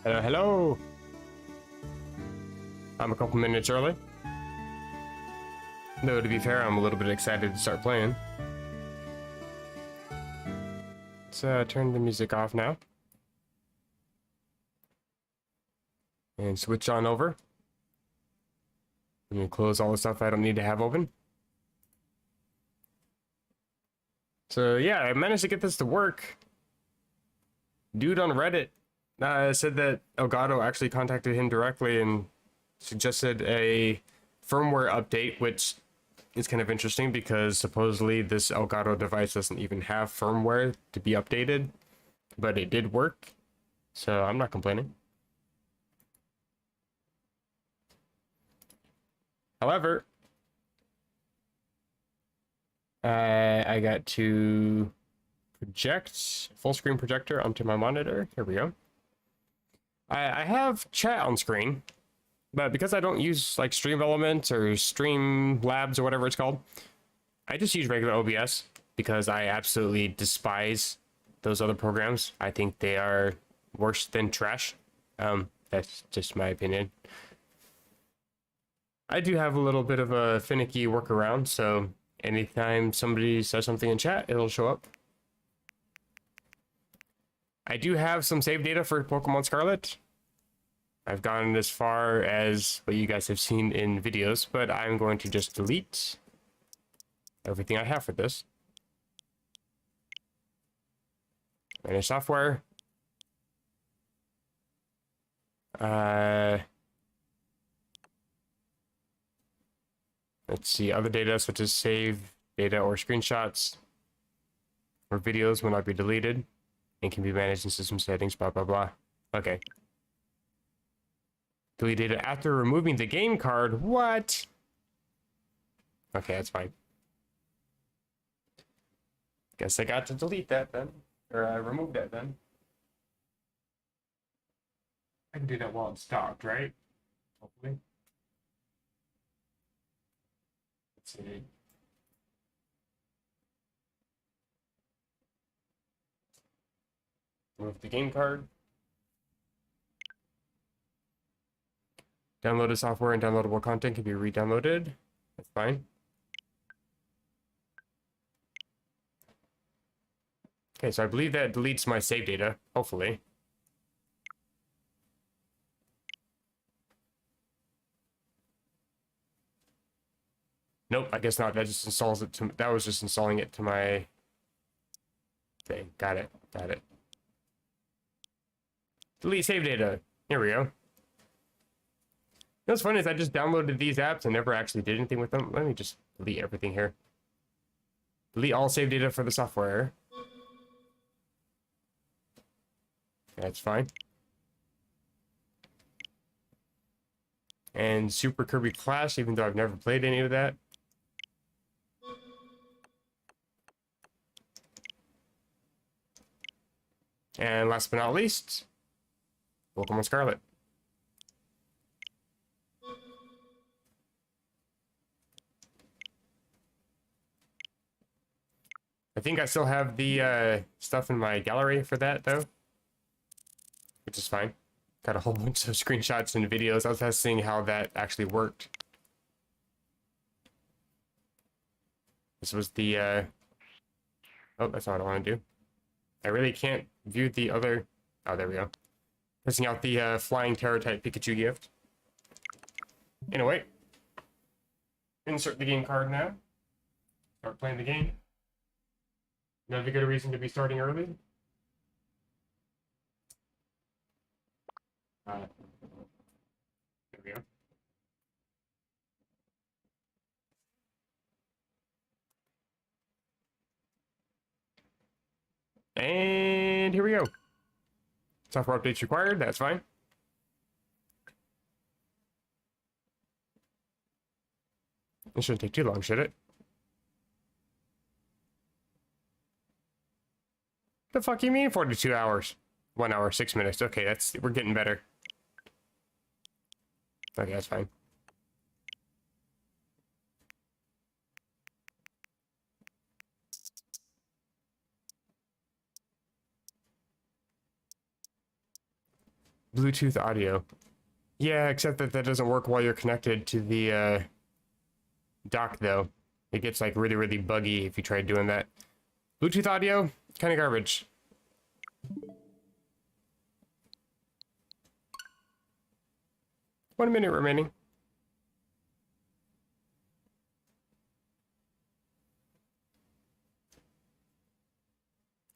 Hello. I'm a couple minutes early. Though, to be fair, I'm a little bit excited to start playing. Let's turn the music off now. And switch on over. I'm gonna close all the stuff I don't need to have open. So yeah, I managed to get this to work. Dude on Reddit said that Elgato actually contacted him directly and suggested a firmware update, which is kind of interesting because supposedly this Elgato device doesn't even have firmware to be updated, but it did work, so I'm not complaining. However, I got to project full screen projector onto my monitor. Here we go. I have chat on screen, but because I don't use like Stream Elements or Stream Labs or whatever it's called, I just use regular OBS because I absolutely despise those other programs. I think they are worse than trash. That's just my opinion. I do have a little bit of a finicky workaround, so anytime somebody says something in chat, it'll show up. I do have some save data for Pokemon Scarlet. I've gone as far as what you guys have seen in videos, but I'm going to just delete everything I have for this. Manage software. Let's see, other data such as save data or screenshots or videos will not be deleted and can be managed in system settings, blah, blah, blah. Okay. Delete data after removing the game card. What? Okay, that's fine. Guess I got to delete that then. Or remove that then. I can do that while it's stopped, right? Hopefully. Let's see. Remove the game card. Downloaded software and downloadable content can be re-downloaded. That's fine. Okay, so I believe that deletes my save data, hopefully. Nope, I guess not. That just installs it to, that was just installing it to my thing. Got it. Got it. Delete save data. Here we go. What's funny is I just downloaded these apps and never actually did anything with them. Let me just delete everything here. Delete all save data for the software. That's fine. And Super Kirby Clash, even though I've never played any of that. And last but not least, Pokemon Scarlet. I think I still have the stuff in my gallery for that, though. Which is fine. Got a whole bunch of screenshots and videos. I was testing how that actually worked. This was the, oh, that's not what I want to do. I really can't view the other, oh, there we go. Testing out the Flying Terror-type Pikachu gift. Anyway. Insert the game card now. Start playing the game. Another good reason to be starting early. There we go. And here we go. Software updates required, that's fine. It shouldn't take too long, should it? The fuck you mean 42 hours? 1 hour, 6 minutes. Okay, we're getting better. Okay, that's fine. Bluetooth audio. Yeah, except that that doesn't work while you're connected to the dock, though. It gets like really, really buggy if you try doing that. Bluetooth audio, kind of garbage. 1 minute remaining.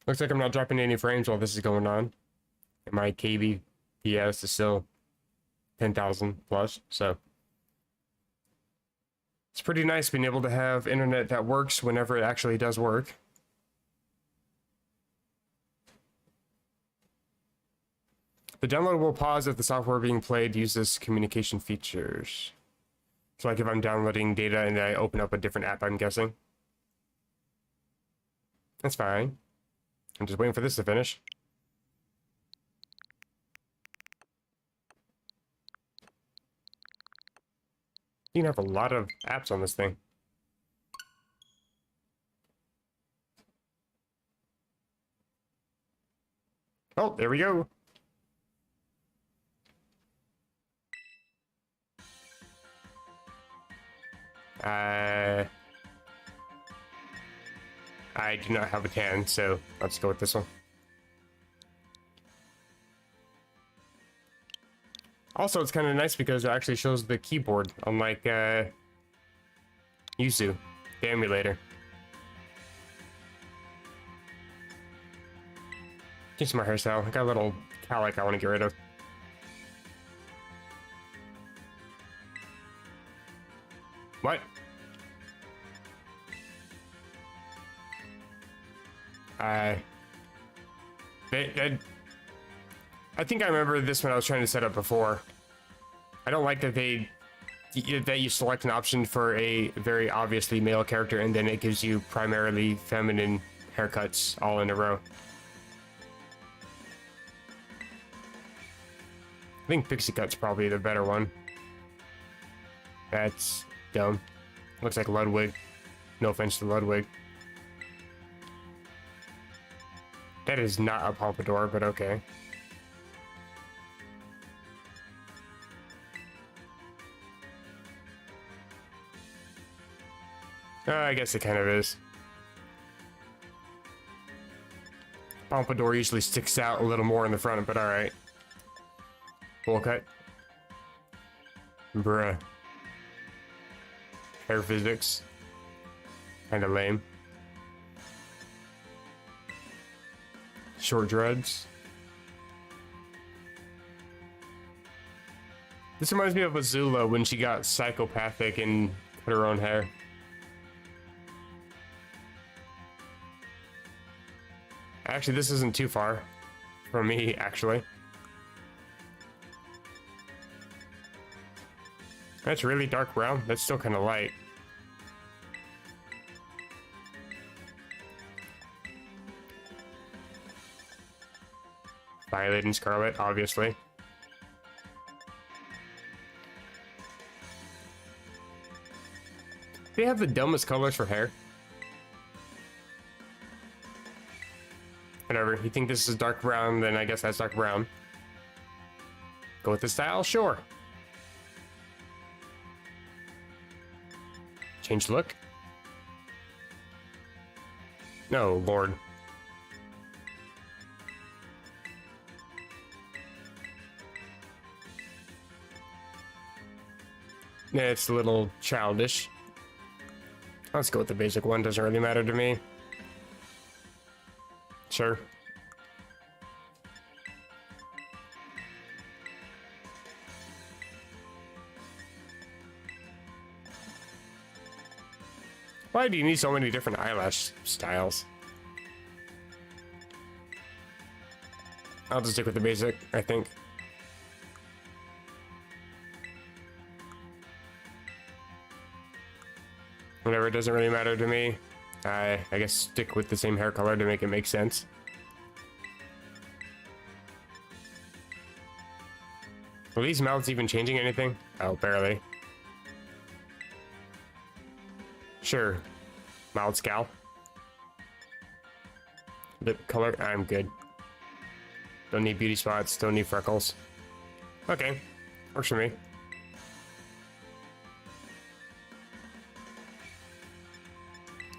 Looks like I'm not dropping any frames while this is going on. And my kbps is still 10,000 plus, so it's pretty nice being able to have internet that works whenever it actually does work. The download will pause if the software being played uses communication features. So like if I'm downloading data and I open up a different app, I'm guessing. That's fine. I'm just waiting for this to finish. You can have a lot of apps on this thing. Oh, there we go. I do not have a tan, so let's go with this one. Also, it's kind of nice because it actually shows the keyboard, unlike Yuzu, the emulator. Change my hairstyle. I got a little cowlick I want to get rid of. What? I think I remember this when I was trying to set up before. I don't like that that you select an option for a very obviously male character and then it gives you primarily feminine haircuts all in a row. I think Pixie Cut's probably the better one. That's dumb. Looks like Ludwig. No offense to Ludwig. That is not a pompadour, but okay. I guess it kind of is. Pompadour usually sticks out a little more in the front, but alright. Bowl cut. Bruh. Hair physics. Kinda lame. Short dreads. This reminds me of Azula when she got psychopathic and cut her own hair. Actually, this isn't too far from me, actually. That's really dark brown. That's still kind of light. Violet and Scarlet, obviously. They have the dumbest colors for hair. Whatever, you think this is dark brown, then I guess that's dark brown. Go with the style? Sure. Change look? No, Lord. Yeah, it's a little childish. Let's go with the basic one, doesn't really matter to me. Sure. Why do you need so many different eyelash styles? I'll just stick with the basic, I think. Whatever, it doesn't really matter to me. I guess stick with the same hair color to make it make sense. Are these mouths even changing anything? Oh, barely. Sure. Mild scowl. Lip color, I'm good. Don't need beauty spots, don't need freckles. Okay, works for me.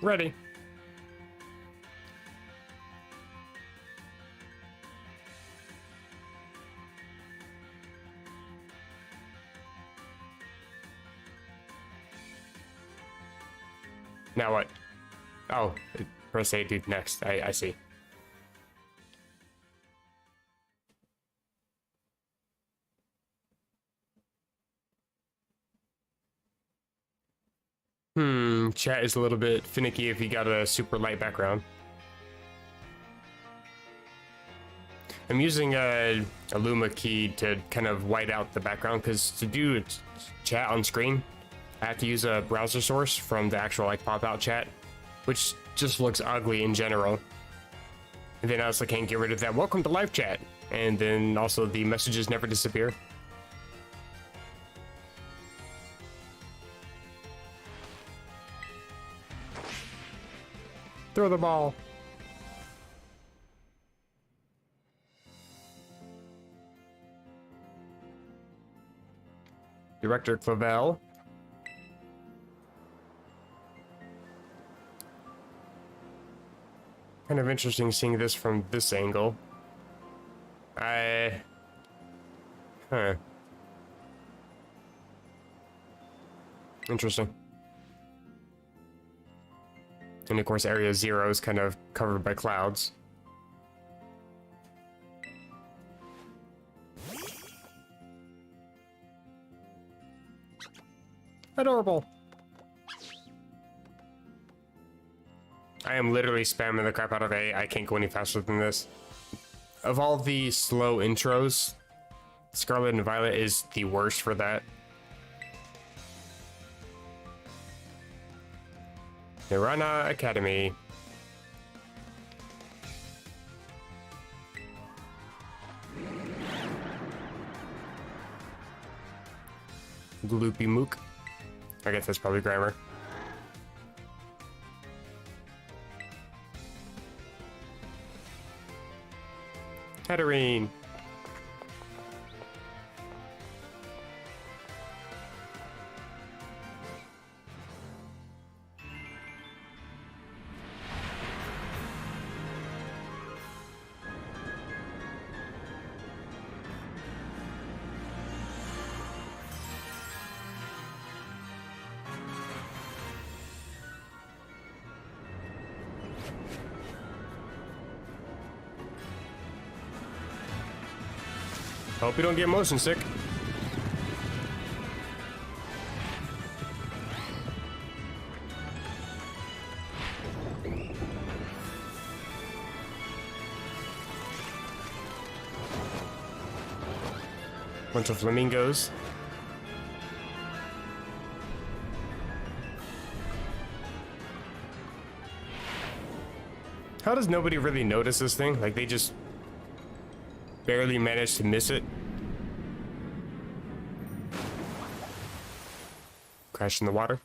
Ready. Now what? Oh, press A to next. I see. Chat is a little bit finicky if you got a super light background. I'm using a Luma key to kind of white out the background, because to do chat on screen, I have to use a browser source from the actual like pop-out chat, which just looks ugly in general. And then I also can't get rid of that welcome to live chat, and then also the messages never disappear. Throw the ball. Director Clavel. Kind of interesting seeing this from this angle. Huh. Interesting. And of course, Area 0 is kind of covered by clouds. Adorable. I am literally spamming the crap out of A. I can't go any faster than this. Of all the slow intros, Scarlet and Violet is the worst for that. Nirana Academy. Gloopy Mook. I guess that's probably grammar. Hatterene. Hope you don't get motion sick. Bunch of flamingos. How does nobody really notice this thing? Like, they just barely managed to miss it. Crash in the water.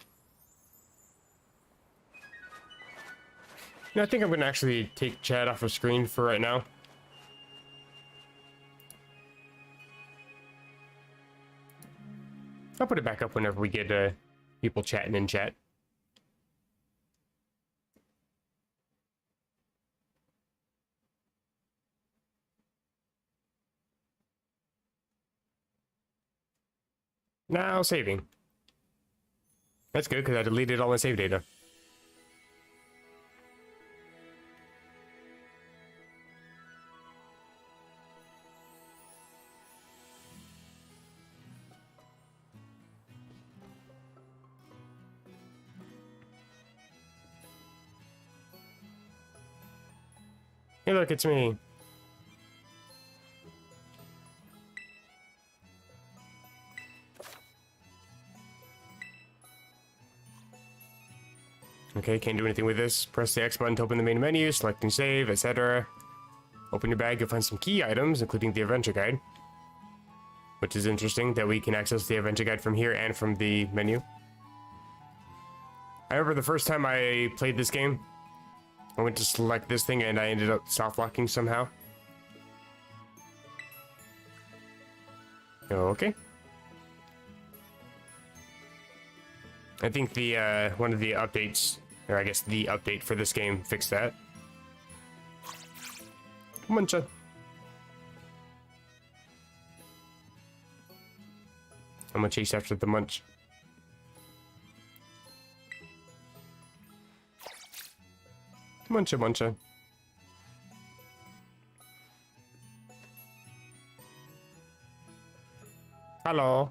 I think I'm gonna actually take chat off of screen for right now. I'll put it back up whenever we get people chatting in chat. Now saving. That's good, because I deleted all my save data. Hey look, it's me. Okay, can't do anything with this. Press the X button to open the main menu, select and save, etc. Open your bag, you'll find some key items, including the adventure guide. Which is interesting, that we can access the adventure guide from here and from the menu. I remember the first time I played this game, I went to select this thing and I ended up soft locking somehow. Okay. I think the one of the updates, or I guess the update for this game fixed that. Muncha. I'm gonna chase after the munch. Muncha, muncha. Hello.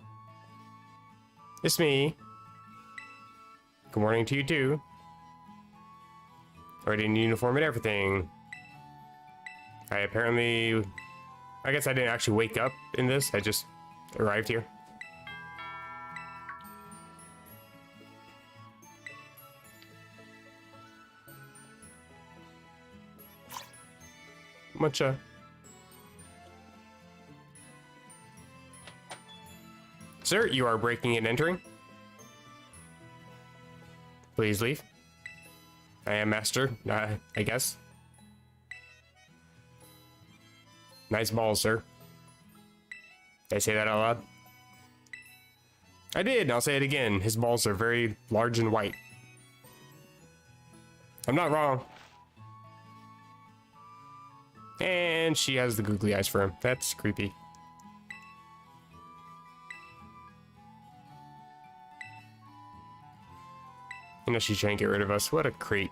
It's me. Good morning to you too. Already in uniform and everything. I guess I didn't actually wake up in this. I just arrived here. Muncha. Sir, you are breaking and entering. Please leave. I am master, I guess. Nice balls, sir. Did I say that out loud? I did, and I'll say it again. His balls are very large and white. I'm not wrong. And she has the googly eyes for him. That's creepy. You know she's trying to get rid of us. What a creep.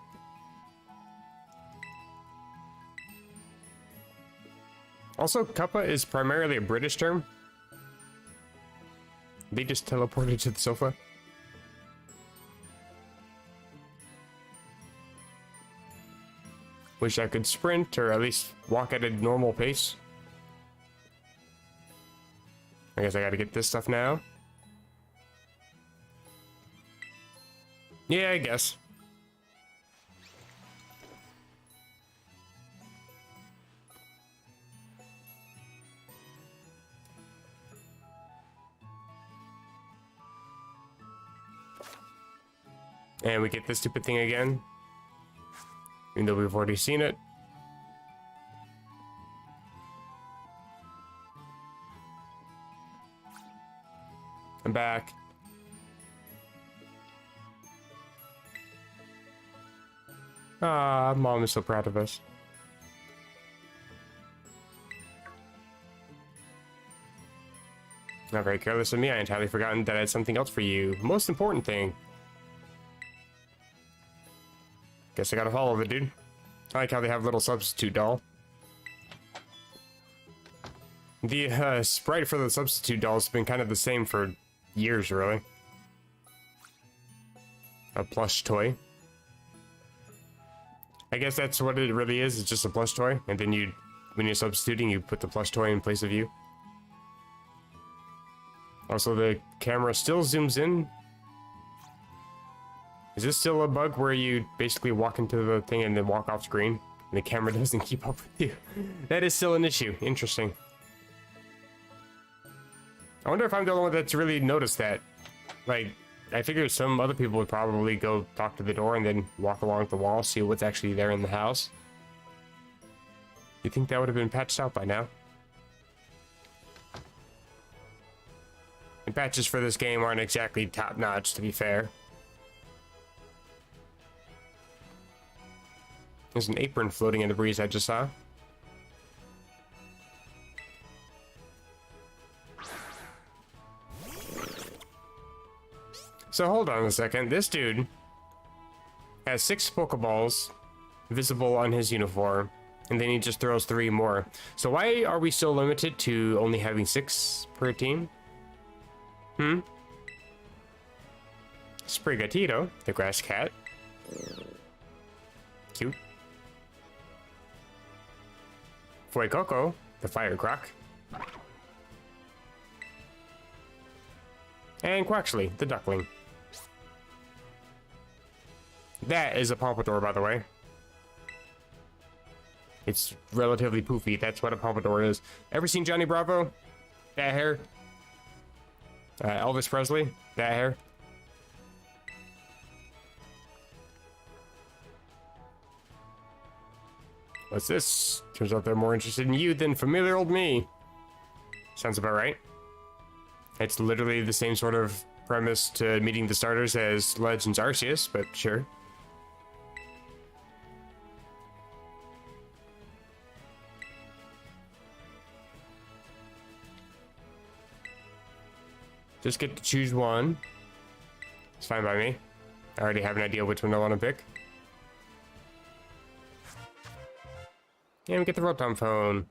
Also, cuppa is primarily a British term. They just teleported to the sofa. Wish I could sprint, or at least walk at a normal pace. I guess I gotta get this stuff now. Yeah, I guess. And we get this stupid thing again. Even though we've already seen it. I'm back. Ah, Mom is so proud of us. Not very careless of me. I entirely forgotten that I had something else for you. Most important thing. Guess I gotta follow it, dude. I like how they have a little substitute doll. The sprite for the substitute doll has been kind of the same for years, really. A plush toy. I guess that's what it really is. It's just a plush toy, and then when you're substituting, you put the plush toy in place of you. Also, the camera still zooms in. Is this still a bug where you basically walk into the thing and then walk off screen, and the camera doesn't keep up with you? That is still an issue. Interesting. I wonder if I'm the only one that's really noticed that. Like, I figure some other people would probably go talk to the door and then walk along the wall, see what's actually there in the house. You think that would have been patched out by now? And patches for this game aren't exactly top-notch, to be fair. There's an apron floating in the breeze I just saw. So hold on a second. This dude has 6 Pokeballs visible on his uniform, and then he just throws 3 more. So why are we still limited to only having 6 per team? Sprigatito, the grass cat. Cute. Fuecoco, the fire croc. And Quaxley, the duckling. That is a pompadour, by the way. It's relatively poofy. That's what a pompadour is. Ever seen Johnny Bravo? That hair. Elvis Presley? That hair. What's this? Turns out they're more interested in you than familiar old me. Sounds about right. It's literally the same sort of premise to meeting the starters as Legends Arceus, but sure. Just get to choose one. It's fine by me. I already have an idea which one I want to pick. And we get the Rotom phone.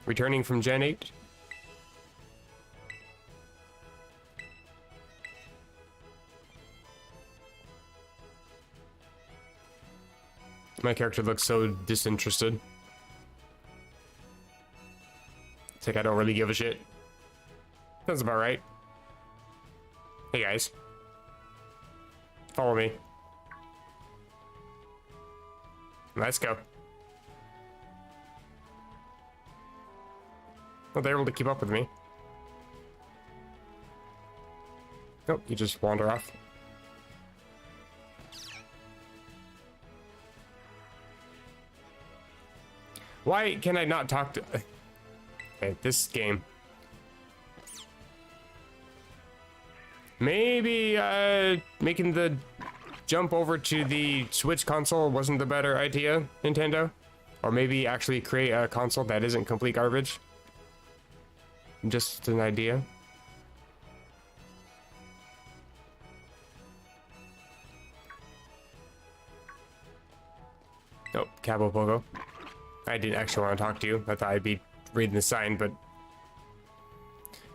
Returning from Gen 8. My character looks so disinterested. It's like I don't really give a shit. That's about right. Hey guys. Follow me. Let's go. Oh, they're able to keep up with me. Nope, you just wander off. Why can I not talk to... Okay, this game. Maybe making the jump over to the Switch console wasn't the better idea, Nintendo? Or maybe actually create a console that isn't complete garbage? Just an idea. Oh, Cabo Pogo. I didn't actually want to talk to you. I thought I'd be reading the sign, but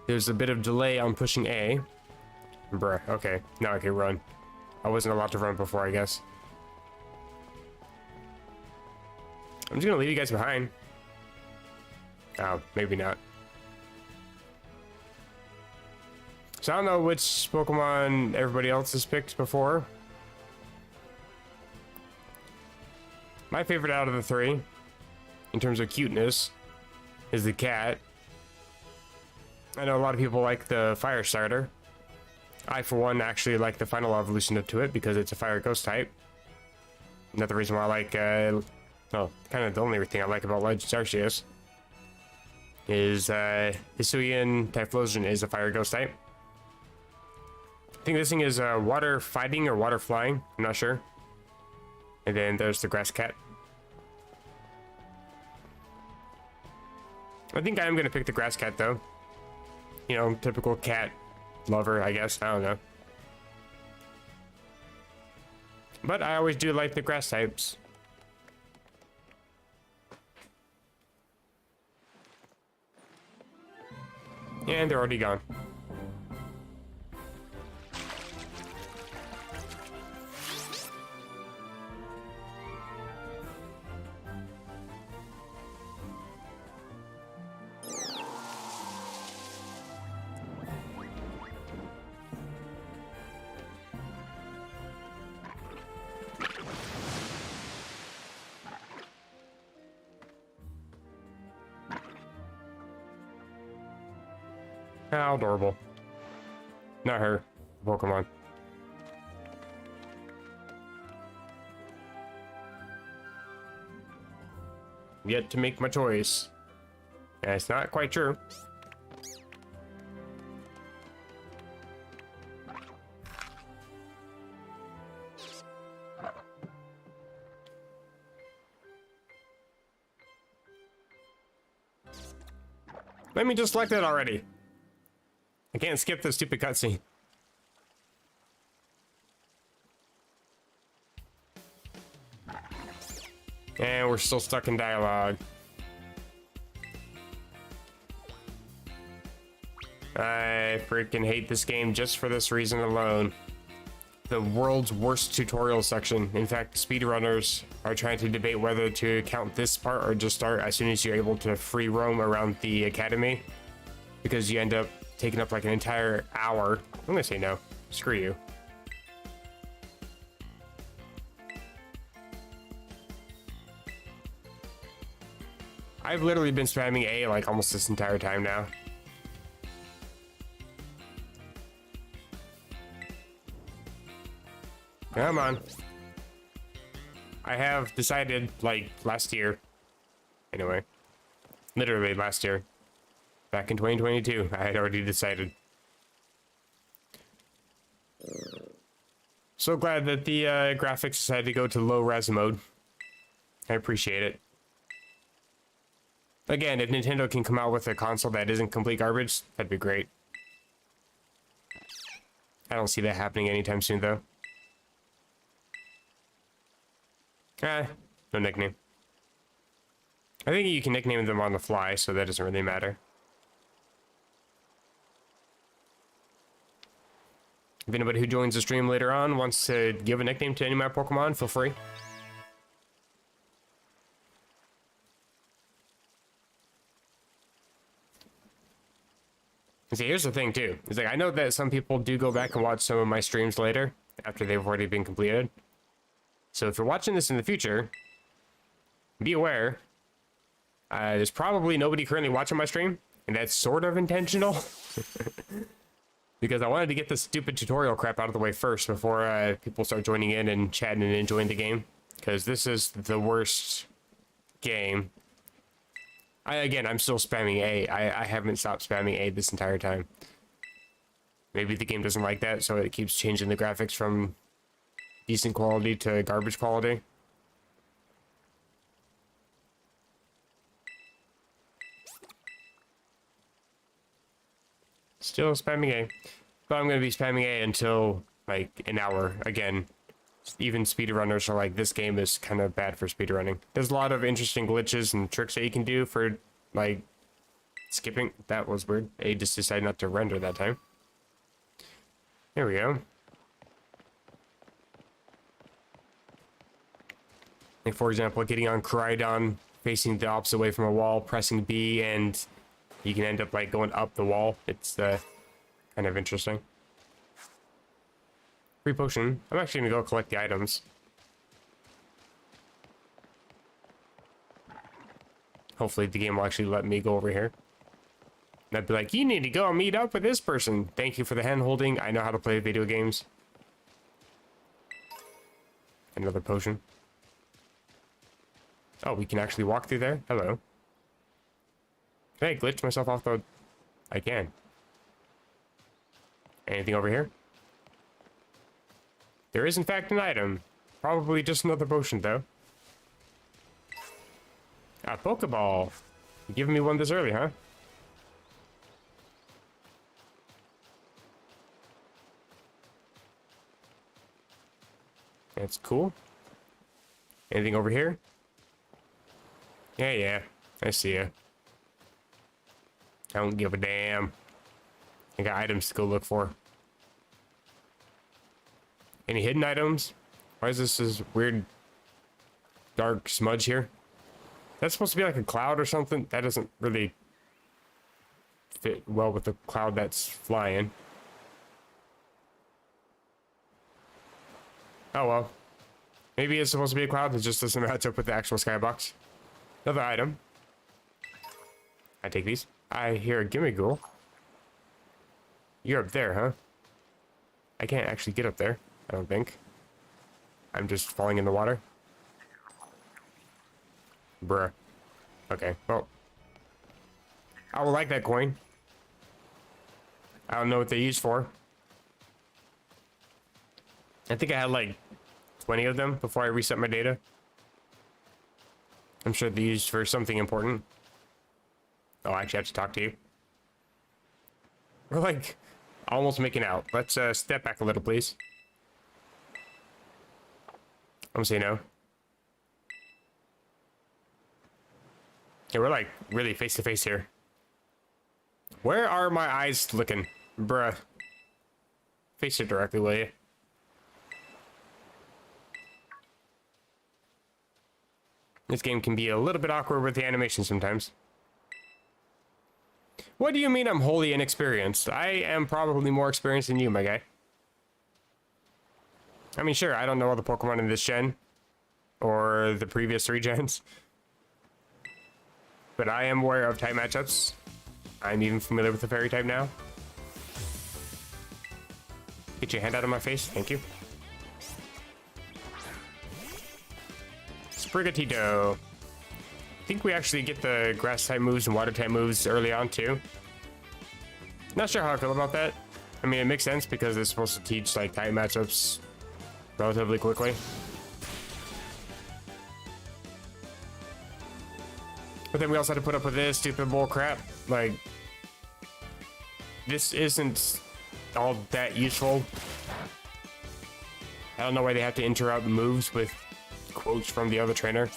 there's a bit of delay on pushing A. Bruh, okay. Now I can run. I wasn't allowed to run before, I guess. I'm just gonna leave you guys behind. Oh, maybe not. So I don't know which Pokemon everybody else has picked before. My favorite out of the three, in terms of cuteness, is the cat. I know a lot of people like the fire starter. I, for one, actually like the final evolution to it because it's a fire ghost type. Another reason why I like, well, kind of the only thing I like about Legends Arceus is Hisuian Typhlosion is a fire ghost type. I think this thing is water fighting or water flying. I'm not sure. And then there's the grass cat. I think I am going to pick the grass cat, though. You know, typical cat lover, I guess. I don't know. But I always do like the grass types. And they're already gone. How adorable. Not her. Pokemon. Yet to make my choice. Yeah, it's not quite true. Let me just select it already. I can't skip the stupid cutscene. And we're still stuck in dialogue. I freaking hate this game just for this reason alone. The world's worst tutorial section. In fact, speedrunners are trying to debate whether to count this part or just start as soon as you're able to free roam around the academy. Because you end up taking up like an entire hour. I'm gonna say no. Screw you. I've literally been spamming A like almost this entire time now. Come on. I have decided like last year. Anyway. Literally last year. Back in 2022, I had already decided. So glad that the graphics decided to go to low res mode. I appreciate it. Again, if Nintendo can come out with a console that isn't complete garbage, that'd be great. I don't see that happening anytime soon, though. No nickname. I think you can nickname them on the fly, so that doesn't really matter. If anybody who joins the stream later on wants to give a nickname to any of my Pokemon, feel free. See, here's the thing, too. It's like, I know that some people do go back and watch some of my streams later, after they've already been completed. So if you're watching this in the future, be aware, there's probably nobody currently watching my stream, and that's sort of intentional. Because I wanted to get this stupid tutorial crap out of the way first before people start joining in and chatting and enjoying the game. Because this is the worst game. Again, I'm still spamming A. I haven't stopped spamming A this entire time. Maybe the game doesn't like that, so it keeps changing the graphics from decent quality to garbage quality. Still spamming A. But I'm going to be spamming A until, like, an hour. Again, even speedrunners are like, this game is kind of bad for speedrunning. There's a lot of interesting glitches and tricks that you can do for, like, skipping. That was weird. A just decided not to render that time. There we go. Like, for example, getting on Koraidon, facing the opposite way from a wall, pressing B, and you can end up, like, going up the wall. It's kind of interesting. Free potion. I'm actually gonna go collect the items. Hopefully the game will actually let me go over here. And I'd be like, you need to go meet up with this person. Thank you for the hand holding. I know how to play video games. Another potion. Oh, we can actually walk through there? Hello. Can I glitch myself off the... I can. Anything over here? There is, in fact, an item. Probably just another potion, though. A Pokeball. You giving me one this early, huh? That's cool. Anything over here? Yeah. I see ya. I don't give a damn. I got items to go look for. Any hidden items? Why is this weird dark smudge here? That's supposed to be like a cloud or something? That doesn't really fit well with the cloud that's flying. Oh well. Maybe it's supposed to be a cloud that just doesn't match up with the actual skybox. Another item. I take these. I hear a Gimmighoul. You're up there, huh? I can't actually get up there, I don't think. I'm just falling in the water. Bruh. Okay, well. I would like that coin. I don't know what they use for. I think I had like 20 of them before I reset my data. I'm sure they used for something important. Oh, I actually have to talk to you. We're like almost making out. Let's step back a little, please. I'm gonna say no. Yeah, we're like really face to face here. Where are my eyes looking? Bruh. Face it directly, will you? This game can be a little bit awkward with the animation sometimes. What do you mean I'm wholly inexperienced? I am probably more experienced than you, my guy. I mean, sure, I don't know all the Pokemon in this gen. Or the previous 3 gens. But I am aware of type matchups. I'm even familiar with the fairy type now. Get your hand out of my face, thank you. Sprigatito. I think we actually get the grass type moves and water type moves early on too. Not sure how I feel about that. I mean, it makes sense because it's supposed to teach like tight matchups relatively quickly. But then we also had to put up with this stupid bull crap. Like, this isn't all that useful. I don't know why they have to interrupt moves with quotes from the other trainer.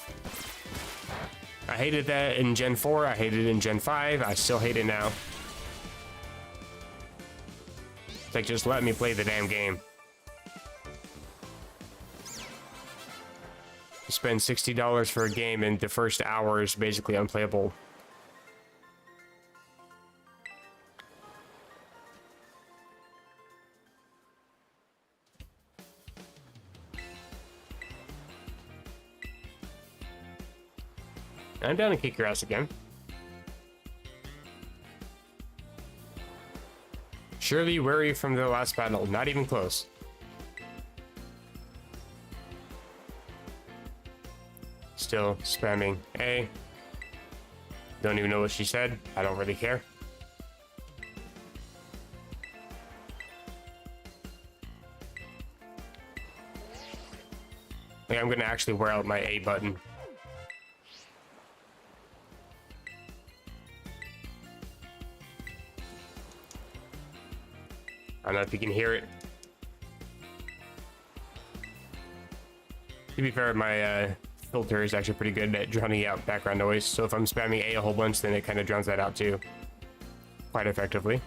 I hated that in Gen 4, I hated it in Gen 5, I still hate it now. It's like, just let me play the damn game. You spend $60 for a game and the first hour is basically unplayable. I'm down to kick your ass again. Surely weary from the last battle, not even close. Still spamming A. Don't even know what she said. I don't really care. Like, I'm gonna actually wear out my A button. I don't know if you can hear it. To be fair, my filter is actually pretty good at drowning out background noise, so if I'm spamming A whole bunch, then it kind of drowns that out too. Quite effectively.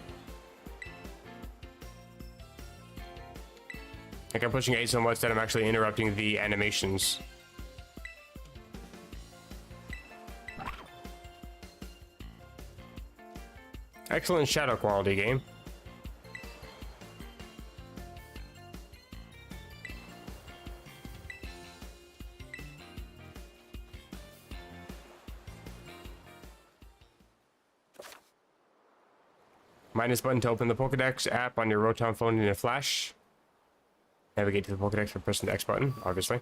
Like, I'm pushing A so much that I'm actually interrupting the animations. Excellent shadow quality game. Minus button to open the Pokédex app on your Rotom phone in a flash. Navigate to the Pokédex by pressing the X button, obviously.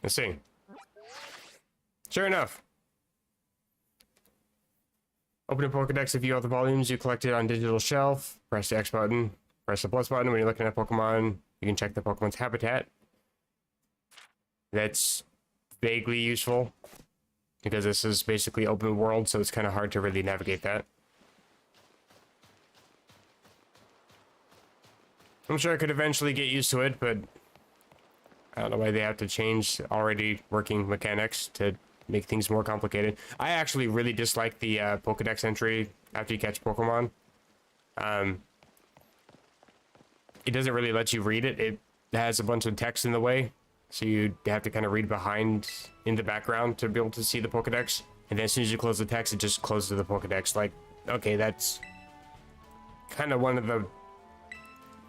Let's see. Sure enough. Open the Pokédex to view all the volumes you collected on digital shelf. Press the X button. Press the plus button when you're looking at Pokemon. You can check the Pokemon's habitat. That's vaguely useful because this is basically open world, so it's kind of hard to really navigate that. I'm sure I could eventually get used to it, but I don't know why they have to change already working mechanics to make things more complicated. I actually really dislike the Pokédex entry after you catch Pokemon. It doesn't really let you read it. It has a bunch of text in the way, so you have to kind of read behind in the background to be able to see the Pokédex. And then as soon as you close the text, it just closes the Pokédex. Like, okay, that's kind of one of the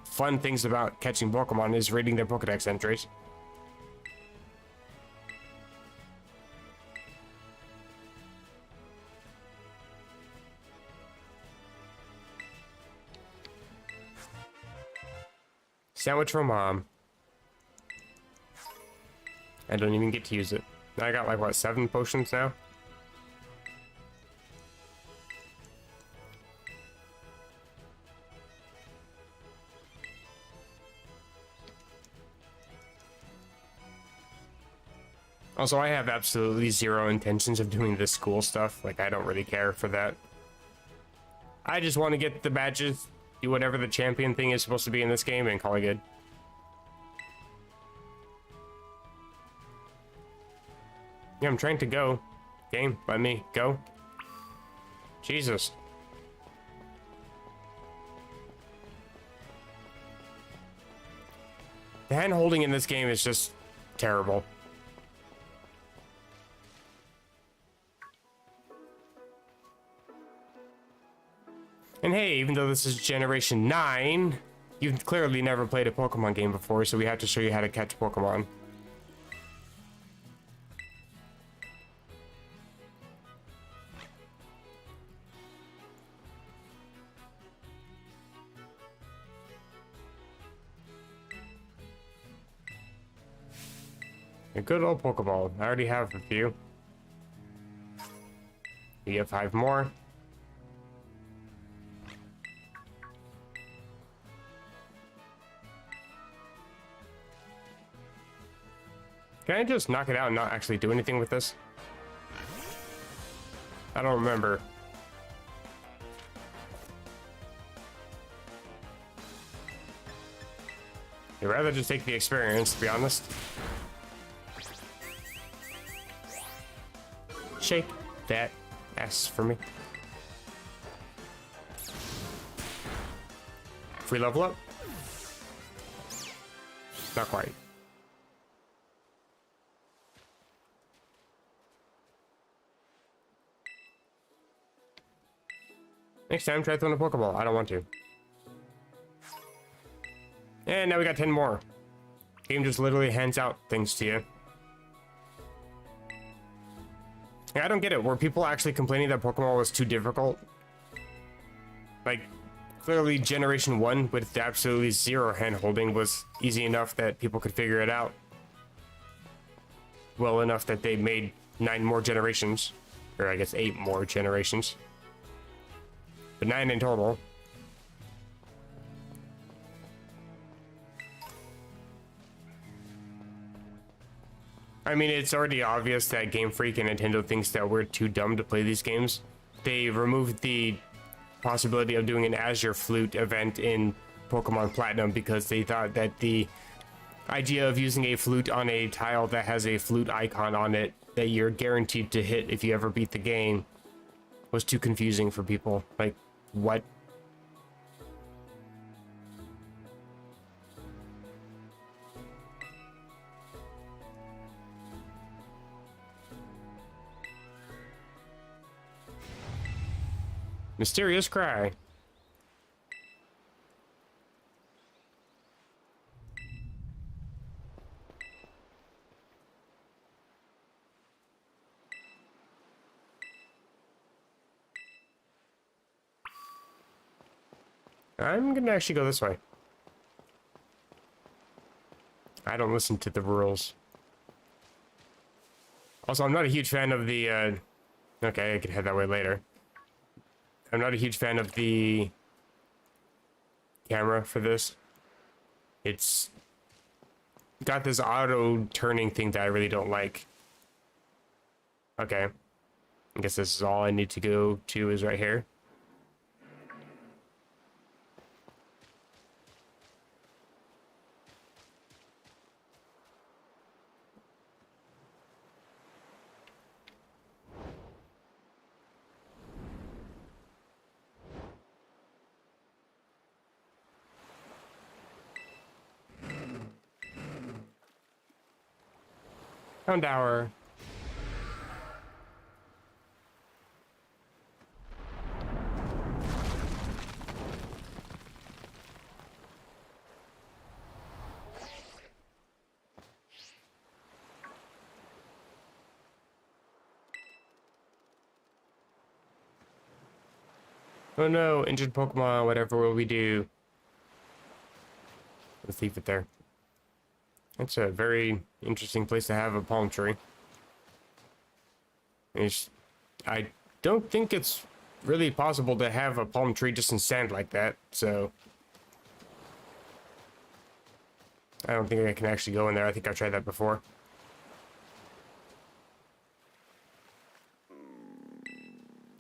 fun things about catching Pokemon is reading their Pokédex entries. Sandwich for Mom. I don't even get to use it. I got like, what, 7 potions now? Also, I have absolutely zero intentions of doing this school stuff. Like, I don't really care for that. I just want to get the badges, do whatever the champion thing is supposed to be in this game, and call it good. Yeah, I'm trying to go. Game, let me go. Jesus. The hand holding in this game is just terrible. And hey, even though this is Generation 9, you've clearly never played a Pokemon game before, so we have to show you how to catch Pokemon. A good old Pokeball. I already have a few. We have 5 more. Can I just knock it out and not actually do anything with this? I don't remember. I'd rather just take the experience, to be honest. Shake that ass for me. Free level up? Not quite. Next time, try throwing a Pokeball. I don't want to. And now we got 10 more. Game just literally hands out things to you. Yeah, I don't get it. Were people actually complaining that Pokemon was too difficult? Like, clearly Generation 1 with absolutely zero hand-holding was easy enough that people could figure it out. Well enough that they made 9 more generations. Or I guess 8 more generations. But 9 in total. I mean, it's already obvious that Game Freak and Nintendo thinks that we're too dumb to play these games. They removed the possibility of doing an Azure Flute event in Pokemon Platinum because they thought that the idea of using a flute on a tile that has a flute icon on it that you're guaranteed to hit if you ever beat the game was too confusing for people. Like, what? Mysterious cry. I'm gonna actually go this way. I don't listen to the rules. Also, I'm not a huge fan of the, okay, I can head that way later. I'm not a huge fan of the camera for this. It's got this auto turning thing that I really don't like. Okay. I guess this is all I need to go to is right here. Pound hour. Oh no, injured Pokemon, whatever will we do? Let's leave it there. That's a very interesting place to have a palm tree. I don't think it's really possible to have a palm tree just in sand like that, so I don't think I can actually go in there. I think I've tried that before.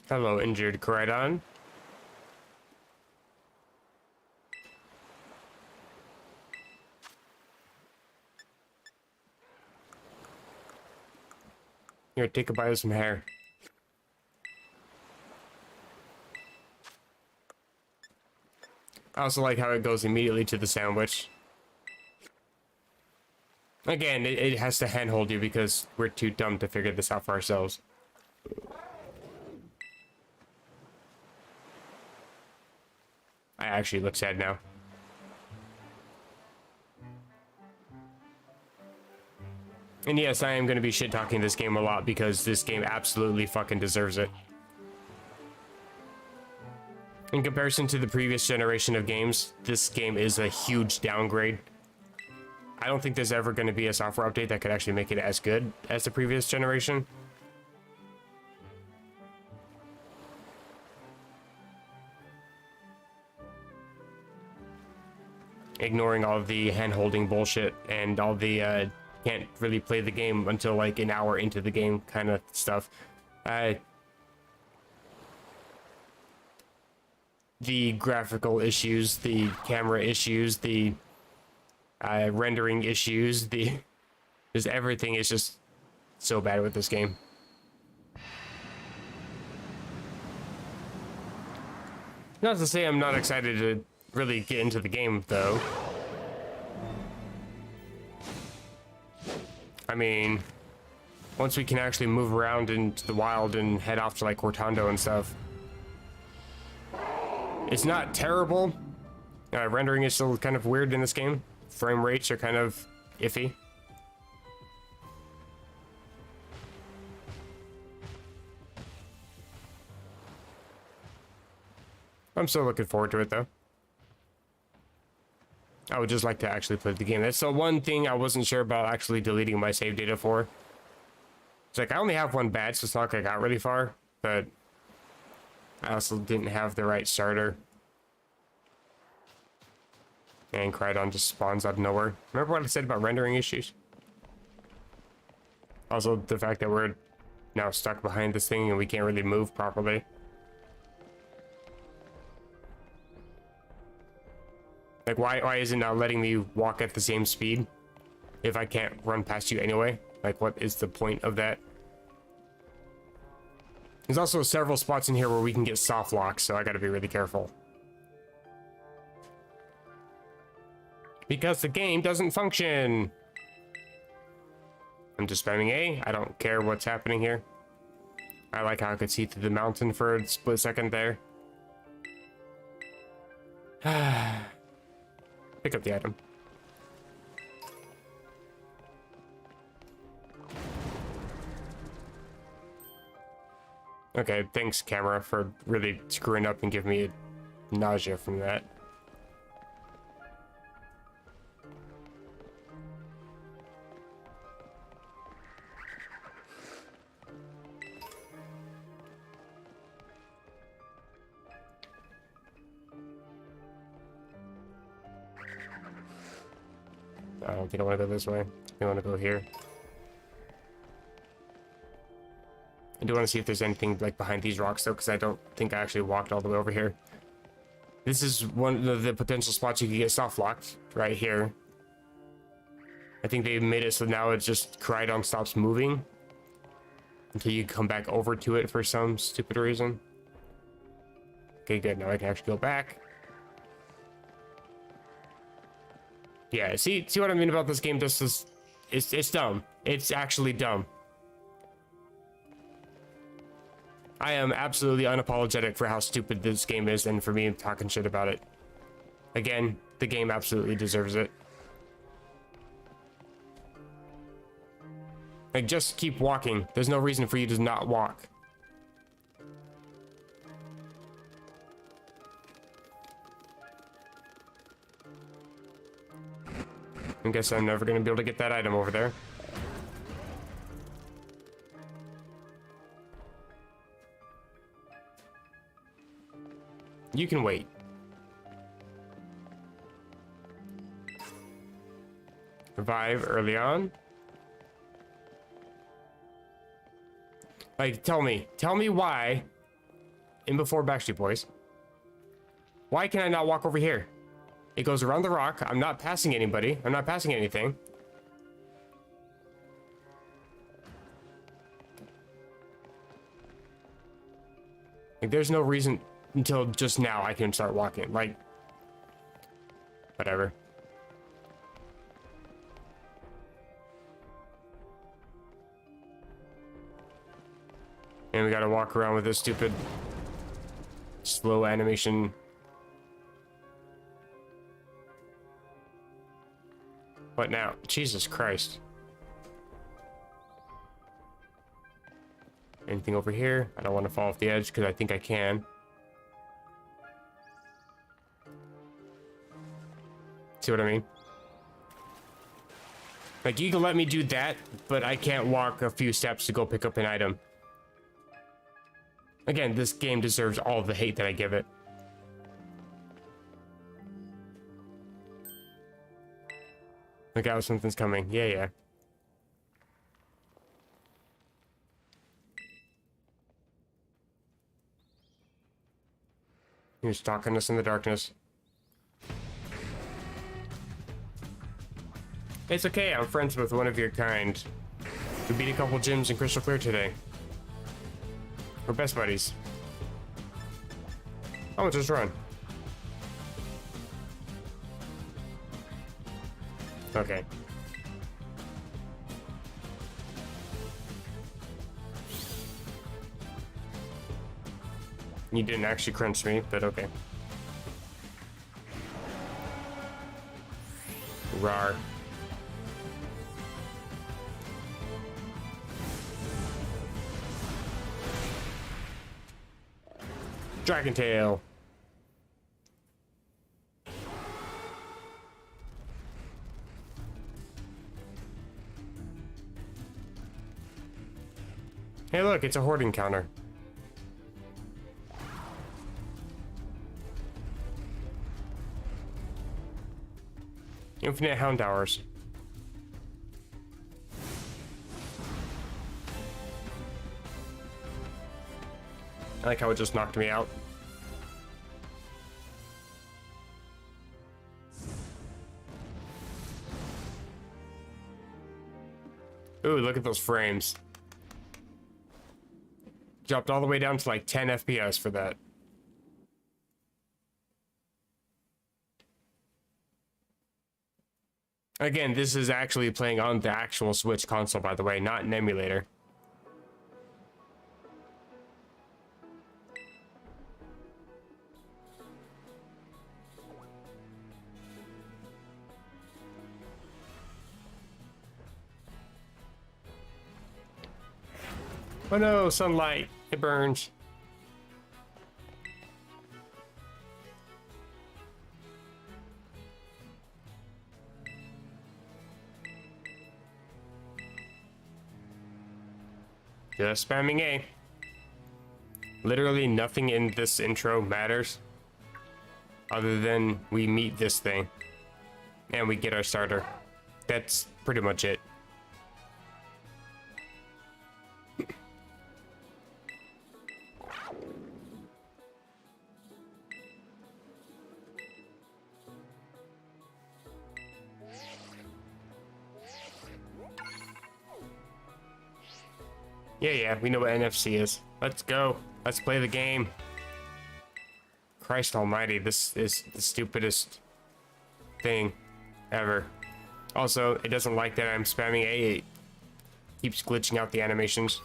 Hello, injured Koraidon. Here, take a bite of some hair. I also like how it goes immediately to the sandwich. Again, it has to handhold you because we're too dumb to figure this out for ourselves. I actually look sad now. And yes, I am going to be shit-talking this game a lot because this game absolutely fucking deserves it. In comparison to the previous generation of games, this game is a huge downgrade. I don't think there's ever going to be a software update that could actually make it as good as the previous generation. Ignoring all of the hand-holding bullshit and all the can't really play the game until like an hour into the game kind of stuff. The graphical issues, the camera issues, the rendering issues, just everything is just so bad with this game. Not to say I'm not excited to really get into the game, though. I mean, once we can actually move around into the wild and head off to like Cortando and stuff, it's not terrible. Rendering is still kind of weird in this game. Frame rates are kind of iffy. I'm still looking forward to it, though. I would just like to actually play the game. That's the one thing I wasn't sure about actually deleting my save data for. It's like, I only have one badge, so it's not like I got really far, but I also didn't have the right starter. And Crydon just spawns out of nowhere. Remember what I said about rendering issues? Also, the fact that we're now stuck behind this thing and we can't really move properly. Like, why is it not letting me walk at the same speed if I can't run past you anyway? Like, what is the point of that? There's also several spots in here where we can get soft locks, so I gotta be really careful. Because the game doesn't function! I'm just spamming A. I don't care what's happening here. I like how I could see through the mountain for a split second there. Pick up the item. Okay, thanks camera for really screwing up and giving me nausea from that. I don't think I want to go this way. I want to go here. I do want to see if there's anything like behind these rocks though, because I don't think I actually walked all the way over here. This is one of the potential spots you could get soft locked right here. I think they made it so now it just Crydon stops moving until you come back over to it for some stupid reason. Okay, good. Now I can actually go back. Yeah, see what I mean about this game? This is, it's dumb. It's actually dumb. I am absolutely unapologetic for how stupid this game is and for me talking shit about it. Again, the game absolutely deserves it. Like, just keep walking. There's no reason for you to not walk. I guess I'm never going to be able to get that item over there. You can wait. Revive early on. Like, tell me why, in before Backstreet Boys, why can I not walk over here? It goes around the rock. I'm not passing anybody. I'm not passing anything. Like, there's no reason until just now I can start walking. Like, whatever. And we gotta walk around with this stupid slow animation. What now? Jesus Christ. Anything over here? I don't want to fall off the edge because I think I can. See what I mean? Like, you can let me do that, but I can't walk a few steps to go pick up an item. Again, this game deserves all the hate that I give it. Look out, something's coming. Yeah. He was stalking us in the darkness. It's okay, I'm friends with one of your kind. We beat a couple gyms in Crystal Clear today. We're best buddies. Oh, just run. Okay. You didn't actually crunch me, but okay. Rar. Dragon Tail. Hey look, it's a hoarding counter. Infinite Hound Hours. I like how it just knocked me out. Ooh, look at those frames. Dropped all the way down to like 10 FPS for that. Again, this is actually playing on the actual Switch console, by the way, not an emulator. Oh no, sunlight, it burns. Just spamming A. Literally nothing in this intro matters other than we meet this thing and we get our starter. That's pretty much it. Yeah, we know what NFC is. Let's go. Let's play the game. Christ almighty, this is the stupidest thing ever. Also, it doesn't like that I'm spamming A. It keeps glitching out the animations.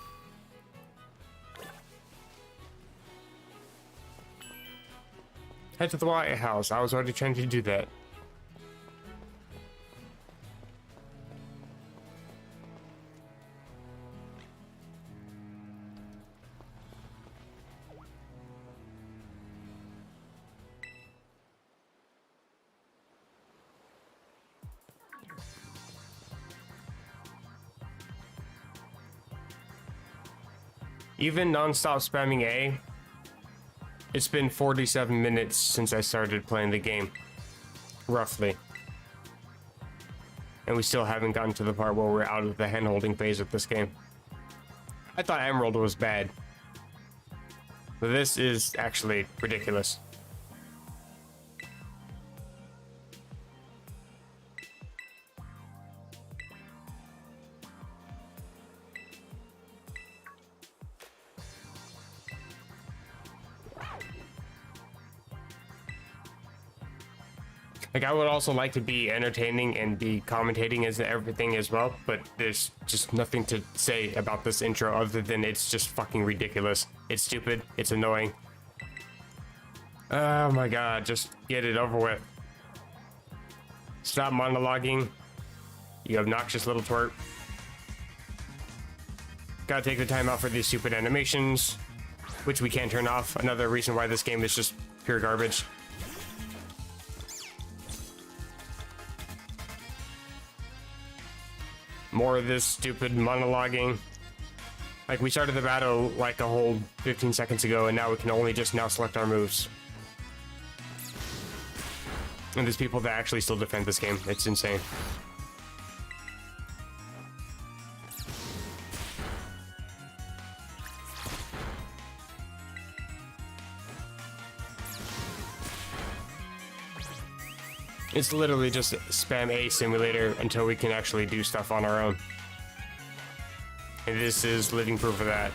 Head to the White House. I was already trying to do that. Even non-stop spamming A, it's been 47 minutes since I started playing the game, roughly. And we still haven't gotten to the part where we're out of the hand-holding phase of this game. I thought Emerald was bad, but this is actually ridiculous. Like, I would also like to be entertaining and be commentating as everything as well, but there's just nothing to say about this intro other than it's just fucking ridiculous. It's stupid, it's annoying. Oh my god, just get it over with. Stop monologuing, you obnoxious little twerp. Gotta take the time out for these stupid animations, which we can't turn off. Another reason why this game is just pure garbage. More of this stupid monologuing. Like, we started the battle like a whole 15 seconds ago, and now we can only just now select our moves. And there's people that actually still defend this game. It's insane. It's literally just spam A simulator until we can actually do stuff on our own. And this is living proof of that.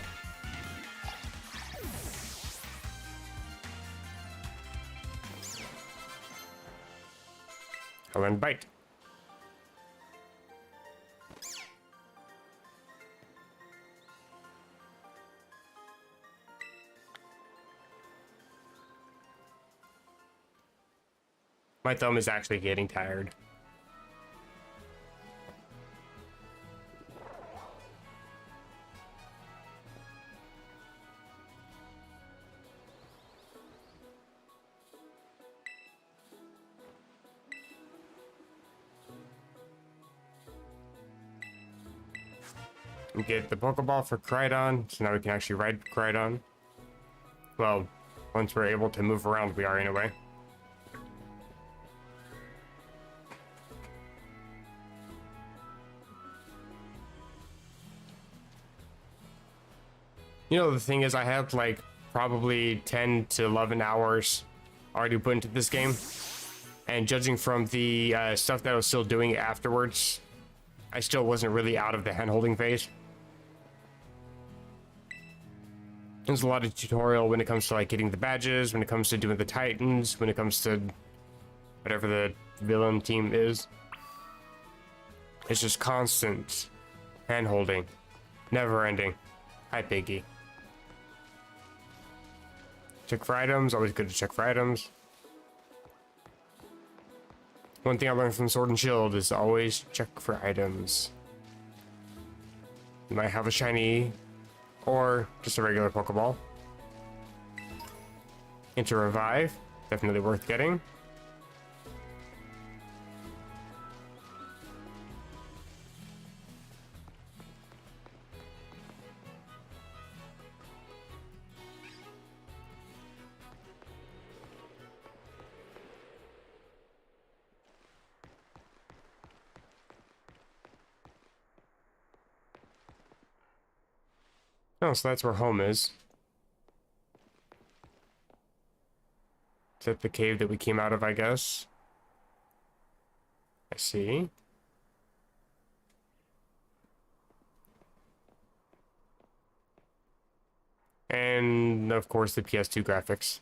I learned bite. My thumb is actually getting tired. We get the Pokeball for Crydon, so now we can actually ride Crydon. Well, once we're able to move around, we are anyway. You know, the thing is, I have like probably 10 to 11 hours already put into this game. And judging from the stuff that I was still doing afterwards, I still wasn't really out of the hand-holding phase. There's a lot of tutorial when it comes to like getting the badges, when it comes to doing the Titans, when it comes to whatever the villain team is. It's just constant hand-holding, never-ending. Hi, Piggy. Check for items, always good to check for items. One thing I learned from Sword and Shield is always check for items. You might have a shiny or just a regular Pokeball. Into Revive, definitely worth getting. Oh, so that's where home is. Is that the cave that we came out of, I guess? I see. And, of course, the PS2 graphics.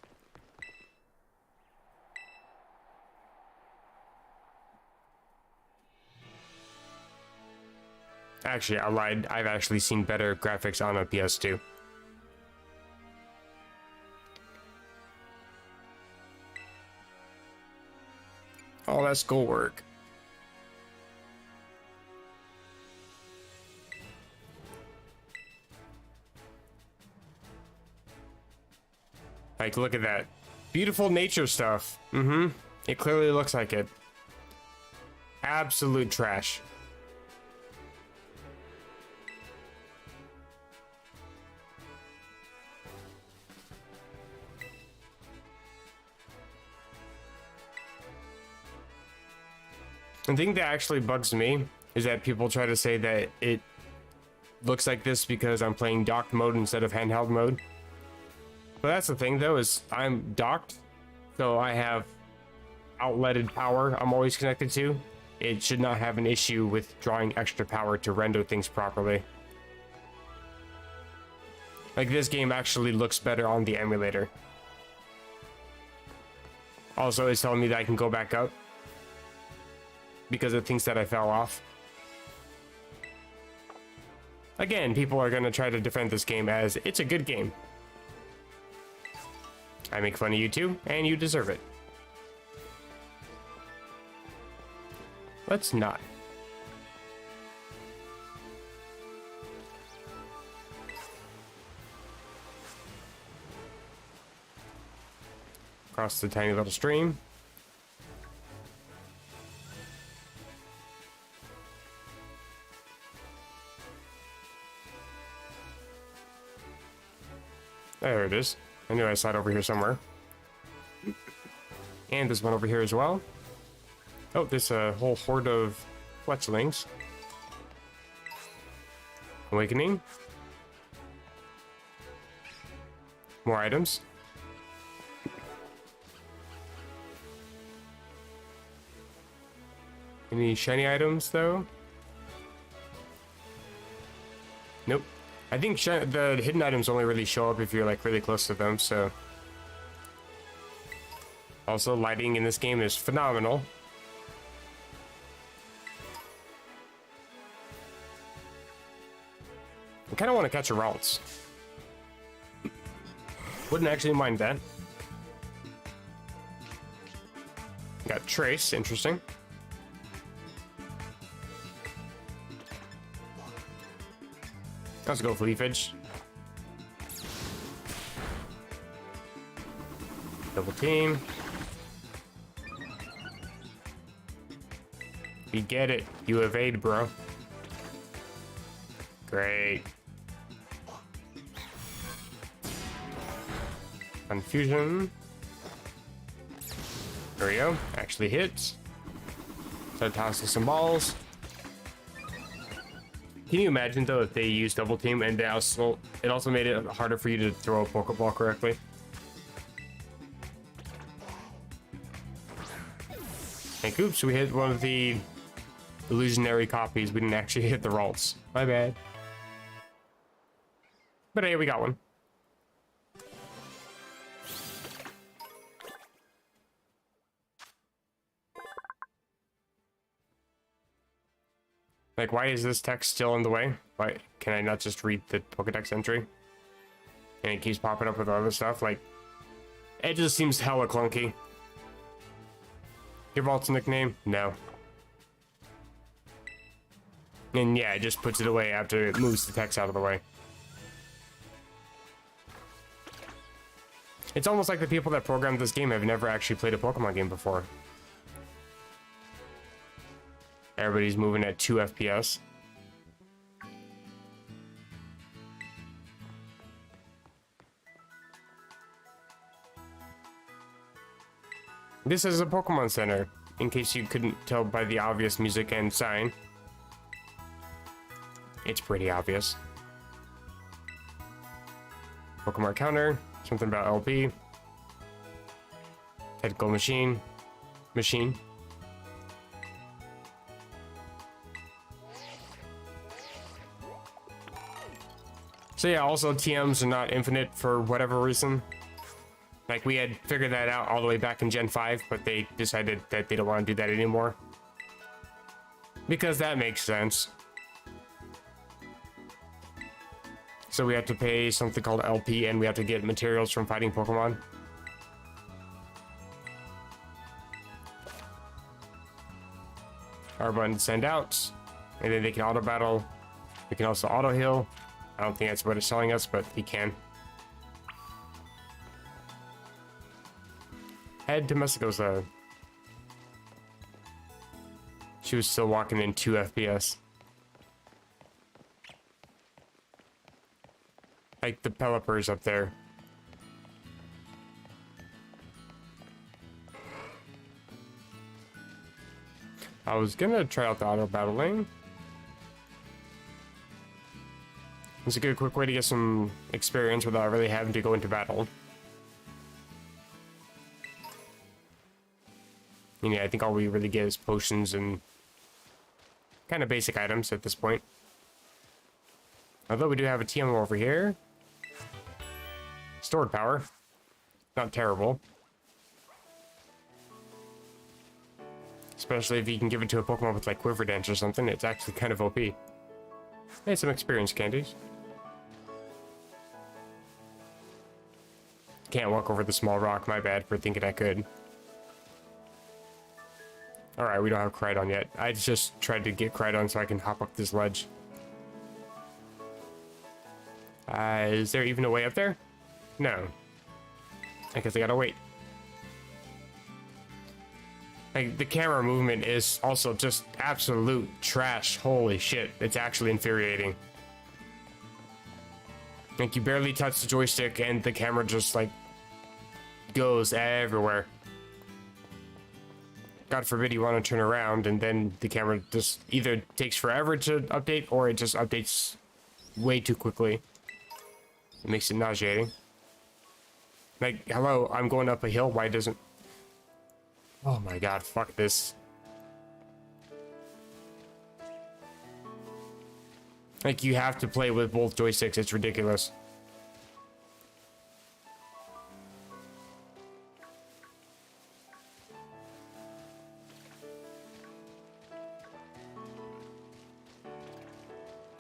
Actually, I lied. I've actually seen better graphics on a PS2. Oh, that's schoolwork. Like, look at that. Beautiful nature stuff. Mm-hmm. It clearly looks like it. Absolute trash. The thing that actually bugs me is that people try to say that it looks like this because I'm playing docked mode instead of handheld mode. But that's the thing though, is I'm docked, so I have outletted power I'm always connected to. It should not have an issue with drawing extra power to render things properly. Like, this game actually looks better on the emulator. Also, it's telling me that I can go back up because it thinks that I fell off. Again, people are going to try to defend this game as it's a good game. I make fun of you too, and you deserve it. Let's not. Across the tiny little stream. There it is. I knew I saw it over here somewhere. And there's one over here as well. Oh, there's a whole horde of fletchlings. Awakening. More items. Any shiny items though? Nope. I think the hidden items only really show up if you're like really close to them, so. Also, lighting in this game is phenomenal. I kind of want to catch a Ralts. Wouldn't actually mind that. Got Trace, interesting. Let's go for Leafage. Double team. We get it. You evade, bro. Great. Confusion. There we go. Actually hits. Start tossing some balls. Can you imagine though if they used double team and it also made it harder for you to throw a Pokeball correctly? And oops, we hit one of the illusionary copies. We didn't actually hit the Ralts. My bad. But hey, we got one. Like, why is this text still in the way? Why can I not just read the Pokedex entry? And it keeps popping up with other stuff. Like, it just seems hella clunky. Your Vault's nickname? No. And yeah, it just puts it away after it moves the text out of the way. It's almost like the people that programmed this game have never actually played a Pokemon game before. Everybody's moving at 2 FPS. This is a Pokemon Center, in case you couldn't tell by the obvious music and sign. It's pretty obvious. Pokemon counter, something about LP. Technical machine. So yeah, also TMs are not infinite for whatever reason. Like, we had figured that out all the way back in Gen 5, but they decided that they don't want to do that anymore. Because that makes sense. So we have to pay something called LP, and we have to get materials from fighting Pokemon. R button send out, and then they can auto battle. We can also auto heal. I don't think that's what it's telling us, but he can. Head to Mexico's she was still walking in 2 FPS. Like the Pelipper's up there. I was gonna try out the auto battling. It's a good quick way to get some experience without really having to go into battle. And yeah, I think all we really get is potions and kind of basic items at this point. Although we do have a TM over here. Stored power. Not terrible. Especially if you can give it to a Pokemon with like Quiver Dance or something, it's actually kind of OP. Hey, some experience candies. Can't walk over the small rock, my bad for thinking I could. Alright, we don't have Crydon yet. I just tried to get Crydon so I can hop up this ledge. Is there even a way up there? No. I guess I gotta wait. Like, the camera movement is also just absolute trash. Holy shit, it's actually infuriating. Like, you barely touch the joystick and the camera just, like, goes everywhere. God forbid you want to turn around and then the camera just either takes forever to update or it just updates way too quickly. It makes it nauseating. Like, hello, I'm going up a hill, why doesn't... Oh my god, fuck this. Like, you have to play with both joysticks. It's ridiculous.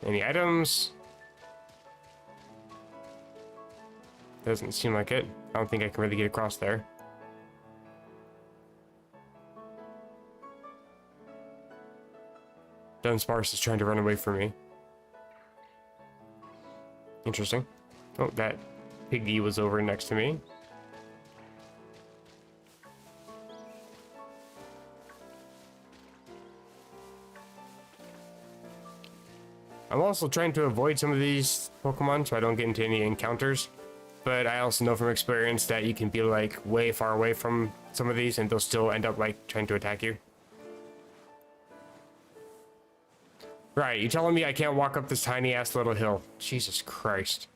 Any items? Doesn't seem like it. I don't think I can really get across there. Dunsparce is trying to run away from me. Interesting. Oh, that piggy was over next to me. I'm also trying to avoid some of these Pokemon so I don't get into any encounters. But I also know from experience that you can be like way far away from some of these and they'll still end up like trying to attack you. Right, you telling me I can't walk up this tiny ass little hill? Jesus Christ.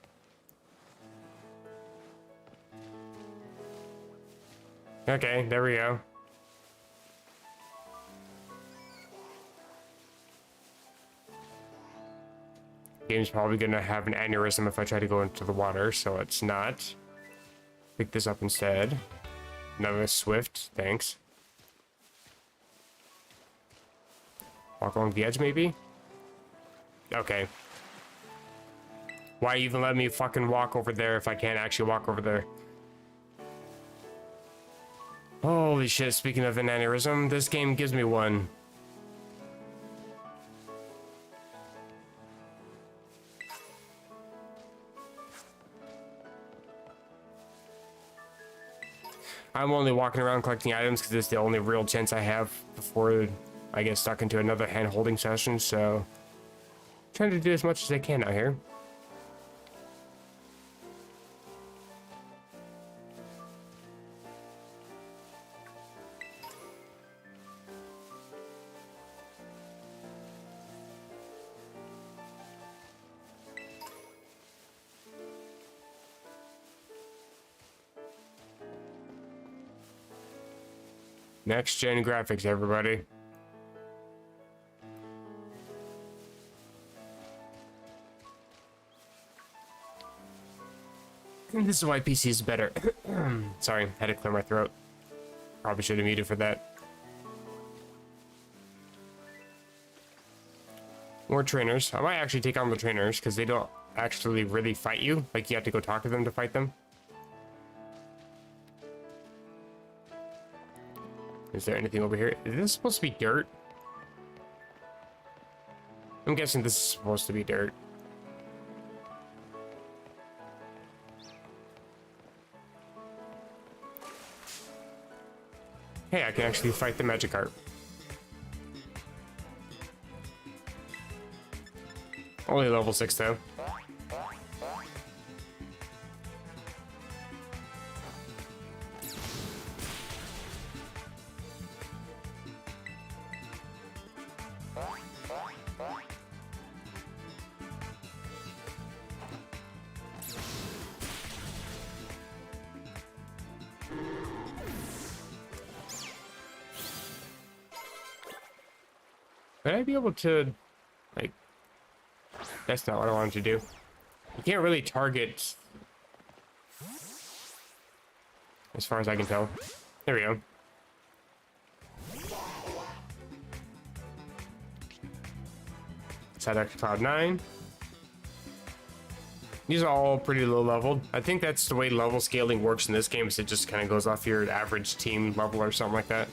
Okay, there we go. Game's probably gonna have an aneurysm if I try to go into the water, so it's not. Pick this up instead. Another Swift, thanks. Walk along the edge, maybe? Okay. Why even let me fucking walk over there if I can't actually walk over there? Holy shit, speaking of an aneurysm, this game gives me one. I'm only walking around collecting items because it's the only real chance I have before I get stuck into another hand-holding session, so... trying to do as much as I can out here. Next gen graphics, everybody. This is why PC is better. Sorry, had to clear my throat. Probably should have muted for that. More trainers. I might actually take on the trainers because they don't actually really fight you. Like, you have to go talk to them to fight them. Is there anything over here? Is this supposed to be dirt? I'm guessing this is supposed to be dirt. Hey, I can actually fight the Magikarp. Only level 6 though. Would I be able to, like, that's not what I wanted to do. You can't really target, as far as I can tell. There we go. Side to Cloud 9. These are all pretty low leveled. I think that's the way level scaling works in this game, is it just kind of goes off your average team level or something like that.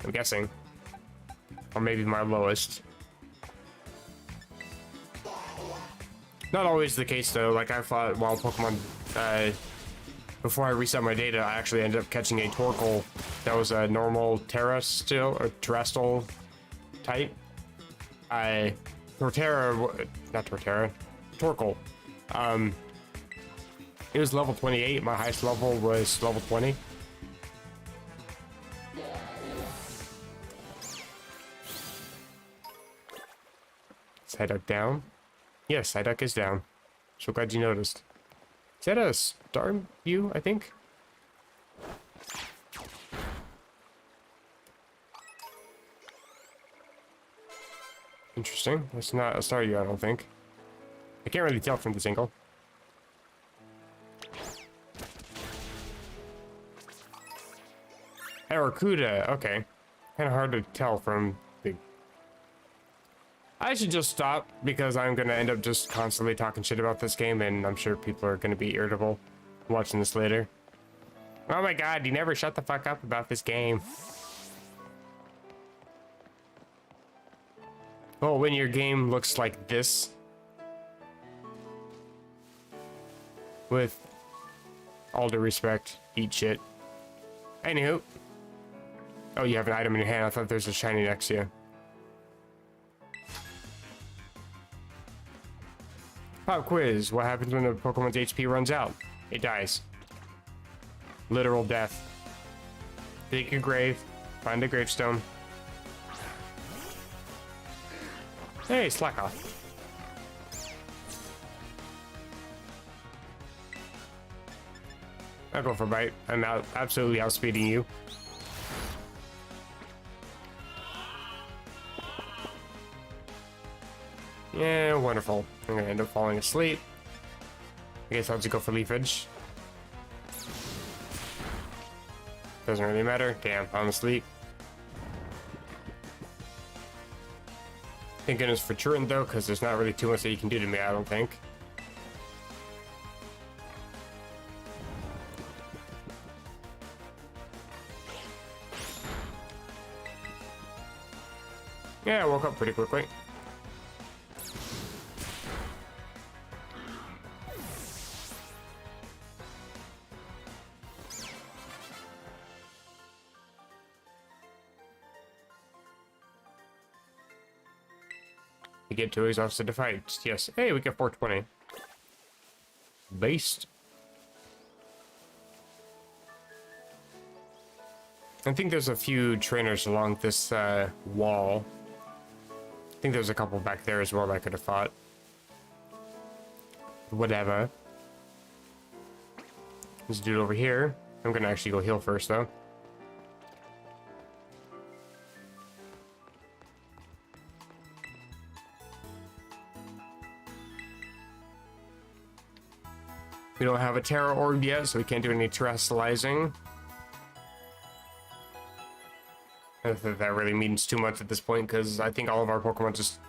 I'm guessing. Or maybe my lowest. Not always the case though. Like, I thought while Pokemon, before I reset my data, I actually ended up catching a Torkoal that was a normal Terrestrial or Terrestrial type. Torterra, not Torterra, Torkoal. It was level 28. My highest level was level 20. Psyduck down. Yes, Psyduck is down. So glad you noticed. Is that a star view, I think? Interesting. That's not a star view, I don't think. I can't really tell from this angle. Aracuda, okay. Kind of hard to tell from the... I should just stop because I'm going to end up just constantly talking shit about this game, and I'm sure people are going to be irritable watching this later. Oh my god, you never shut the fuck up about this game. Oh, when your game looks like this. With all due respect, eat shit. Anywho. Oh, you have an item in your hand. I thought there's a shiny next to you. Pop quiz. What happens when a Pokemon's HP runs out? It dies. Literal death. Dig a grave. Find a gravestone. Hey, slack off. I'll go for a bite. I'm absolutely outspeeding you. Yeah, wonderful. I'm gonna end up falling asleep. I guess I'll just go for leafage. Doesn't really matter. Damn, I'm asleep. Thank goodness for Turin though, because there's not really too much that you can do to me, I don't think. Yeah, I woke up pretty quickly. We get 2 exhausted to fight. Yes. Hey, we get 420. Based. I think there's a few trainers along this wall. I think there's a couple back there as well that I could have fought. Whatever. This dude over here. I'm gonna actually go heal first though. We don't have a Terra Orb yet, so we can't do any terrestrializing. I don't think that really means too much at this point, because I think all of our Pokemon just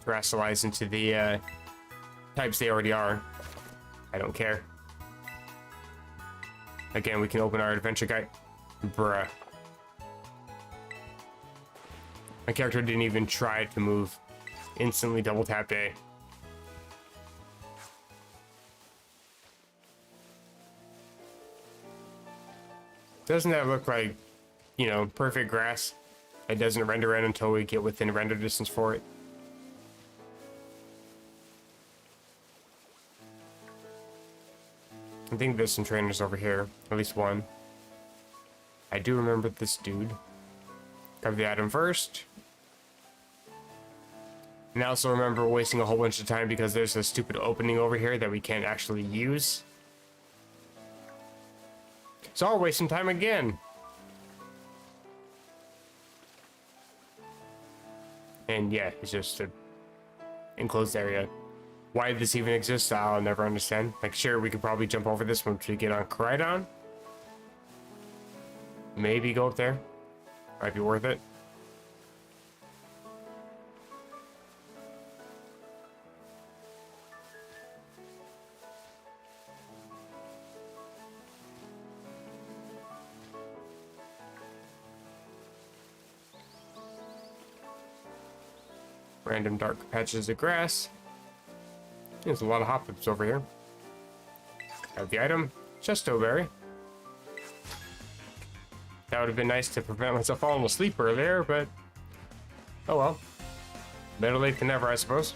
terrestrialize into the types they already are. I don't care. Again, we can open our adventure guide. Bruh. My character didn't even try to move. Instantly double tapped A. Doesn't that look like, you know, perfect grass? It doesn't render in until we get within render distance for it. I think there's some trainers over here, at least one. I do remember this dude. Grab the item first. And I also remember wasting a whole bunch of time because there's a stupid opening over here that we can't actually use. So I'll waste some time again. And yeah, it's just an enclosed area. Why this even exists, I'll never understand. Like, sure, we could probably jump over this once we get on Koraidon. Maybe go up there. Might be worth it. Random dark patches of grass. There's a lot of hop-ups over here. Have the item. Chesto berry. That would have been nice to prevent myself falling asleep earlier, but oh well. Better late than never, I suppose.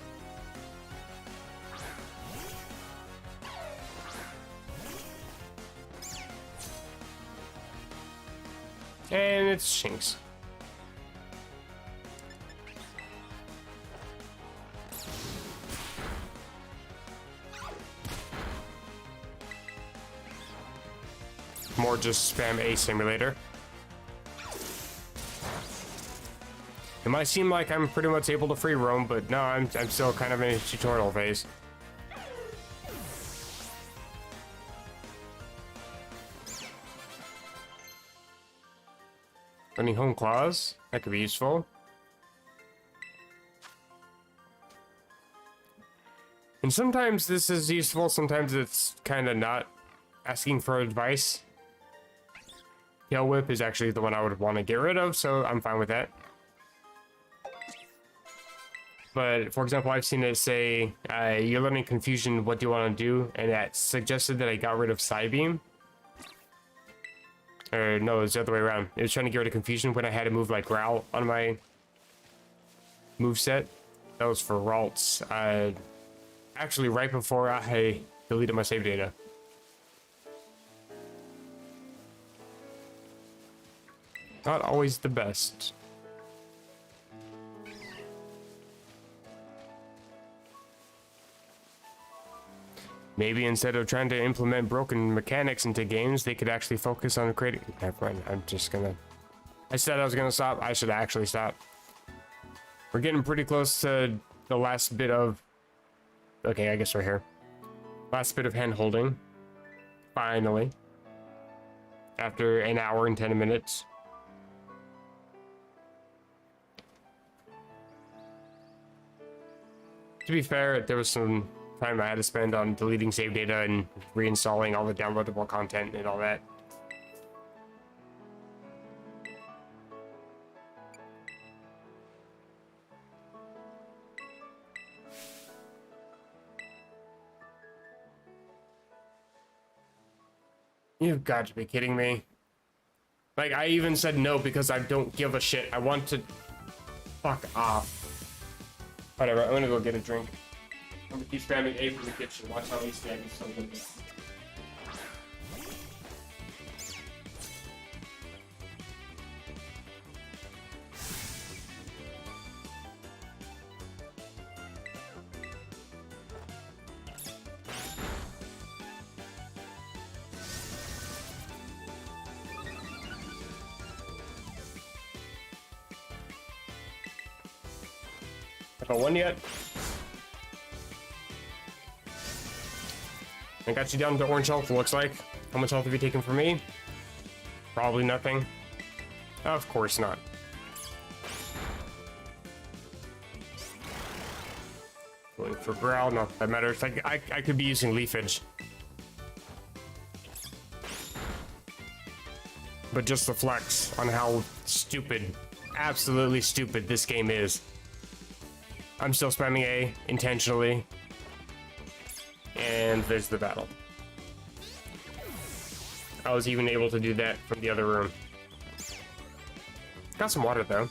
And it's Shinx. More just spam A simulator. It might seem like I'm pretty much able to free roam, but no, I'm still kind of in a tutorial phase. Running home claws. That could be useful. And sometimes this is useful, sometimes it's kind of not. Asking for advice. Tail Whip is actually the one I would want to get rid of, so I'm fine with that. But, for example, I've seen it say, you're learning Confusion, what do you want to do? And that suggested that I got rid of Psybeam. Or, no, it's the other way around. It was trying to get rid of Confusion when I had to move, like, Growl on my moveset. That was for Ralts. Actually, right before I deleted my save data. Not always the best. Maybe instead of trying to implement broken mechanics into games, they could actually focus on creating... Never mind, I'm just gonna... I said I was gonna stop, I should actually stop. We're getting pretty close to the last bit of... Okay, I guess we're here. Last bit of hand holding. Finally. After an hour and 10 minutes. To be fair, there was some time I had to spend on deleting save data and reinstalling all the downloadable content and all that. You've got to be kidding me. Like, I even said no because I don't give a shit. I want to... Fuck off. Whatever, I'm gonna go get a drink. I'm gonna keep spamming A from the kitchen. Watch how he's spamming something. I got one yet. I got you down to orange health, looks like. How much health have you taken from me? Probably nothing. Of course not. Going for Growl, not that matters. Like, I could be using Leafage. But just the flex on how stupid, absolutely stupid this game is. I'm still spamming A intentionally. And there's the battle. I was even able to do that from the other room. Got some water though.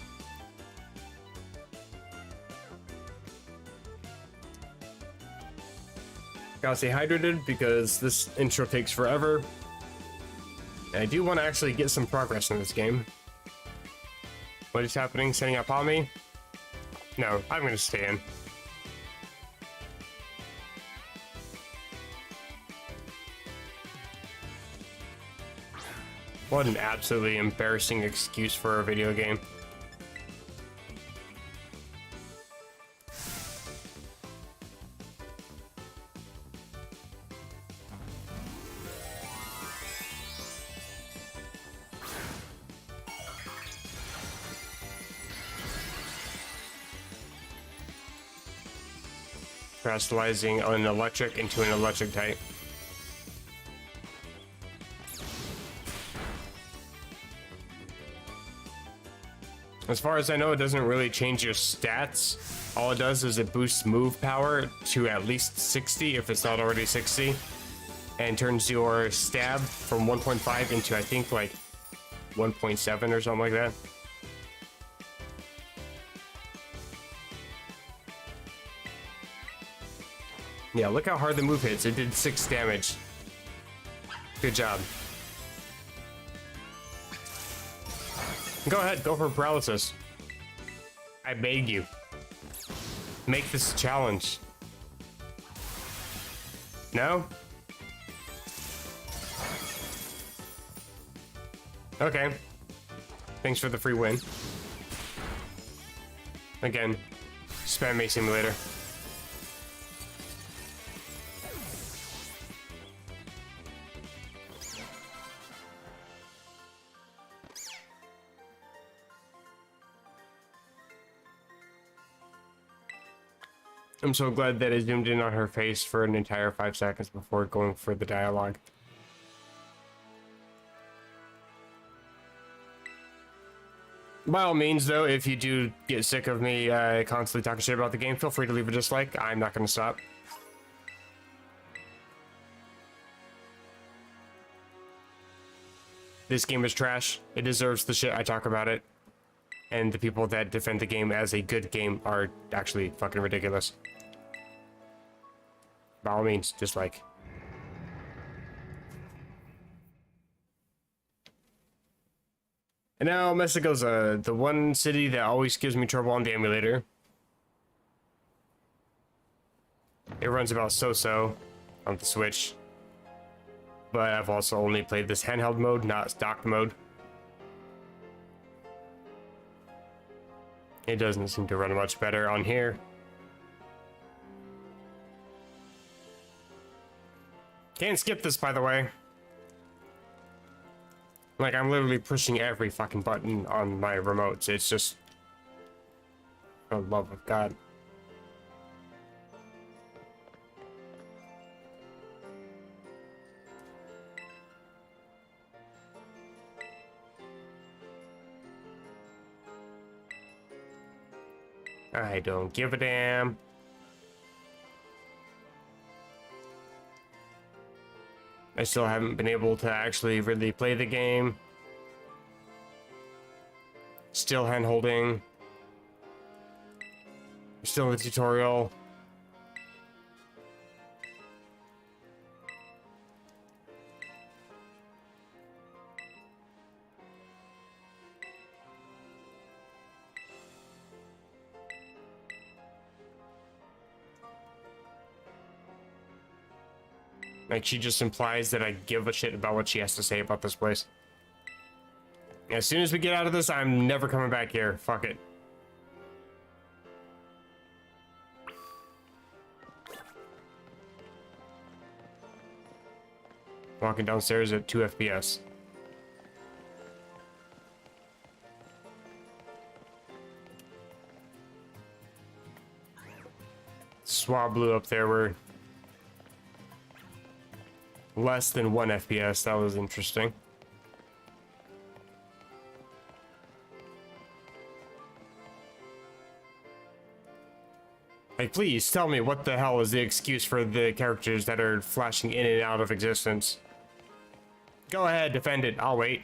Gotta stay hydrated because this intro takes forever. And I do want to actually get some progress in this game. What is happening? Setting up on me? No, I'm gonna stay in. What an absolutely embarrassing excuse for a video game. Crystallizing an electric into an electric type. As far as I know, it doesn't really change your stats. All it does is it boosts move power to at least 60 if it's not already 60. And turns your stab from 1.5 into, I think, like 1.7 or something like that. Yeah, look how hard the move hits. It did 6 damage. Good job. Go ahead, go for paralysis. I beg you. Make this a challenge. No? Okay. Thanks for the free win. Again, spam me simulator. I'm so glad that I zoomed in on her face for an entire 5 seconds before going for the dialogue. By all means, though, if you do get sick of me constantly talking shit about the game, feel free to leave a dislike. I'm not going to stop. This game is trash. It deserves the shit I talk about it. And the people that defend the game as a good game are actually fucking ridiculous. By all means, dislike. And now Mexico's the one city that always gives me trouble on the emulator. It runs about so-so on the Switch. But I've also only played this handheld mode, not stock mode. It doesn't seem to run much better on here. Can't skip this, by the way. Like, I'm literally pushing every fucking button on my remotes. It's just... for the love of God. I don't give a damn. I still haven't been able to actually really play the game. Still hand-holding. Still in the tutorial. Like, she just implies that I give a shit about what she has to say about this place. As soon as we get out of this, I'm never coming back here. Fuck it. Walking downstairs at 2 FPS. Swab blew up there were less than 1 FPS. That was interesting. Like, please tell me what the hell is the excuse for the characters that are flashing in and out of existence. Go ahead, defend it. I'll wait.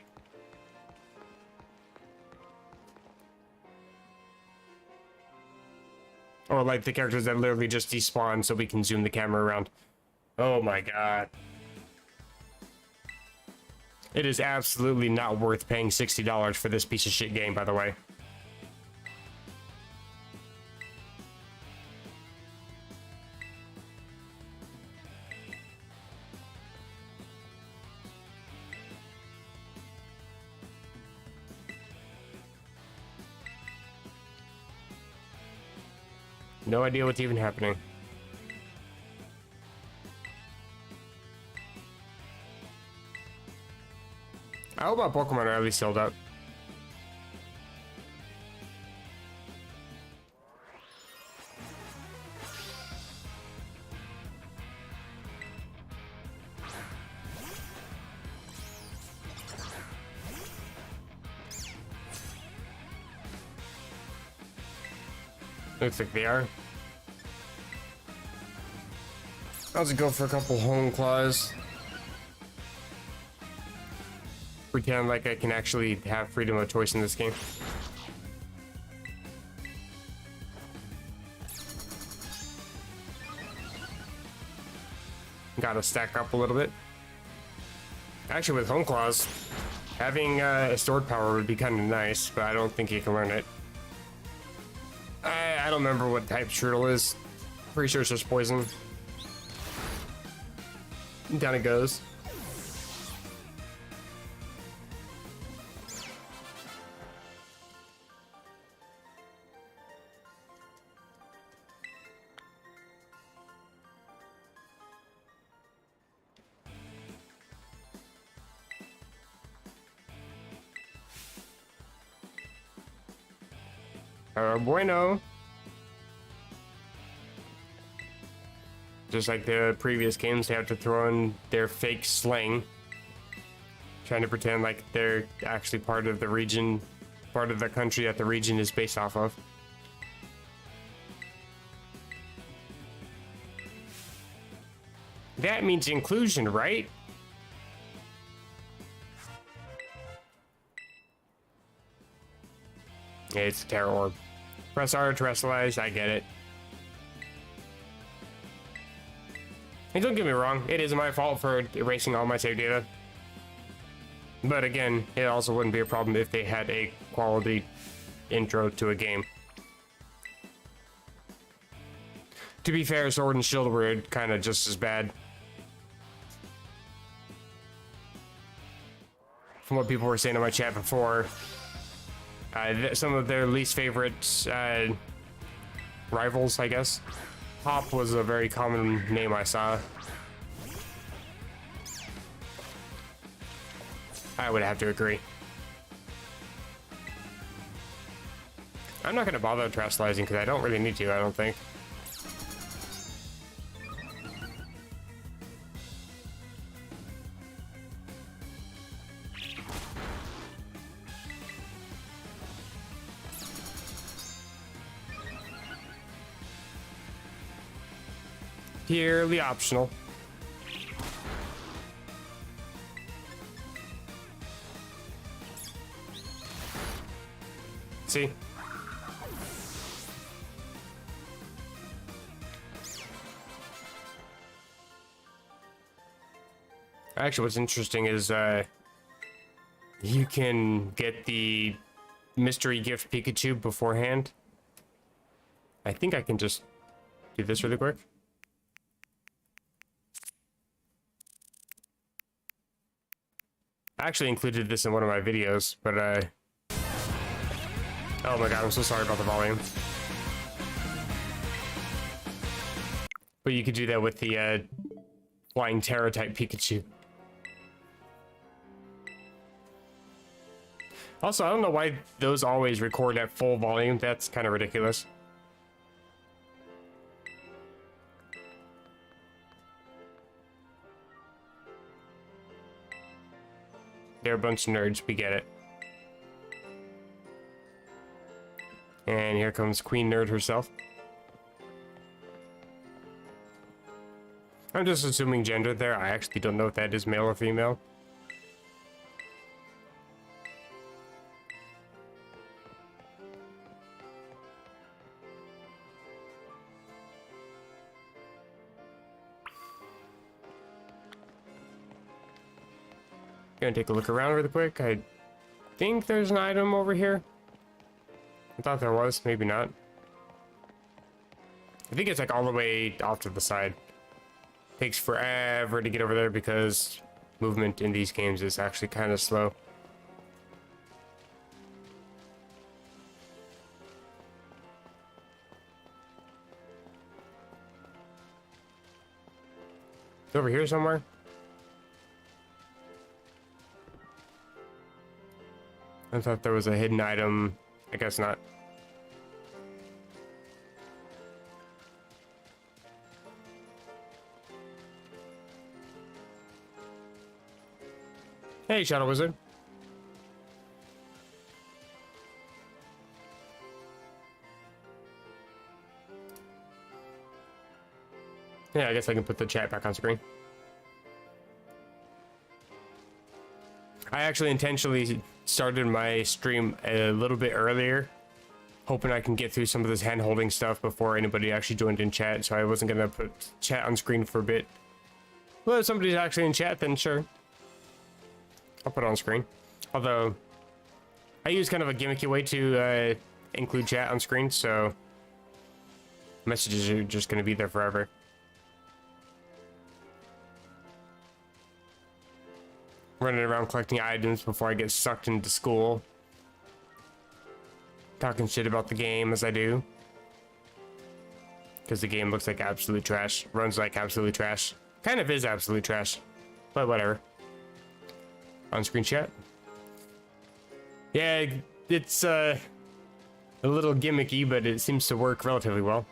Or like the characters that literally just despawn so we can zoom the camera around. Oh my god. It is absolutely not worth paying $60 for this piece of shit game, by the way. No idea what's even happening. I hope my Pokemon are at least sealed up. Looks like they are. I'll just go for a couple home claws. Pretend like I can actually have freedom of choice in this game. Gotta stack up a little bit. Actually, with home claws, having a stored power would be kind of nice, but I don't think you can learn it. I don't remember what type Shriddle is. Pretty sure it's just poison. Down it goes. Bueno. Just like the previous games, they have to throw in their fake slang, trying to pretend like they're actually part of the region, part of the country that the region is based off of. That means inclusion, right? Yeah, it's a terror orb. Press R to terrestrialize, I get it. And don't get me wrong, it is my fault for erasing all my save data. But again, it also wouldn't be a problem if they had a quality intro to a game. To be fair, Sword and Shield were kind of just as bad. From what people were saying in my chat before, some of their least favorite rivals, I guess. Hop was a very common name I saw. I would have to agree. I'm not going to bother terrestrializing because I don't really need to, I don't think. Purely optional. See? Actually, what's interesting is you can get the mystery gift Pikachu beforehand. I think I can just do this really quick. I actually included this in one of my videos, but oh my god, I'm so sorry about the volume. But you could do that with the flying Terra type Pikachu. Also, I don't know why those always record at full volume. That's kind of ridiculous. They're a bunch of nerds, we get it. And here comes Queen Nerd herself. I'm just assuming gender there. I actually don't know if that is male or female. Gonna take a look around really quick. I think there's an item over here. I thought there was, maybe not. I think it's like all the way off to the side. Takes forever to get over there because movement in these games is actually kind of slow. It's over here somewhere. I thought there was a hidden item. I guess not. Hey, Shadow Wizard. Yeah, I guess I can put the chat back on screen. I actually intentionally started my stream a little bit earlier, hoping I can get through some of this hand-holding stuff before anybody actually joined in chat, so I wasn't gonna put chat on screen for a bit. Well, if somebody's actually in chat, then sure. I'll put it on screen. Although, I use kind of a gimmicky way to include chat on screen, so messages are just gonna be there forever. Running around collecting items before I get sucked into school. Talking shit about the game as I do. Because the game looks like absolute trash. Runs like absolute trash. Kind of is absolute trash. But whatever. On-screen chat. Yeah, it's a little gimmicky, but it seems to work relatively well.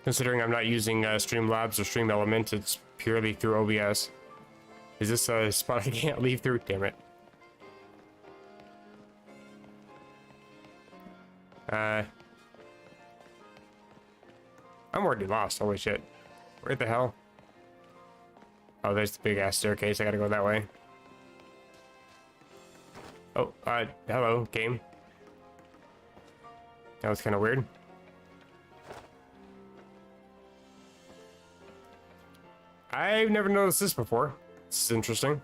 Considering I'm not using Streamlabs or Stream Element, it's purely through OBS. Is this a spot I can't leave through? Damn it. I'm already lost. Holy shit. Where the hell? Oh, there's the big ass staircase. I gotta go that way. Oh, hello, game. That was kind of weird. I've never noticed this before. This is interesting.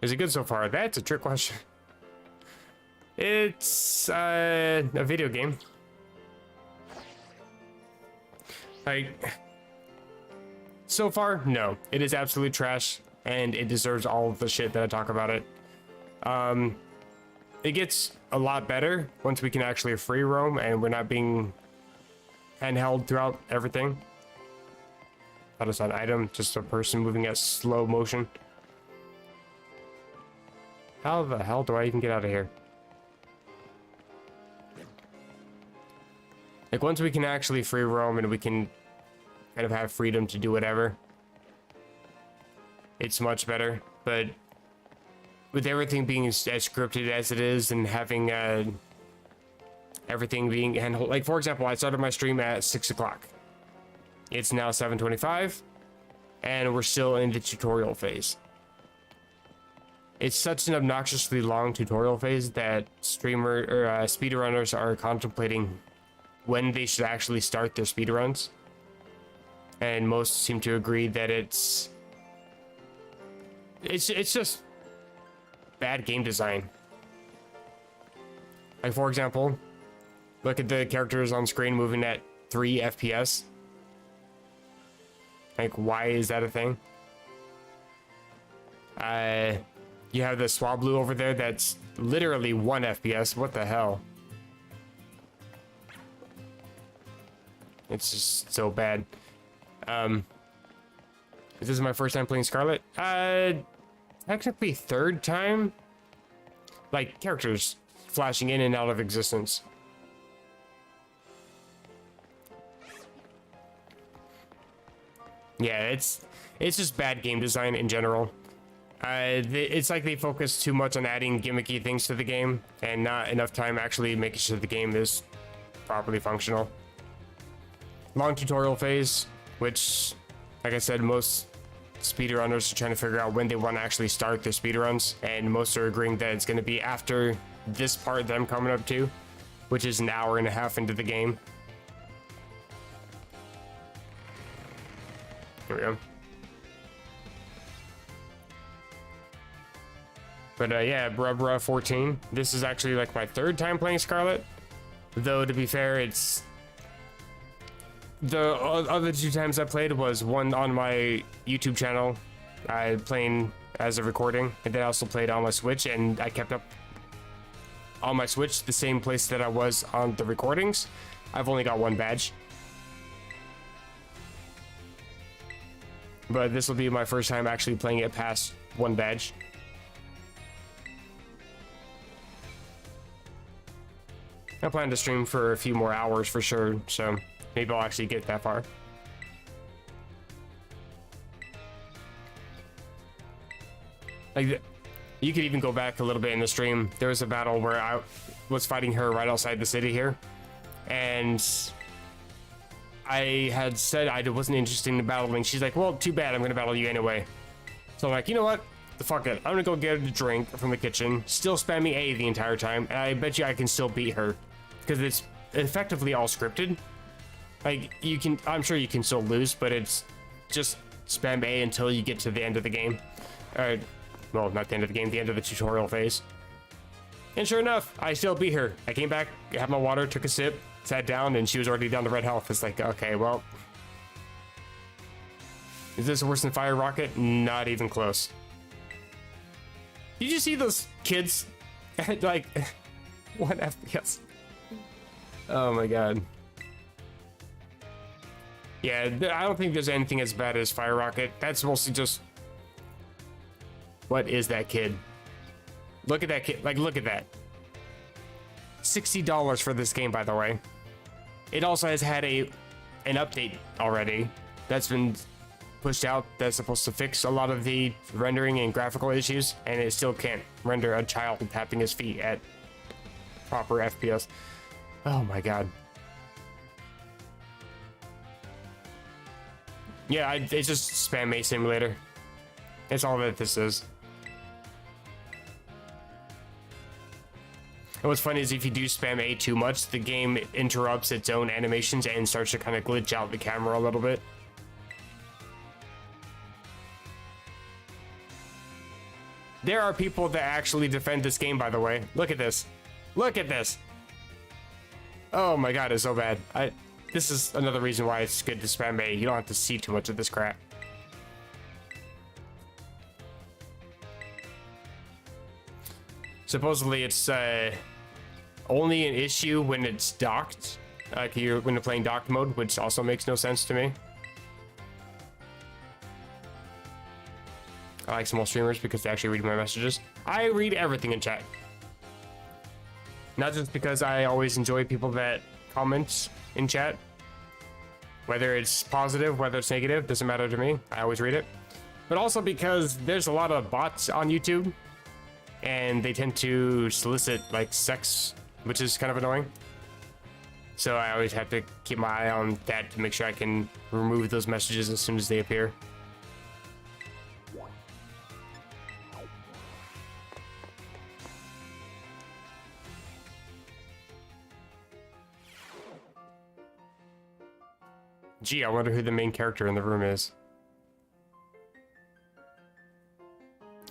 Is it good so far? That's a trick question. It's a video game. Like, so far, no. It is absolute trash, and it deserves all of the shit that I talk about it. It gets a lot better once we can actually free roam and we're not being handheld throughout everything. That is an item, just a person moving at slow motion. How the hell do I even get out of here? Like, once we can actually free roam and we can kind of have freedom to do whatever, it's much better. But with everything being as scripted as it is and having everything being handled, like, for example, I started my stream at 6 o'clock. It's now 7:25, and we're still in the tutorial phase. It's such an obnoxiously long tutorial phase that speedrunners are contemplating when they should actually start their speedruns. And most seem to agree that it's just bad game design. Like, for example, look at the characters on screen moving at 3 FPS. Like, why is that a thing? You have the Swablu over there that's literally 1 FPS. What the hell? It's just so bad. This is my first time playing Scarlet. Technically third time. Like, characters flashing in and out of existence. Yeah, it's just bad game design in general. It's like they focus too much on adding gimmicky things to the game and not enough time actually making sure the game is properly functional. Long tutorial phase, which, like I said, most speedrunners are trying to figure out when they want to actually start their speedruns, and most are agreeing that it's going to be after this part that I'm coming up to, which is an hour and a half into the game. Here we go. But yeah, Bruh 14. This is actually like my third time playing Scarlet. Though, to be fair, it's... The other 2 times I played was one on my YouTube channel. I playing as a recording, and then I also played on my Switch, and I kept up on my Switch the same place that I was on the recordings. I've only got 1 badge. But this will be my first time actually playing it past 1 badge. I plan to stream for a few more hours for sure, so maybe I'll actually get that far. Like, you could even go back a little bit in the stream. There was a battle where I was fighting her right outside the city here, and I had said I wasn't interested in battling. She's like, well, too bad, I'm gonna battle you anyway. So I'm like, you know what? Fuck it. I'm gonna go get a drink from the kitchen, still spamming A the entire time, and I bet you I can still beat her. Because it's effectively all scripted. Like, you can, I'm sure you can still lose, but it's just spam A until you get to the end of the game. Well, not the end of the game, the end of the tutorial phase. And sure enough, I still beat her. I came back, had my water, took a sip, sat down, and she was already down to red health. It's like, okay, well, is this worse than Fire Rocket? Not even close. Did you see those kids at like 1 FPS? Oh my god. Yeah, I don't think there's anything as bad as Fire Rocket. That's mostly just... What is that kid? Look at that kid. Like, look at that. $60 for this game, by the way. It also has had a an update already that's been pushed out that's supposed to fix a lot of the rendering and graphical issues, and it still can't render a child tapping his feet at proper FPS. Oh my god. Yeah, it's just spam A simulator. That's all that this is. And what's funny is if you do spam A too much, the game interrupts its own animations and starts to kind of glitch out the camera a little bit. There are people that actually defend this game, by the way. Look at this. Look at this. Oh my god, it's so bad. This is another reason why it's good to spam A. You don't have to see too much of this crap. Supposedly it's only an issue when it's docked, like when you're playing docked mode, which also makes no sense to me. I like small streamers because they actually read my messages. I read everything in chat. Not just because I always enjoy people that comment in chat. Whether it's positive, whether it's negative, doesn't matter to me. I always read it. But also because there's a lot of bots on YouTube, and they tend to solicit like sex, which is kind of annoying. So I always have to keep my eye on that to make sure I can remove those messages as soon as they appear. Gee, I wonder who the main character in the room is.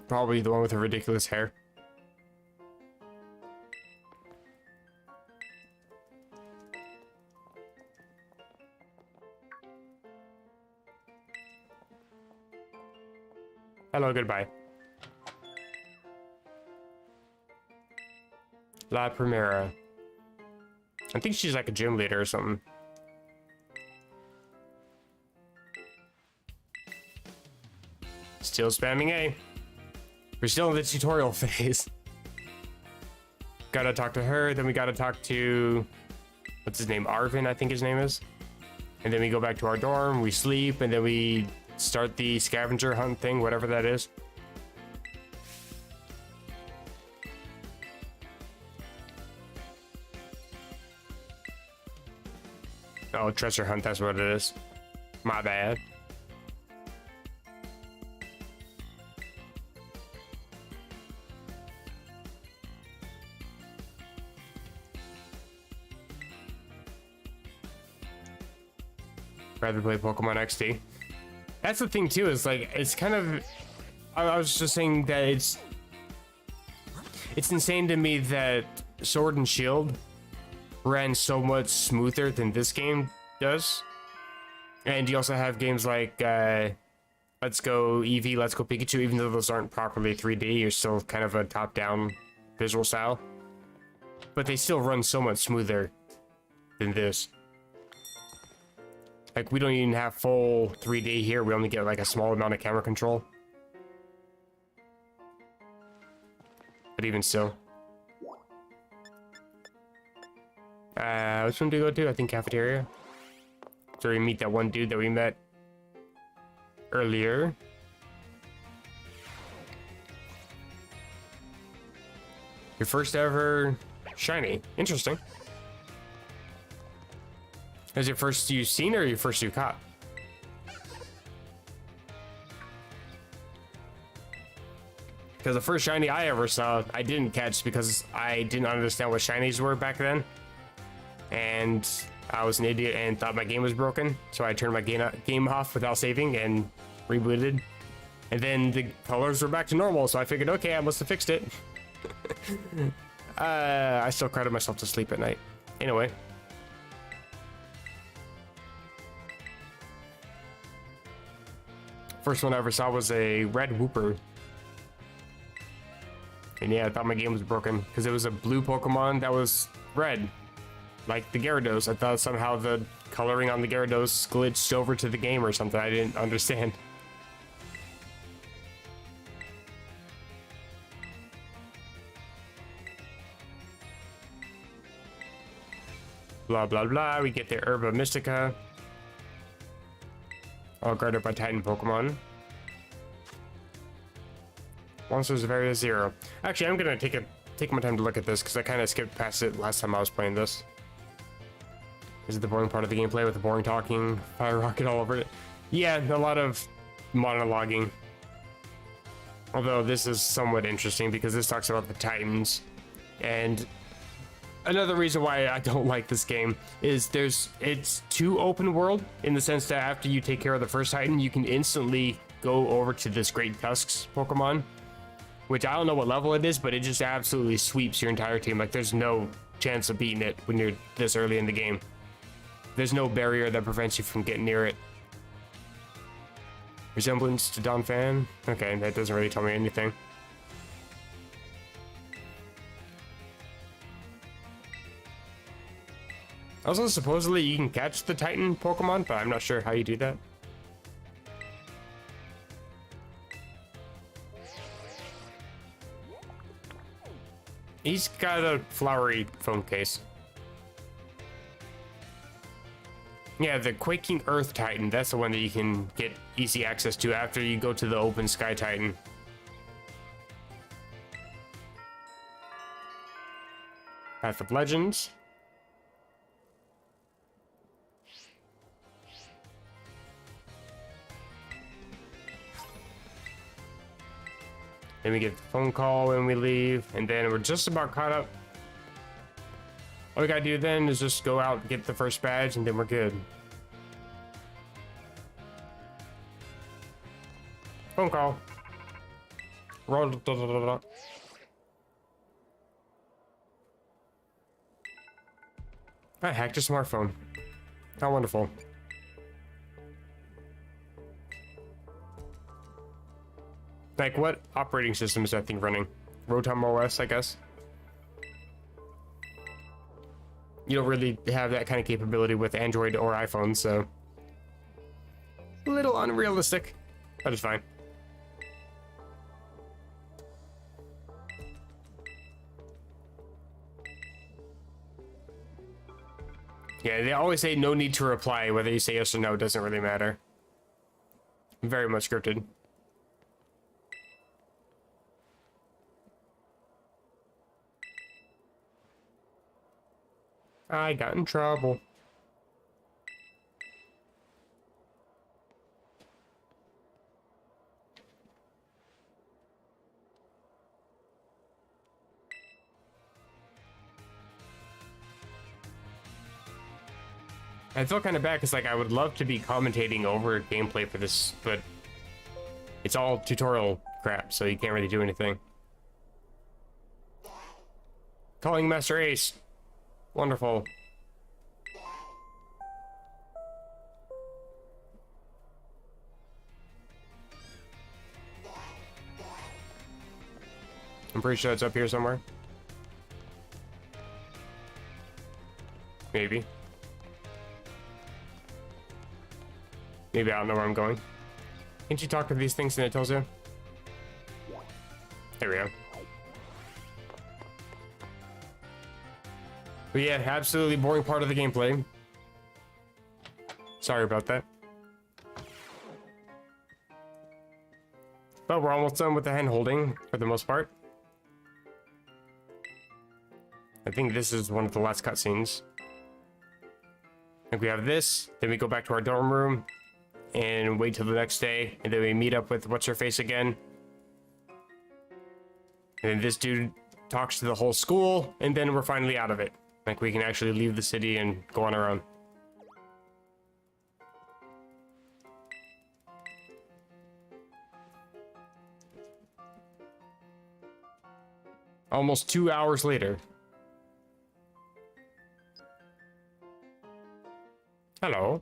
Probably the one with the ridiculous hair. Hello, goodbye. La Primera. I think she's like a gym leader or something. Still spamming A. We're still in the tutorial phase. Gotta talk to her, then we gotta talk to... what's his name? Arvin, I think his name is. And then we go back to our dorm, we sleep, and then we start the scavenger hunt thing, whatever that is. Oh, treasure hunt, that's what it is. My bad. Rather play Pokemon XD. That's the thing too, is like, it's kind of, I was just saying that it's insane to me that Sword and Shield ran so much smoother than this game does. And you also have games like Let's Go Eevee, Let's Go Pikachu, even though those aren't properly 3D, you're still kind of a top-down visual style. But they still run so much smoother than this. Like, we don't even have full 3D here, we only get like a small amount of camera control. But even still. Which one do we go to? I think cafeteria. So we meet that one dude that we met earlier. Your first ever shiny. Interesting. Is it first you've seen or your first you caught? Because the first shiny I ever saw, I didn't catch because I didn't understand what shinies were back then. And I was an idiot and thought my game was broken. So I turned my game off without saving and rebooted. And then the colors were back to normal, so I figured, okay, I must have fixed it. I still cried myself to sleep at night. Anyway. First one I ever saw was a red Wooper. And yeah, I thought my game was broken because it was a blue Pokemon that was red. Like the Gyarados. I thought somehow the coloring on the Gyarados glitched over to the game or something. I didn't understand. Blah, blah, blah. We get the Herba Mystica. all guarded by Titan Pokemon. Monsters of Area 0. Actually, I'm gonna take my time to look at this because I kind of skipped past it last time I was playing this. This is the boring part of the gameplay with the boring talking, fire rocket all over it. Yeah, a lot of monologuing. Although this is somewhat interesting because this talks about the Titans. And another reason why I don't like this game is it's too open world in the sense that after you take care of the first Titan, you can instantly go over to this Great Tusks Pokemon, which I don't know what level it is, but it just absolutely sweeps your entire team. Like, there's no chance of beating it when you're this early in the game. There's no barrier that prevents you from getting near it. Resemblance to Don Fan? Okay, that doesn't really tell me anything. Also, supposedly you can catch the Titan Pokemon, but I'm not sure how you do that. He's got a flowery phone case. Yeah, the Quaking Earth Titan, that's the one that you can get easy access to after you go to the Open Sky Titan. Path of Legends. Then we get the phone call when we leave, and then we're just about caught up. All we gotta do then is just go out and get the first badge, and then we're good. Phone call. I hacked your smartphone. How wonderful. Like, what operating system is that thing running? Rotom OS, I guess. You don't really have that kind of capability with Android or iPhone, so a little unrealistic, but it's fine. Yeah, they always say no need to reply. Whether you say yes or no doesn't really matter. Very much scripted. I got in trouble. I feel kind of bad because, like, I would love to be commentating over gameplay for this, but it's all tutorial crap, so you can't really do anything. Calling Master Ace. Wonderful. I'm pretty sure it's up here somewhere. Maybe. Maybe I don't know where I'm going. Can't you talk to these things and it tells you? There we go. But yeah, absolutely boring part of the gameplay. Sorry about that. But we're almost done with the hand holding for the most part. I think this is one of the last cutscenes. I think we have this, then we go back to our dorm room and wait till the next day, and then we meet up with what's-her-face again. And then this dude talks to the whole school, and then we're finally out of it. Like, we can actually leave the city and go on our own. Almost 2 hours later. Hello.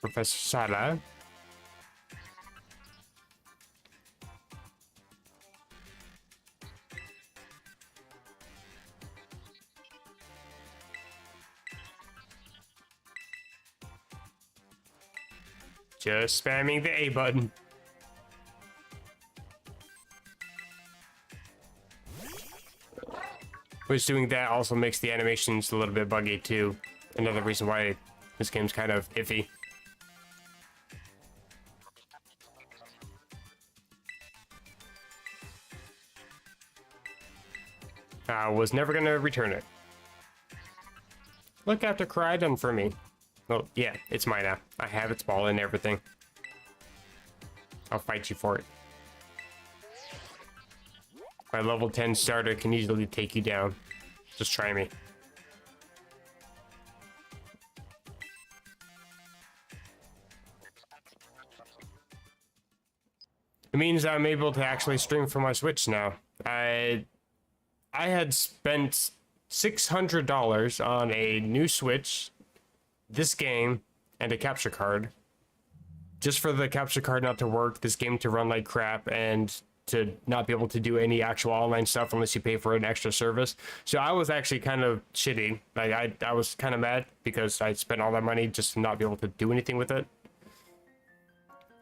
Professor Sala. Just spamming the A button. which doing that also makes the animations a little bit buggy too. Another reason why this game's kind of iffy. I was never gonna return it. Look after Crydon for me. Well, yeah, it's mine now. I have its ball and everything. I'll fight you for it. My level 10 starter can easily take you down. Just try me. It means I'm able to actually stream from my Switch now. I had spent $600 on a new Switch, this game, and a capture card. Just for the capture card not to work, this game to run like crap, and to not be able to do any actual online stuff unless you pay for an extra service. So I was actually kind of shitty. Like I was kind of mad because I spent all that money just to not be able to do anything with it.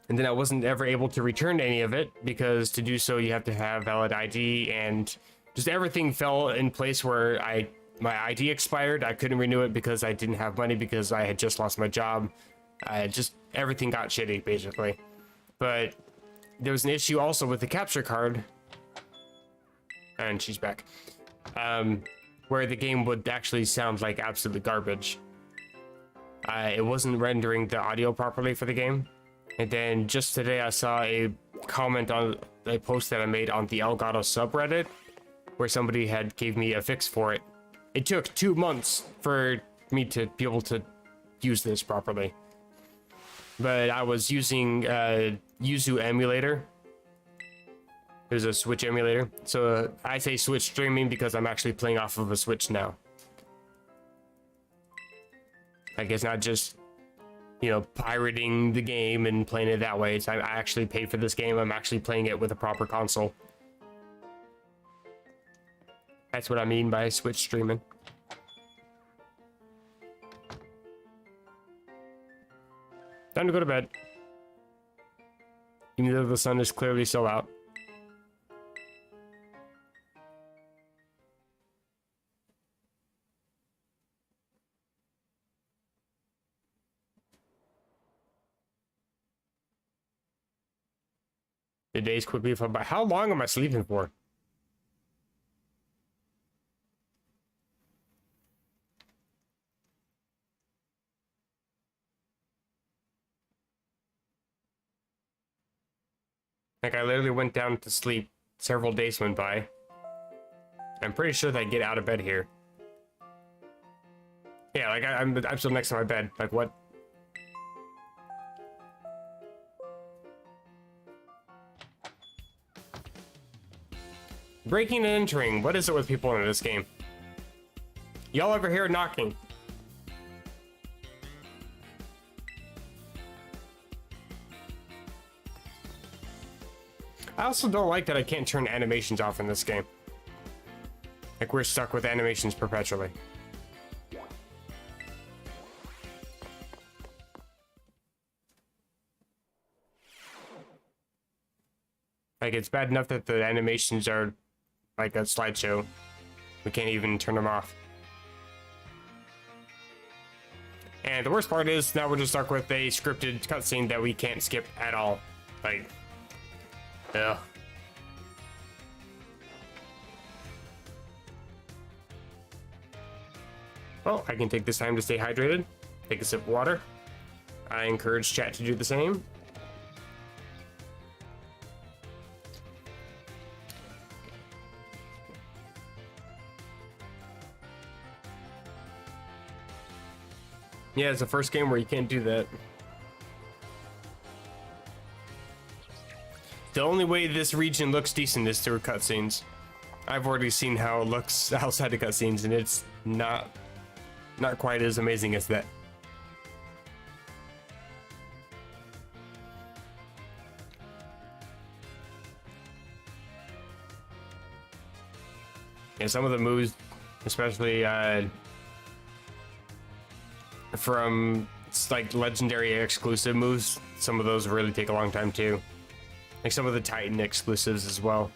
And then I wasn't ever able to return any of it because to do so you have to have valid ID, and just everything fell in place where my ID expired. I couldn't renew it because I didn't have money because I had just lost my job. Everything got shitty basically. But there was an issue also with the capture card, and she's back, where the game would actually sound like absolute garbage. It wasn't rendering the audio properly for the game. And then just today I saw a comment on a post that I made on the Elgato subreddit where somebody had gave me a fix for it. It took 2 months for me to be able to use this properly. But I was using Yuzu emulator. It was a Switch emulator. So I say Switch streaming because I'm actually playing off of a Switch now. Like it's not just, you know, pirating the game and playing it that way. It's I actually paid for this game. I'm actually playing it with a proper console. That's what I mean by Switch streaming. Time to go to bed. Even though the sun is clearly still out. The days quickly fly by. How long am I sleeping for? Like, I literally went down to sleep. Several days went by. I'm pretty sure that I get out of bed here. Yeah, like, I'm still next to my bed. Like, what? Breaking and entering. What is it with people in this game? Y'all ever hear knocking? I also don't like that I can't turn animations off in this game. Like, we're stuck with animations perpetually. Like, it's bad enough that the animations are like a slideshow. We can't even turn them off. And the worst part is, now we're just stuck with a scripted cutscene that we can't skip at all. Like, ugh. Well, I can take this time to stay hydrated. Take a sip of water. I encourage chat to do the same. Yeah, it's the first game where you can't do that. The only way this region looks decent is through cutscenes. I've already seen how it looks outside of cutscenes, and it's not quite as amazing as that. Yeah, some of the moves, especially from like legendary exclusive moves, some of those really take a long time too. Like some of the Titan exclusives as well.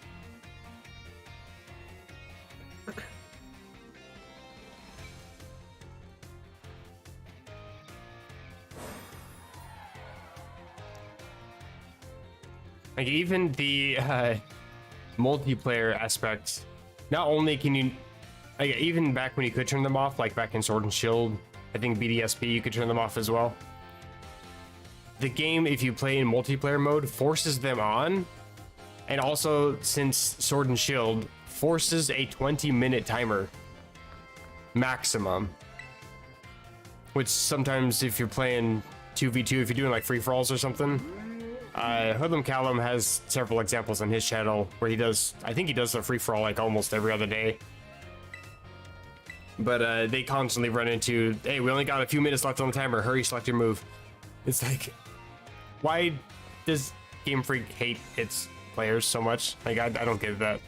Like even the multiplayer aspects, not only can you, like, even back when you could turn them off, like back in Sword and Shield, I think BDSP you could turn them off as well. The game, if you play in multiplayer mode, forces them on, and also since Sword and Shield forces a 20-minute timer maximum, which sometimes if you're playing 2v2, if you're doing like free-for-alls or something, Hoodlum Callum has several examples on his channel where he does, I think he does a free-for-all like almost every other day. But they constantly run into, hey, we only got a few minutes left on the timer, hurry, select your move. It's like, why does Game Freak hate its players so much? Like, I don't get that.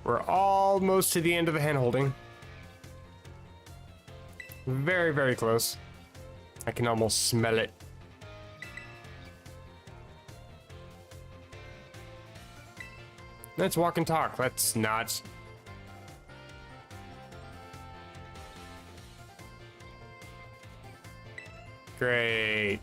We're almost to the end of the hand holding. Very, very close. I can almost smell it. Let's walk and talk. Let's not. Great.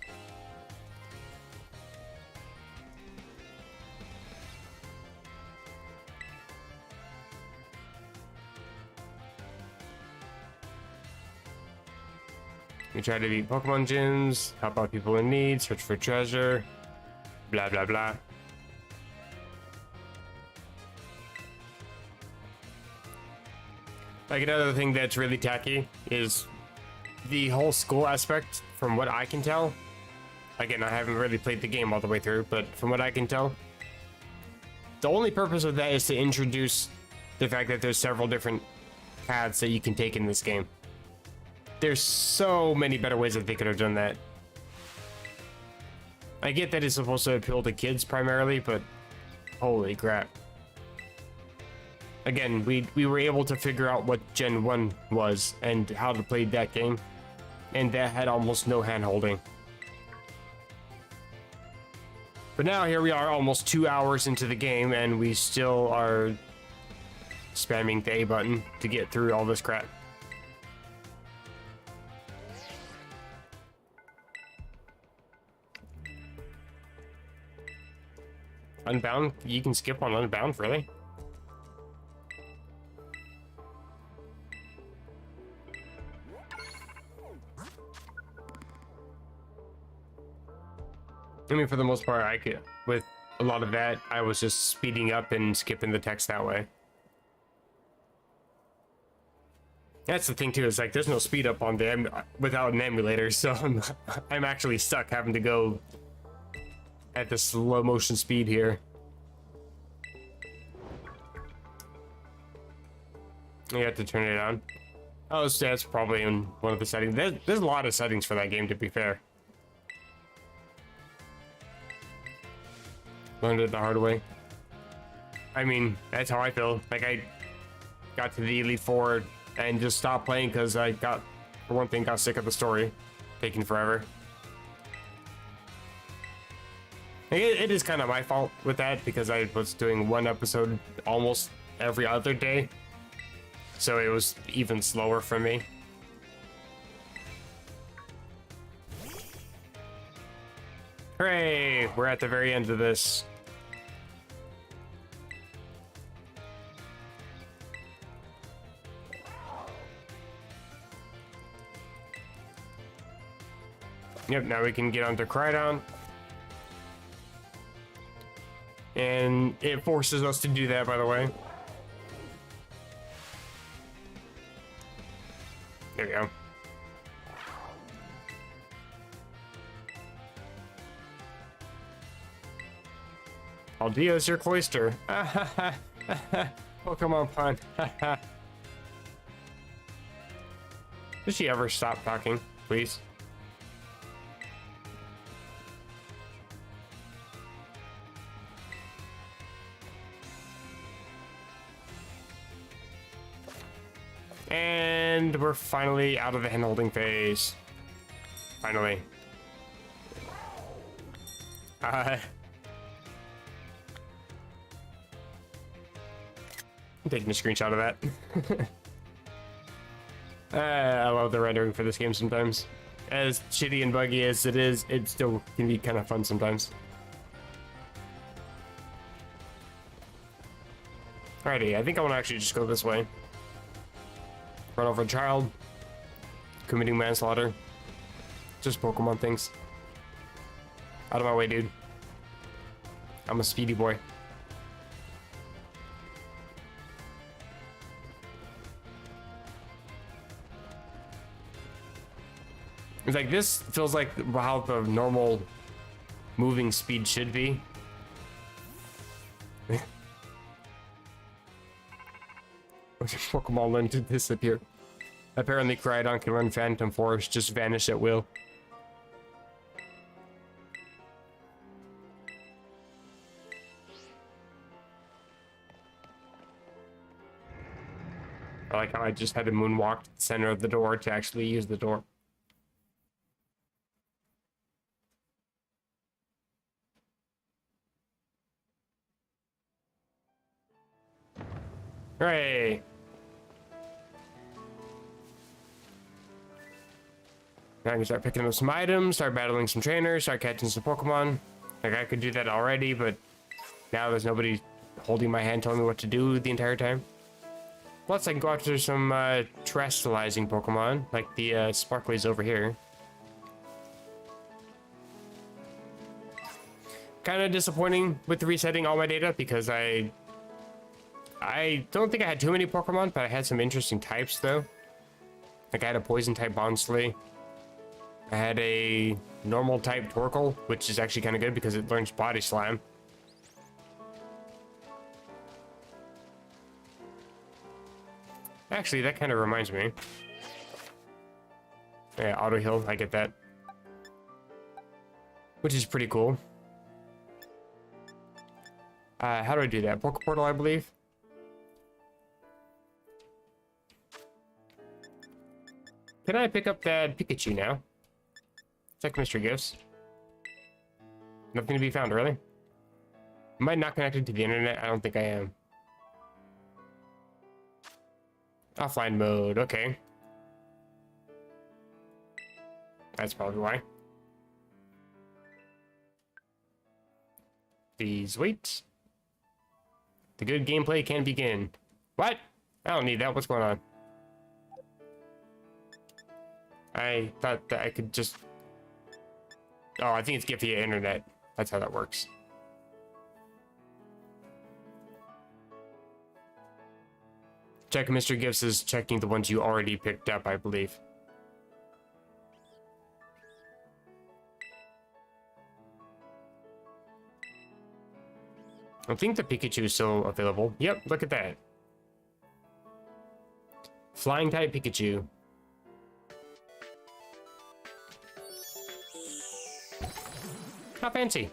We try to beat Pokemon gyms, help out people in need, search for treasure, blah blah blah. Like, another thing that's really tacky is the whole school aspect. From what I can tell, again, I haven't really played the game all the way through, but from what I can tell, the only purpose of that is to introduce the fact that there's several different paths that you can take in this game. There's so many better ways that they could have done that. I get that it's supposed to appeal to kids primarily, but holy crap. Again, we were able to figure out what Gen 1 was and how to play that game, and that had almost no hand-holding. But now here we are almost 2 hours into the game, and we still are spamming the A button to get through all this crap. Unbound? You can skip on Unbound, really? I mean, for the most part, I could, with a lot of that, I was just speeding up and skipping the text that way. That's the thing too, is like there's no speed up on the without an emulator, so I'm actually stuck having to go at the slow motion speed here. You have to turn it on. Oh, so that's probably in one of the settings. There's a lot of settings for that game, to be fair. Learned it the hard way. I mean, that's how I feel. Like, I got to the Elite Four and just stopped playing because I got, for one thing, got sick of the story taking forever. It is kind of my fault with that because I was doing one episode almost every other day, so it was even slower for me. Hooray! We're at the very end of this. Yep, now we can get onto Crydon. And it forces us to do that, by the way. There we go. Aldea's your cloister. Pokemon pun. Does she ever stop talking, please? And we're finally out of the hand-holding phase. Finally. I'm taking a screenshot of that. I love the rendering for this game sometimes. As shitty and buggy as it is, it still can be kind of fun sometimes. Alrighty, I think I want to actually just go this way. Run over a child. Committing manslaughter. Just Pokemon things. Out of my way, dude. I'm a speedy boy. It's like, this feels like how the normal moving speed should be. Pokemon learn to disappear. Apparently Crydon can run Phantom Force, just vanish at will. I like how I just had to moonwalk to the center of the door to actually use the door. Hooray! Now I can start picking up some items, start battling some trainers, start catching some Pokemon. Like, I could do that already, but now there's nobody holding my hand telling me what to do the entire time. Plus, I can go after some terrestrializing Pokemon, like the Sparkleys over here. Kind of disappointing with resetting all my data, because I don't think I had too many Pokemon, but I had some interesting types, though. Like, I had a Poison-type Bonsly. I had a normal-type Torkoal, which is actually kind of good because it learns Body Slam. Actually, that kind of reminds me. Yeah, auto heal, I get that. Which is pretty cool. How do I do that? Poke Portal, I believe. Can I pick up that Pikachu now? Check mystery gifts. Nothing to be found, really? Am I not connected to the internet? I don't think I am. Offline mode, okay. That's probably why. Please wait. The good gameplay can begin. What? I don't need that. What's going on? I thought that I could just... Oh, I think it's get via internet. That's how that works. Check Mr. Gifts is checking the ones you already picked up, I believe. I think the Pikachu is still available. Yep, look at that. Flying type Pikachu. How fancy.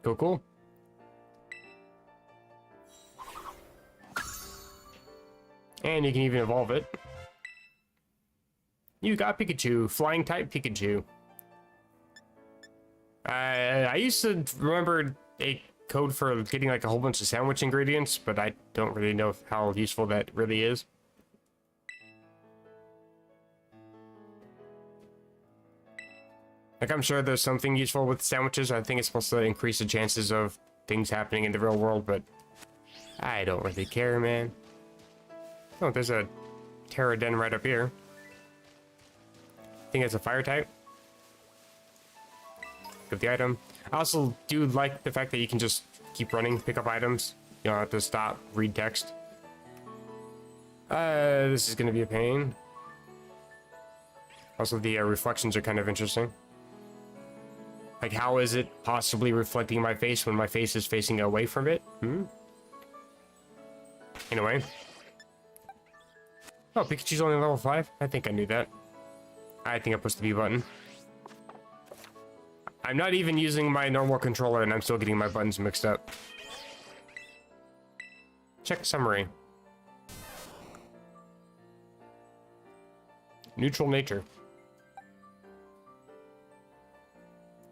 Cool, cool. And you can even evolve it. You got Pikachu, flying type Pikachu. I used to remember a code for getting like a whole bunch of sandwich ingredients, but I don't really know how useful that really is. Like, I'm sure there's something useful with sandwiches. I think it's supposed to increase the chances of things happening in the real world, but I don't really care, man. Oh, there's a Pterodon right up here. I think it's a fire type. Get the item. I also do like the fact that you can just keep running, pick up items. You don't have to stop, read text. This is gonna be a pain. Also, the reflections are kind of interesting. Like, how is it possibly reflecting my face when my face is facing away from it? Anyway. Oh, Pikachu's only level 5? I think I knew that. I think I pushed the B button. I'm not even using my normal controller and I'm still getting my buttons mixed up. Check summary. Neutral nature.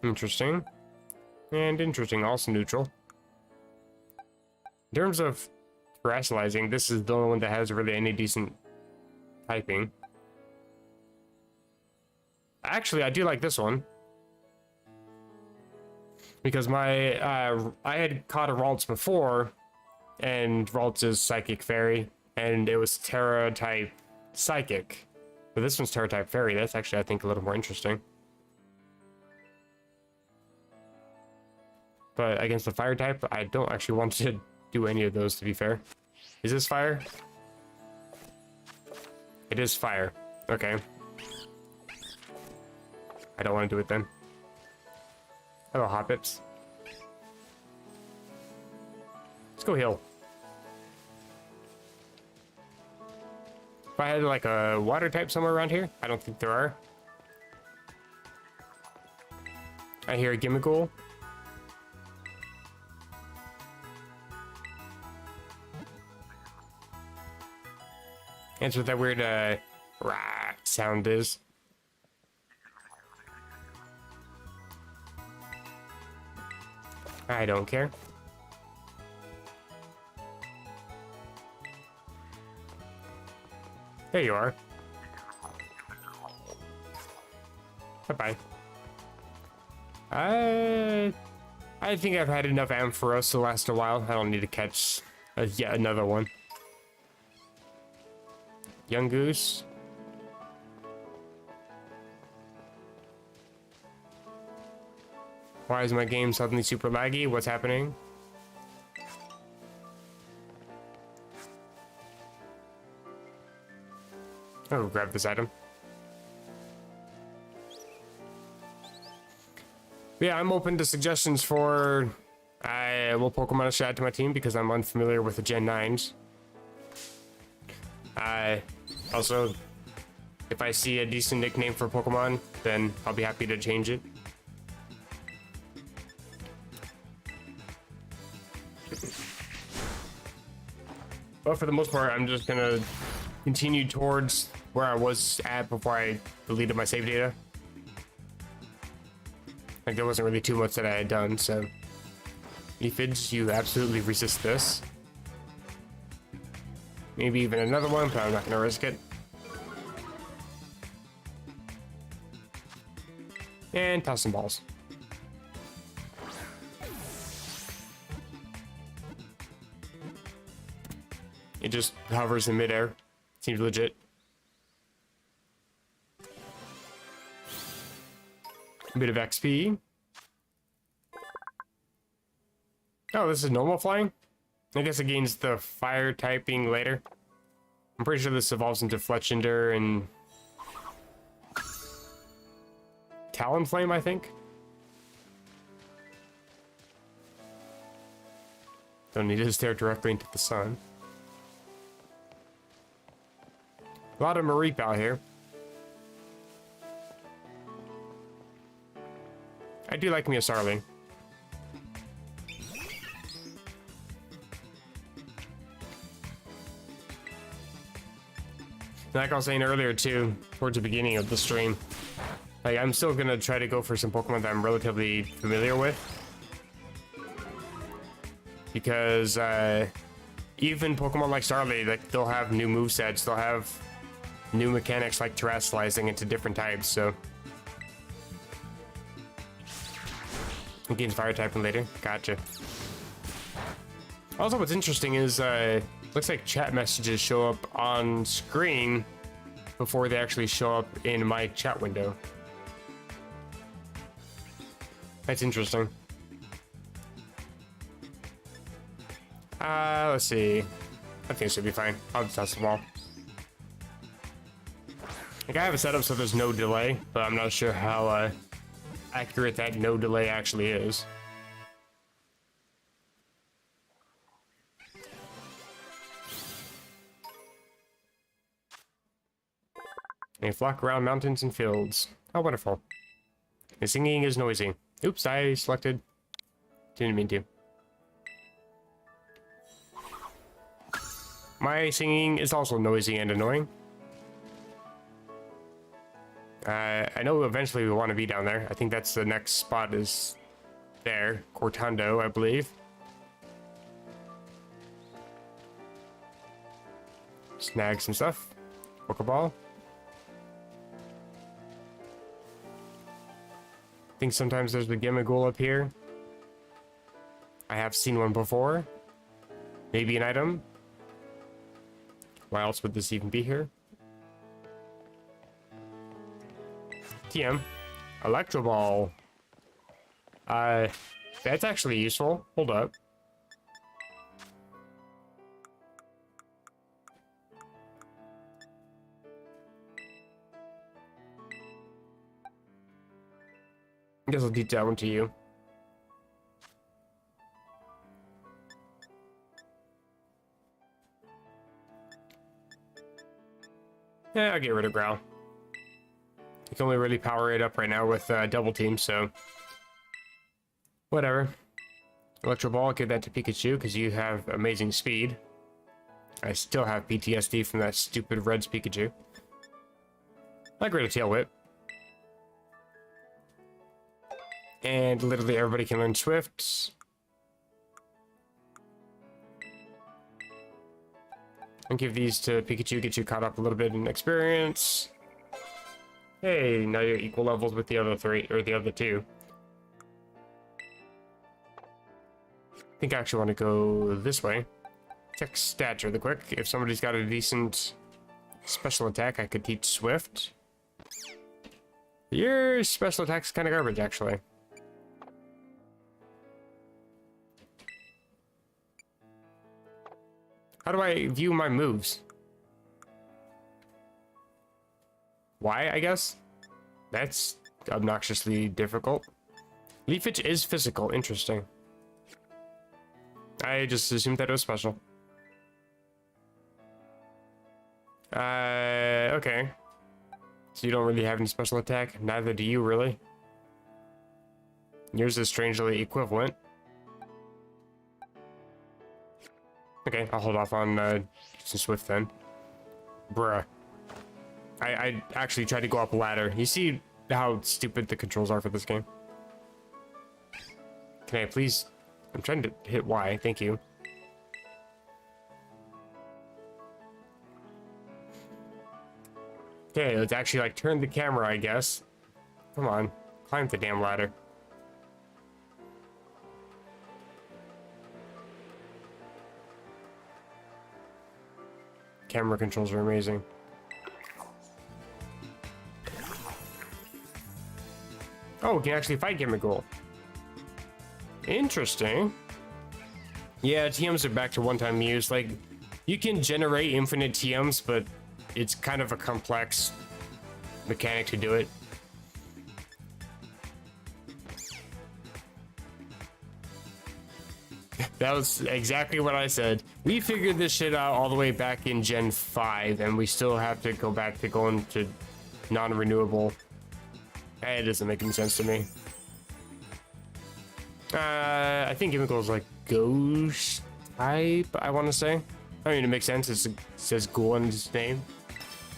Interesting. And interesting, also neutral. In terms of terrestrializing, this is the only one that has really any decent typing. Actually, I do like this one. Because my, I had caught a Ralts before, and Ralts is Psychic Fairy, and it was Terra type Psychic. But this one's Terra type Fairy. That's actually, I think, a little more interesting. But against the fire type, I don't actually want to do any of those, to be fair. Is this fire? It is fire. Okay. I don't want to do it then. Hello, Hoppips. Let's go heal. If I had like a water type somewhere around here, I don't think there are. I hear a Gimmighoul. That's what that weird rah sound is. I don't care. There you are. Bye-bye. I think I've had enough Ampharos to last a while. I don't need to catch yet another one. Young Goose. Why is my game suddenly super laggy? What's happening? Oh, grab this item. Yeah, I'm open to suggestions for what Pokemon I should add to my team because I'm unfamiliar with the Gen 9s. Also, if I see a decent nickname for Pokemon, then I'll be happy to change it. But for the most part, I'm just gonna continue towards where I was at before I deleted my save data. Like, there wasn't really too much that I had done, so... Aphids, you absolutely resist this. Maybe even another one, but I'm not gonna risk it. And toss some balls. It just hovers in midair. Seems legit. A bit of XP. Oh, this is normal flying? I guess it gains the fire typing later. I'm pretty sure this evolves into Fletchinder and Talonflame, I think. Don't need to stare directly into the sun. A lot of Mareep out here. I do like me a Starling. Like I was saying earlier too, towards the beginning of the stream, like I'm still gonna try to go for some Pokemon that I'm relatively familiar with. Because even Pokemon like Scarlet, like they'll have new movesets, they'll have new mechanics like terrestrializing into different types, so. It gains fire typing later. Gotcha. Also, what's interesting is, looks like chat messages show up on screen before they actually show up in my chat window. That's interesting. Let's see. I think it should be fine. I'll just test them all. Like, I have it set up so there's no delay, but I'm not sure how accurate that no delay actually is. They flock around mountains and fields. How wonderful. The singing is noisy. Oops, I selected. Didn't mean to. My singing is also noisy and annoying. I know eventually we want to be down there. I think that's the next spot is there. Cortando, I believe. Snag some stuff. Pokeball. I think sometimes there's the Gimmighoul up here. I have seen one before. Maybe an item. Why else would this even be here? TM. Electro Ball. That's actually useful. Hold up. I guess I'll teach that one to you. Yeah, I'll get rid of Growl. You can only really power it up right now with double team, so whatever. Electro Ball, give that to Pikachu because you have amazing speed. I still have PTSD from that stupid Red's Pikachu. I got a Tail Whip. And literally everybody can learn Swift. And give these to Pikachu, get you caught up a little bit in experience. Hey, now you're equal levels with the other three, or the other two. I think I actually want to go this way. Check stats really quick. If somebody's got a decent special attack, I could teach Swift. Your special attack's kind of garbage, actually. How do I view my moves? Why, I guess? That's obnoxiously difficult. Leafage is physical. Interesting. I just assumed that it was special. Okay. So you don't really have any special attack? Neither do you, really. Yours is strangely equivalent. Okay, I'll hold off on some Swift then. Bruh. I actually tried to go up a ladder. You see how stupid the controls are for this game? Can I please... I'm trying to hit Y, thank you. Okay, let's actually like turn the camera, I guess. Come on, climb the damn ladder. Camera controls are amazing. Oh, we can actually fight Gimmighoul. Interesting. Yeah, TMs are back to one-time use. Like, you can generate infinite TMs, but it's kind of a complex mechanic to do it. That was exactly what I said. We figured this shit out all the way back in Gen 5, and we still have to go back to going to non-renewable. It doesn't make any sense to me. I think Gimmighoul is like ghost type, I want to say. I mean, it makes sense. It says ghoul in his name.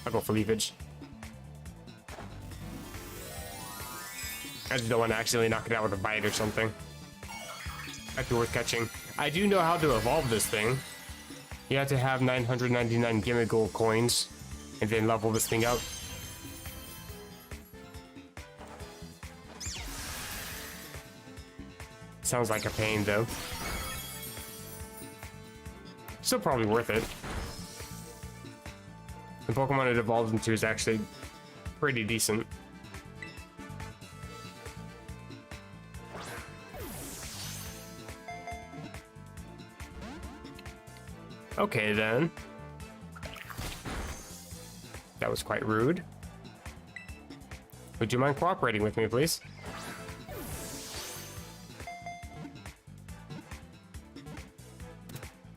I'll go for Leafage. I just don't want to accidentally knock it out with a bite or something. Might be worth catching. I do know how to evolve this thing. You have to have 999 Gimmighoul coins and then level this thing out. Sounds like a pain, though. Still probably worth it. The Pokemon it evolves into is actually pretty decent. Okay, then. That was quite rude. Would you mind cooperating with me, please?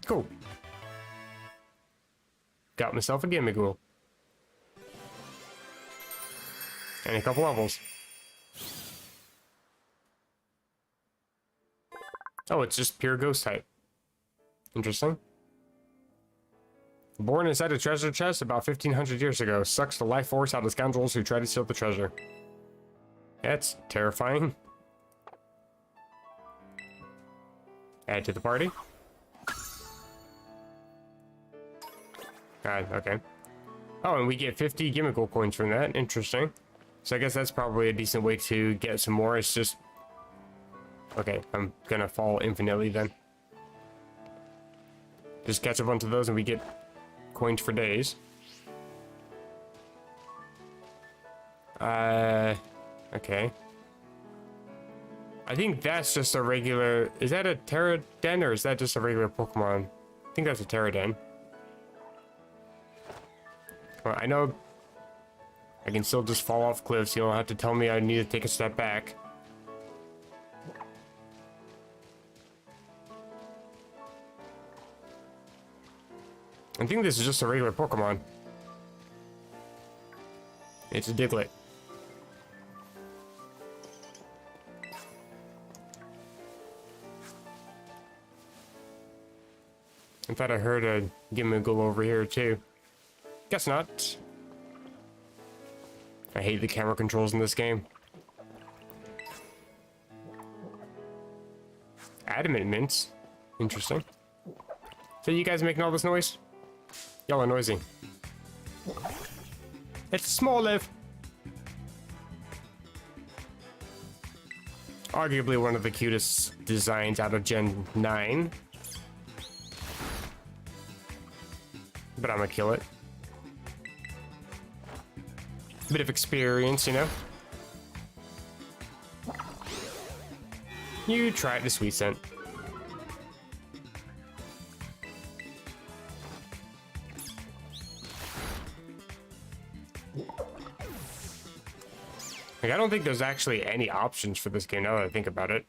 Cool. Got myself a Gimmighoul. And a couple levels. Oh, it's just pure ghost type. Interesting. Born inside a treasure chest about 1500 years ago, sucks the life force out of scoundrels who try to steal the treasure. That's terrifying. Add to the party. God, okay. Oh, and we get 50 gimmickle coins from that. Interesting. So I guess that's probably a decent way to get some more. It's just... Okay, I'm gonna fall infinitely then. Just catch a bunch of those and we get coins for days. Okay. I think that's just a regular... Is that a Pterodon or is that just a regular Pokemon? I think that's a Pterodon. Well, I know I can still just fall off cliffs. You don't have to tell me I need to take a step back. I think this is just a regular Pokemon. It's a Diglett. I thought I heard a Gimmickle over here too. Guess not. I hate the camera controls in this game. Adamant mints. Interesting. So you guys making all this noise? Y'all are noisy. It's small live. Arguably one of the cutest designs out of Gen 9. But I'm gonna kill it. Bit of experience, you know? You try it, the sweet scent. Like, I don't think there's actually any options for this game now that I think about it.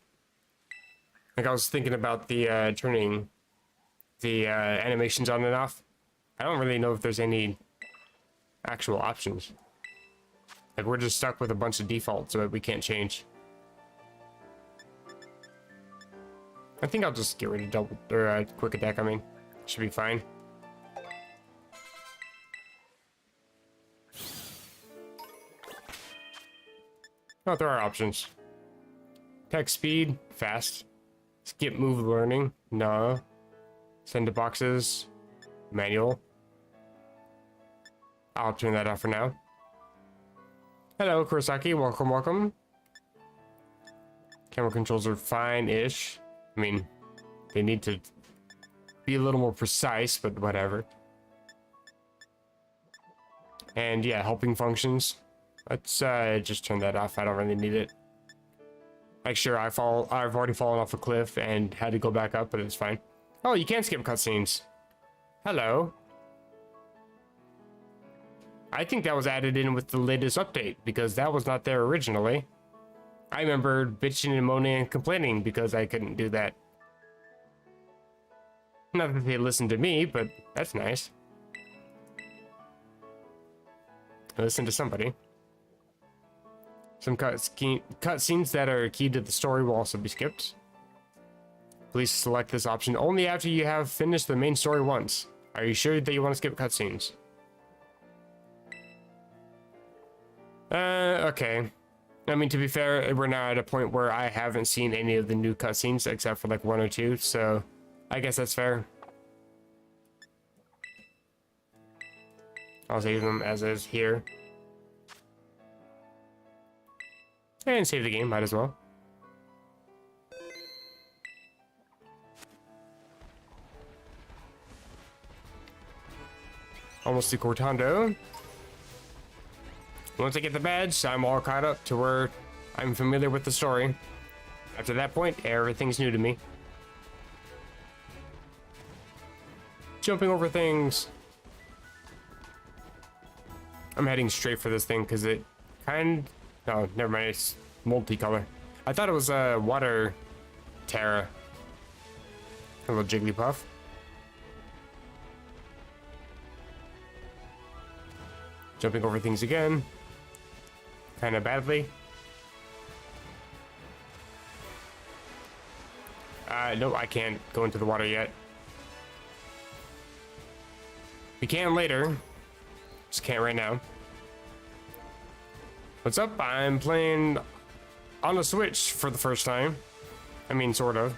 Like, I was thinking about the turning the animations on and off. I don't really know if there's any actual options. Like, we're just stuck with a bunch of defaults that we can't change. I think I'll just get rid of double or quick attack. I mean, should be fine. Oh, there are options. Attack speed, fast. Skip move learning, no. Send to boxes, manual. I'll turn that off for now. Hello, Kurosaki. Welcome, welcome. Camera controls are fine-ish. I mean, they need to be a little more precise, but whatever. And yeah, helping functions. Let's just turn that off. I don't really need it. Like, sure, I've already fallen off a cliff and had to go back up, but it's fine. Oh, you can skip cutscenes. Hello. I think that was added in with the latest update, because that was not there originally. I remember bitching and moaning and complaining because I couldn't do that. Not that they listened to me, but that's nice. Listen to somebody. Some cutscenes that are key to the story will also be skipped. Please select this option only after you have finished the main story once. Are you sure that you want to skip cutscenes? Okay. I mean, to be fair, we're now at a point where I haven't seen any of the new cutscenes except for like one or two, so I guess that's fair. I'll save them as is here. And save the game, might as well. Almost to Cortando. Once I get the badge, I'm all caught up to where I'm familiar with the story. After that point, everything's new to me. Jumping over things. I'm heading straight for this thing because it oh, never mind, it's multicolor. I thought it was a water Terra. A little Jigglypuff. Jumping over things again. Kind of badly. No, I can't go into the water yet. We can later. Just can't right now. What's up? I'm playing on the Switch for the first time. I mean, sort of.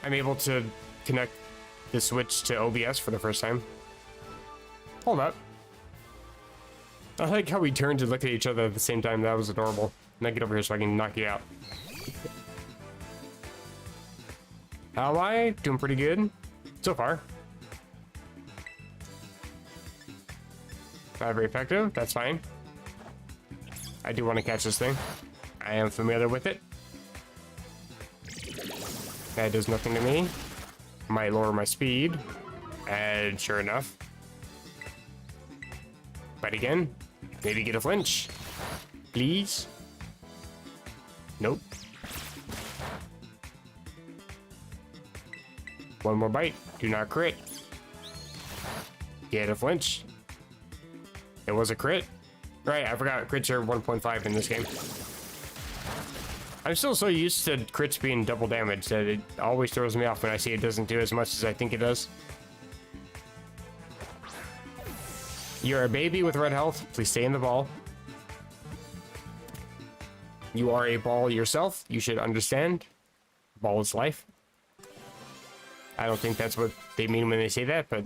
I'm able to connect the Switch to OBS for the first time. Hold up. I like how we turned to look at each other at the same time. That was adorable. Now get over here so I can knock you out. How am I? Doing pretty good so far. Not very effective. That's fine. I do want to catch this thing. I am familiar with it. That does nothing to me. Might lower my speed. And sure enough. Fight again. Maybe get a flinch. Please. Nope. One more bite. Do not crit. Get a flinch. It was a crit. Right, I forgot crits are 1.5 in this game. I'm still so used to crits being double damage that it always throws me off when I see it doesn't do as much as I think it does. You're a baby with red health. Please stay in the ball. You are a ball yourself. You should understand. Ball is life. I don't think that's what they mean when they say that, but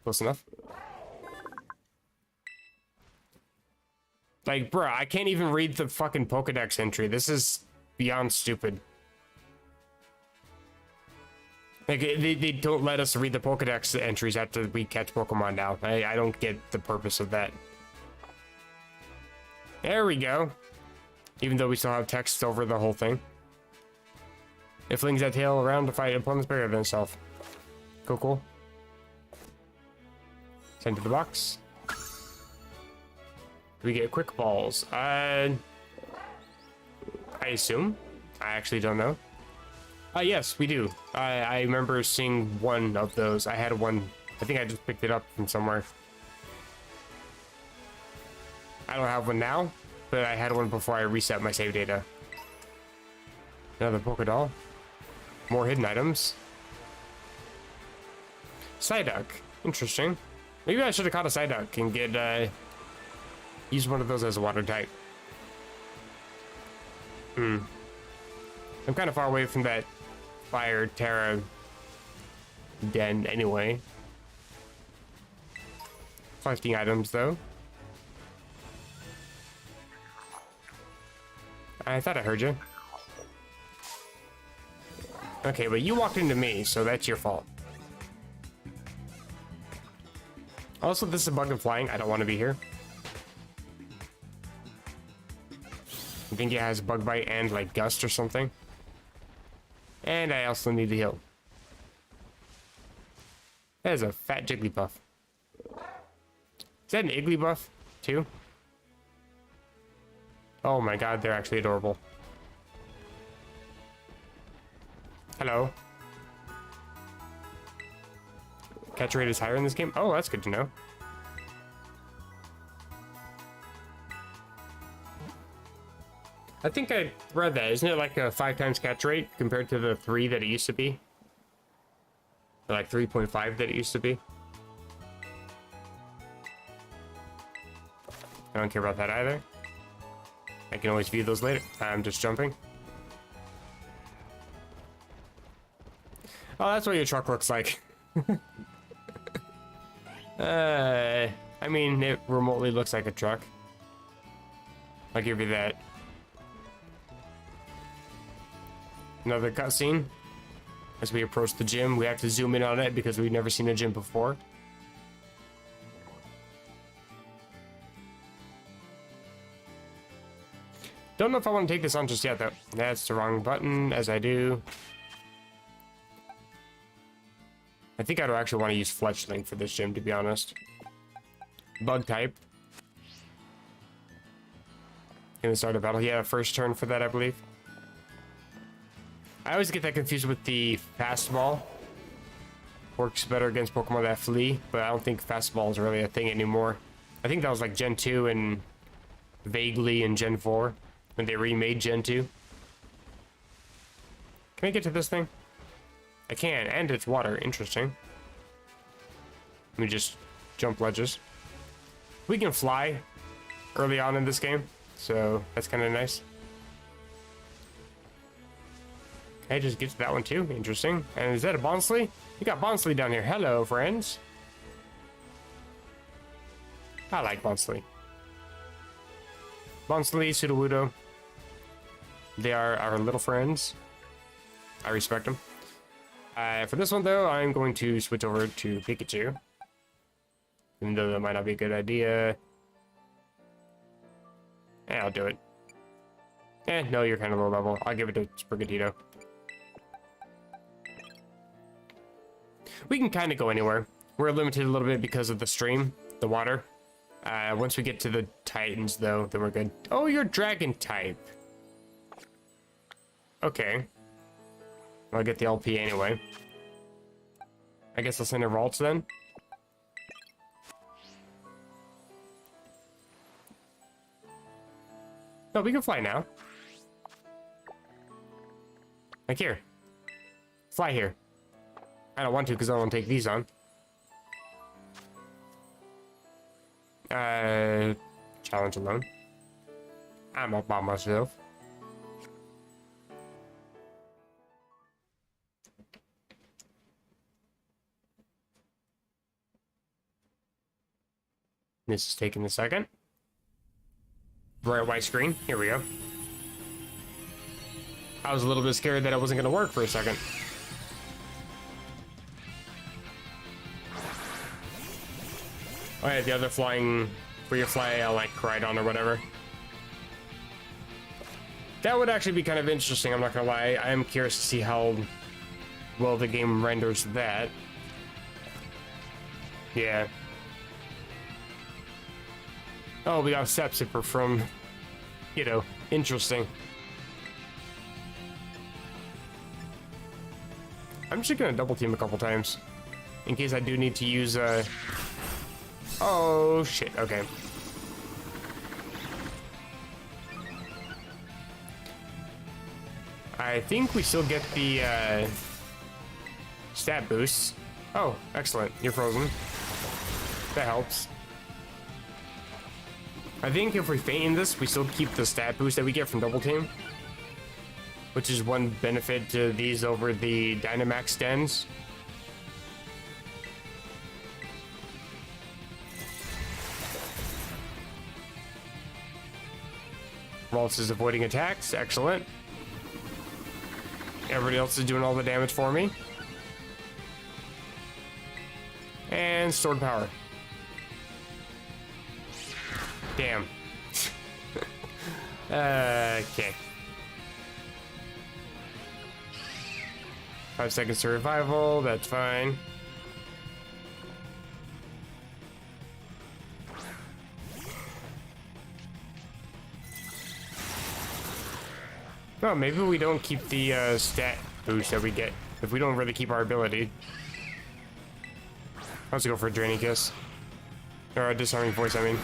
close enough. Like, bruh, I can't even read the fucking Pokedex entry. This is beyond stupid. Like, they don't let us read the Pokedex entries after we catch Pokemon now. I don't get the purpose of that. There we go. Even though we still have text over the whole thing. It flings that tail around to fight opponents bigger than itself. Cool, cool. Send to the box. We get quick balls. I assume. I actually don't know. Yes, we do. I remember seeing one of those. I had one. I think I just picked it up from somewhere. I don't have one now, but I had one before I reset my save data. Another Pokédoll. More hidden items. Psyduck. Interesting. Maybe I should have caught a Psyduck and get use one of those as a water type. I'm kind of far away from that Fire Terra den anyway. Collecting items though. I thought I heard you. Okay, but you walked into me, so that's your fault. Also, this is a bug in flying. I don't want to be here. I think it has bug bite and like gust or something. And I also need to heal. That is a fat Jigglypuff. Is that an Igglybuff too? Oh my god, they're actually adorable. Hello. Catch rate is higher in this game? Oh, that's good to know. I think I read that. Isn't it like a 5 times catch rate compared to the 3 that it used to be? Or like 3.5 that it used to be? I don't care about that either. I can always view those later. I'm just jumping. Oh, that's what your truck looks like. I mean, it remotely looks like a truck. I'll give you that. Another cutscene. As we approach the gym, we have to zoom in on it because we've never seen a gym before. Don't know if I want to take this on just yet, though. That's the wrong button, as I do. I think I'd actually want to use Fletchling for this gym, to be honest. Bug type. In the start of battle. Yeah, first turn for that, I believe. I always get that confused with the fastball. Works better against Pokemon that flee, but I don't think fastball is really a thing anymore. I think that was like Gen 2 and vaguely in Gen 4 when they remade Gen 2. Can I get to this thing? I can, and it's water. Interesting. Let me just jump ledges. We can fly early on in this game, so that's kind of nice. Okay, just get to that one too. Interesting. And is that a Bonsley? You got Bonsley down here. Hello, friends. I like Bonsley. Bonsley, Sudowoodo. They are our little friends. I respect them. For this one, though, I'm going to switch over to Pikachu. Even though that might not be a good idea. Yeah, I'll do it. No, you're kind of low level. I'll give it to Sprigatito. We can kind of go anywhere. We're limited a little bit because of the stream, the water. Once we get to the Titans, though, then we're good. Oh, you're Dragon type. Okay. I'll get the LP anyway. I guess I'll send her Ralts then. No, we can fly now. Like here. Fly here. I don't want to because I don't want to take these on. Challenge alone. I'm up by myself. This is taking a second. Bright white screen. Here we go. I was a little bit scared that it wasn't going to work for a second. Oh yeah, the other flying, where you fly like Koraidon or whatever. That would actually be kind of interesting, I'm not gonna lie. I am curious to see how well the game renders that. Yeah. Oh, we got Sepsipper from, you know, interesting. I'm just gonna double team a couple times in case I do need to use oh shit, okay. I think we still get the stat boosts. Oh, excellent. You're frozen. That helps. I think if we faint in this, we still keep the stat boost that we get from double team, which is one benefit to these over the Dynamax Dens. Ralts is avoiding attacks. Excellent. Everybody else is doing all the damage for me. And stored power. Damn. Okay. 5 seconds to revival. That's fine. No, maybe we don't keep the stat boost that we get if we don't really keep our ability. Let's go for a Draining Kiss. Or a Disarming Voice, I mean.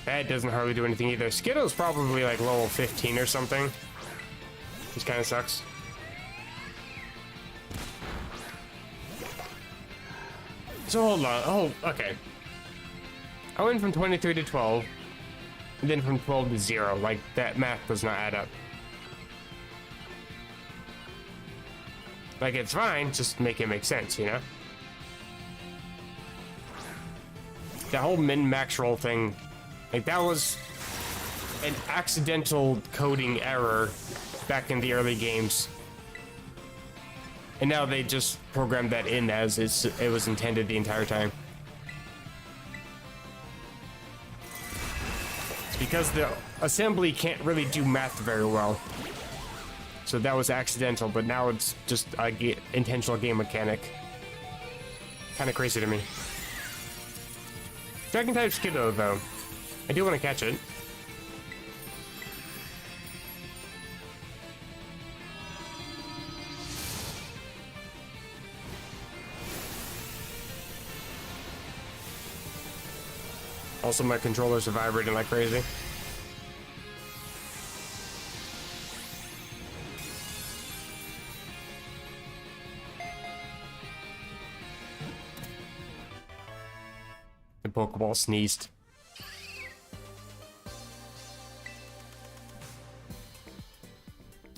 That doesn't hardly do anything either. Skittle's probably like level 15 or something. Which kind of sucks. So hold on. Oh, okay. I went from 23 to 12. And then from 12 to 0. Like, that math does not add up. Like, it's fine, just make it make sense, you know? That whole min-max roll thing, like, that was an accidental coding error back in the early games. And now they just programmed that in as it was intended the entire time. It's because the assembly can't really do math very well. So that was accidental, but now it's just a intentional game mechanic. Kind of crazy to me. Dragon type Skiddo, though. I do want to catch it. Also, my controllers are vibrating like crazy. The Pokeball sneezed.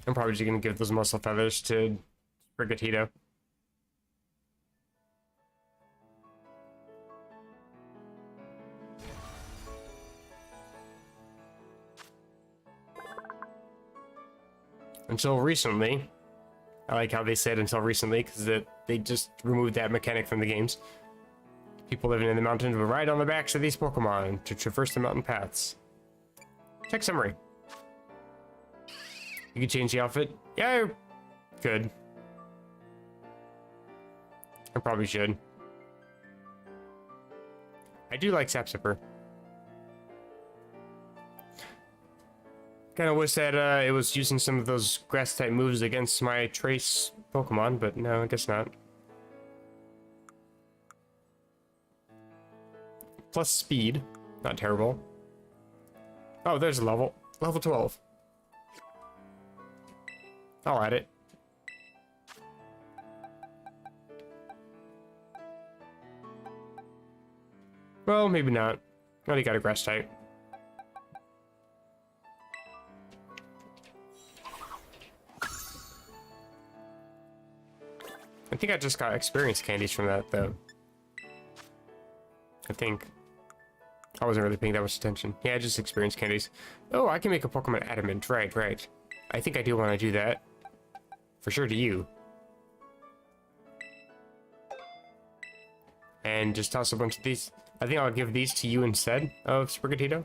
I'm probably just gonna give those muscle feathers to Brigatito. Until recently, I like how they said until recently, because they just removed that mechanic from the games. People living in the mountains would ride on the backs of these Pokemon to traverse the mountain paths. Check summary. You can change the outfit. Yeah, good. I probably should. I do like Sapsipper. Kind of wish that it was using some of those grass-type moves against my Trace Pokemon, but no, I guess not. Plus speed. Not terrible. Oh, there's a level. Level 12. I'll add it. Well, maybe not. I already got a grass type. I think I just got experience candies from that, though. I think. I wasn't really paying that much attention. Yeah, just experience candies. Oh, I can make a Pokemon adamant. Right, right. I think I do want to do that. For sure to you. And just toss a bunch of these. I think I'll give these to you instead of Sprigatito.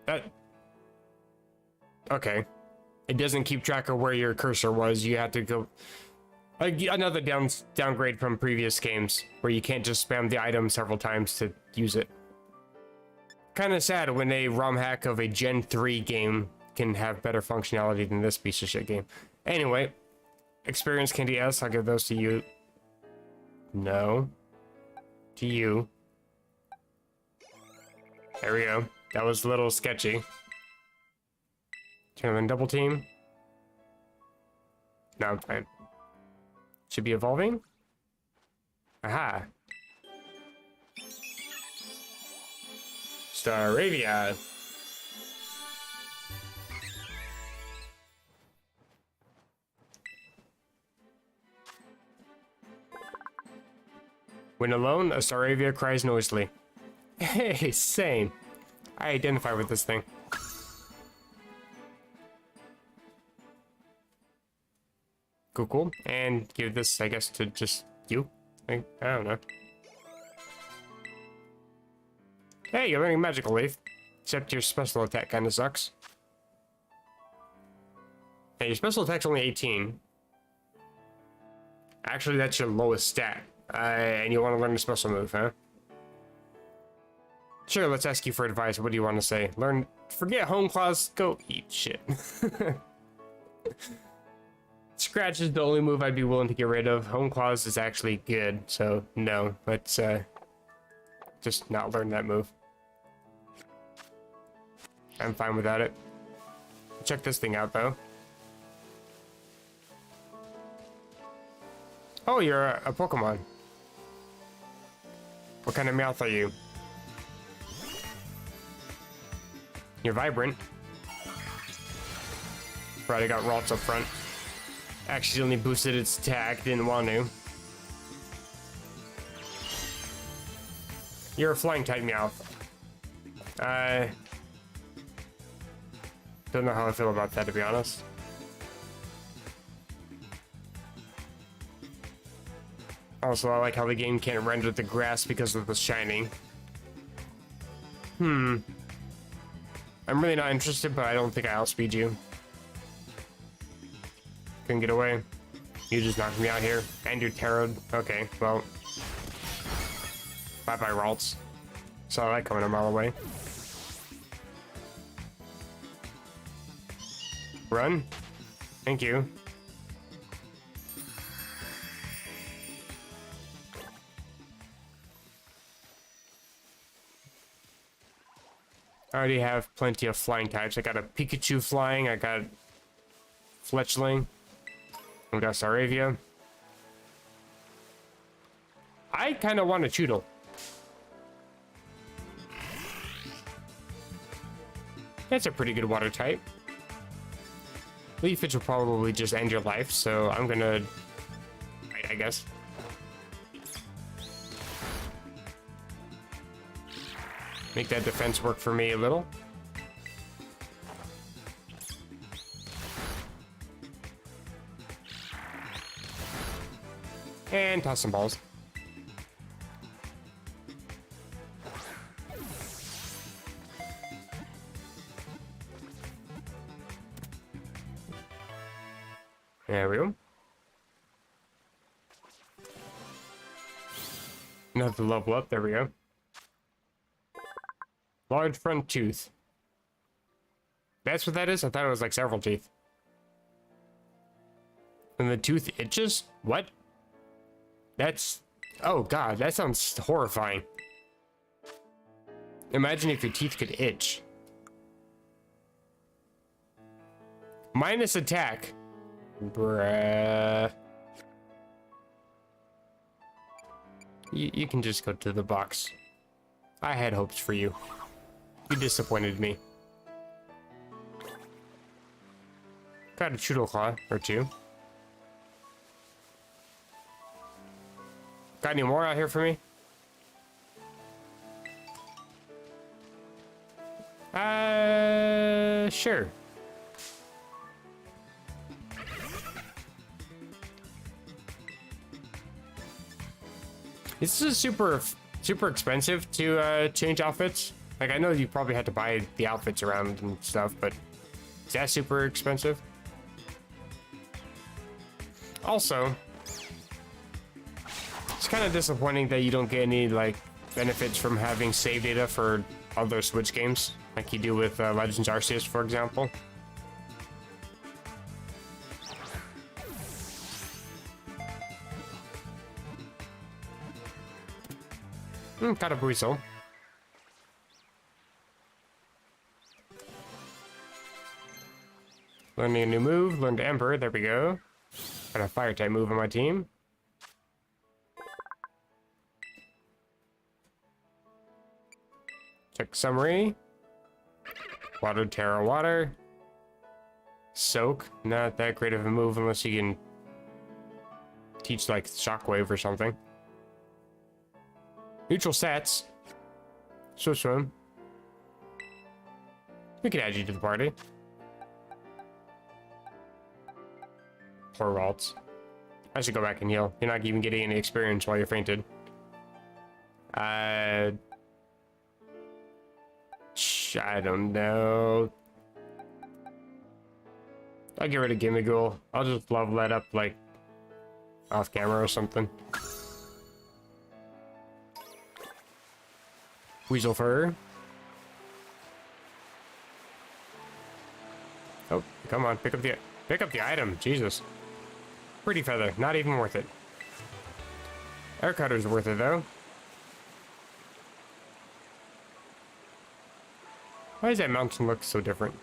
That... Okay. It doesn't keep track of where your cursor was. You have to go... Another downgrade from previous games, where you can't just spam the item several times to use it. Kind of sad when a ROM hack of a Gen 3 game can have better functionality than this piece of shit game. Anyway, experience candy S, I'll give those to you. No. To you. There we go. That was a little sketchy. Turn on double team. No, I'm fine. Should be evolving. Aha. Staravia. When alone, a Staravia cries noisily. Hey, same. I identify with this thing. Cool, cool. And give this, I guess, to just you. I don't know. Hey, you're learning Magical Leaf. Except your special attack kind of sucks. Hey, your special attack's only 18. Actually, that's your lowest stat. And you want to learn a special move, huh? Sure, let's ask you for advice. What do you want to say? Learn... Forget Home Claws. Go eat shit. Scratch is the only move I'd be willing to get rid of. Home Claws is actually good, so no. Let's just not learn that move. I'm fine without it. Check this thing out, though. Oh, you're a Pokemon. What kind of mouth are you? You're vibrant. Right, I got Ralts up front. Accidentally boosted its attack, didn't want to. You're a flying type Meowth. Don't know how I feel about that, to be honest. Also, I like how the game can't render the grass because of the shining. I'm really not interested, but I don't think I outspeed you. Couldn't get away. You just knocked me out here. And you're tarot. Okay, well. Bye-bye, Ralts. Saw that coming a mile away. Run. Thank you. I already have plenty of flying types. I got a Pikachu flying. I got Fletchling. We got Staravia. I kind of want a Choodle. That's a pretty good water type. Leafage will probably just end your life, so I'm gonna... I guess. Make that defense work for me a little. And toss some balls. There we go. Another level up. There we go. Large front tooth. That's what that is? I thought it was like several teeth. And the tooth itches? What? That's... Oh god, that sounds horrifying. Imagine if your teeth could itch. Minus attack. Bruh. You can just go to the box. I had hopes for you. You disappointed me. Got a Choodle Claw or two. Got any more out here for me? Sure. This is super expensive to change outfits. Like, I know you probably had to buy the outfits around and stuff, but is that super expensive? Also, it's kind of disappointing that you don't get any, like, benefits from having save data for other Switch games, like you do with Legends Arceus, for example. Got a Buizel. Learning a new move, learned Emperor, there we go. Got a fire type move on my team. Check summary. Water, Terra, Water. Soak, not that great of a move unless you can teach like Shockwave or something. Neutral stats. Swim. We could add you to the party. Poor Waltz. I should go back and heal. You're not even getting any experience while you're fainted. I don't know. I'll get rid of Gimmighoul. I'll just level that up, like, off camera or something. Weasel Fur. Oh, come on, pick up the item. Jesus. Pretty Feather, not even worth it. Air Cutter's worth it though. Why does that mountain look so different?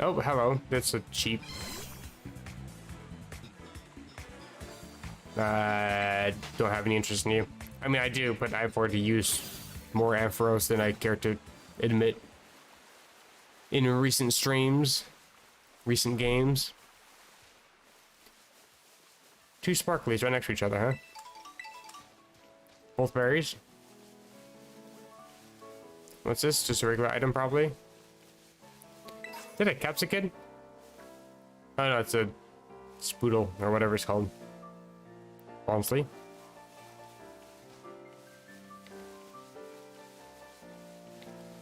Oh, hello. That's a cheap. Don't have any interest in you. I mean, I do, but I've already used more Ampharos than I care to admit in recent streams, recent games. Two Sparklies right next to each other, huh? Both berries. What's this? Just a regular item, probably? Is that a Capsicum? Oh no, it's a Spoodle, or whatever it's called. Honestly.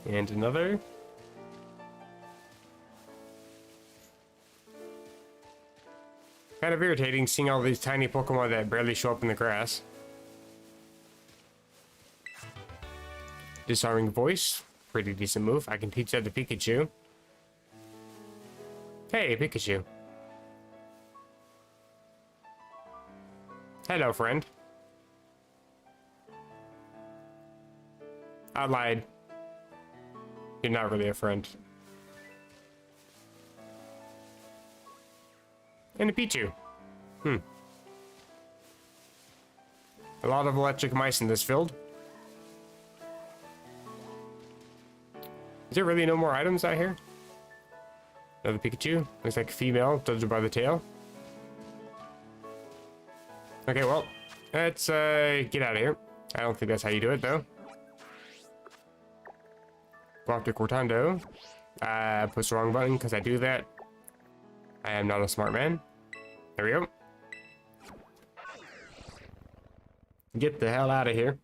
And another. Kind of irritating seeing all these tiny Pokemon that barely show up in the grass. Disarming Voice. Pretty decent move. I can teach that to Pikachu. Hey, Pikachu. Hello, friend. I lied. You're not really a friend. And a Pichu. A lot of electric mice in this field. Is there really no more items out here? Another Pikachu. Looks like a female, judging by the tail. Okay, well, let's get out of here. I don't think that's how you do it, though. Go off to Cortando. Push the wrong button because I do that. I am not a smart man. There we go. Get the hell out of here.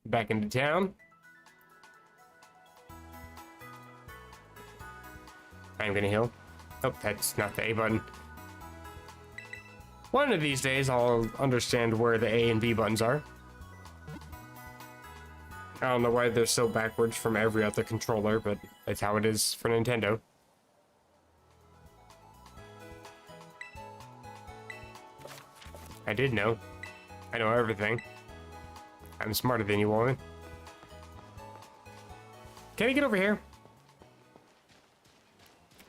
Back into town. I'm gonna heal. Oh, that's not the A button. One of these days, I'll understand where the A and B buttons are. I don't know why they're so backwards from every other controller, but that's how it is for Nintendo. I did know. I know everything. I'm smarter than you, woman. Can I get over here?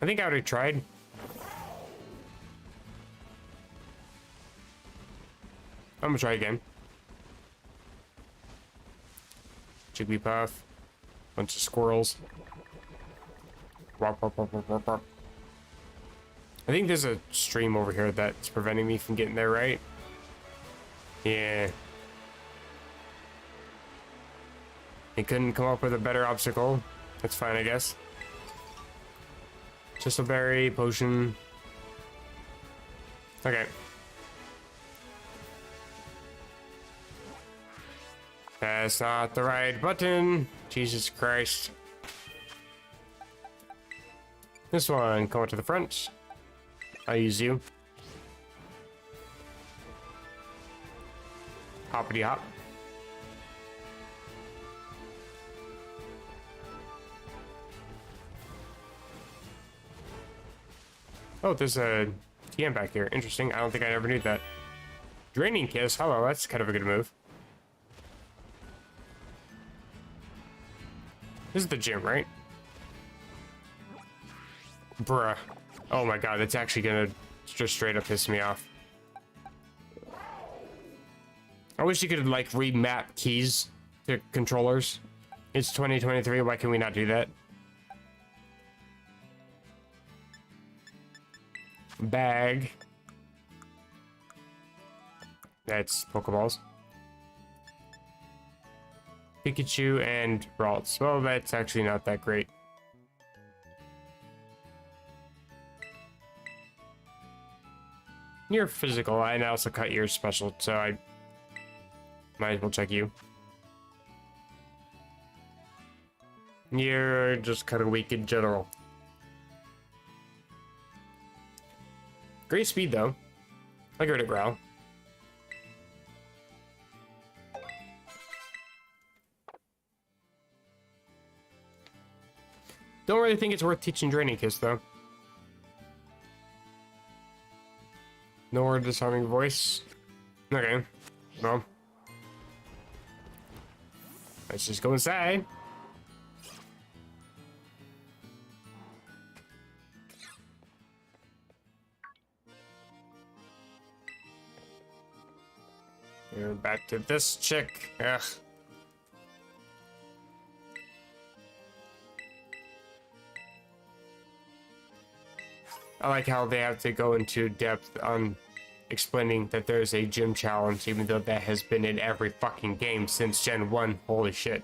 I think I already tried. I'm gonna try again. Jigglypuff. Bunch of squirrels. Wop, wop, wop, wop, wop, wop. I think there's a stream over here that's preventing me from getting there, right? Yeah. He couldn't come up with a better obstacle. That's fine, I guess. Just a berry, potion. Okay. That's not the right button. Jesus Christ. This one, come up to the front. I'll use you. Hoppity hop. Oh, there's a TM back here. Interesting. I don't think I ever knew that. Draining Kiss. Hello, that's kind of a good move. This is the gym, right? Bruh. Oh my god, it's actually gonna just straight up piss me off. I wish you could, like, remap keys to controllers. It's 2023, why can we not do that? Bag. That's Pokeballs. Pikachu and Ralts. Well, that's actually not that great. You're physical, and I also cut yours special, so I might as well check you. You're just kind of weak in general. Great speed, though. I'll give it a growl. Don't really think it's worth teaching Draining Kiss, though. No more disarming voice. Okay. Well. Let's just go inside. And back to this chick. Ugh. I like how they have to go into depth on explaining that there's a gym challenge, even though that has been in every fucking game since Gen 1. Holy shit.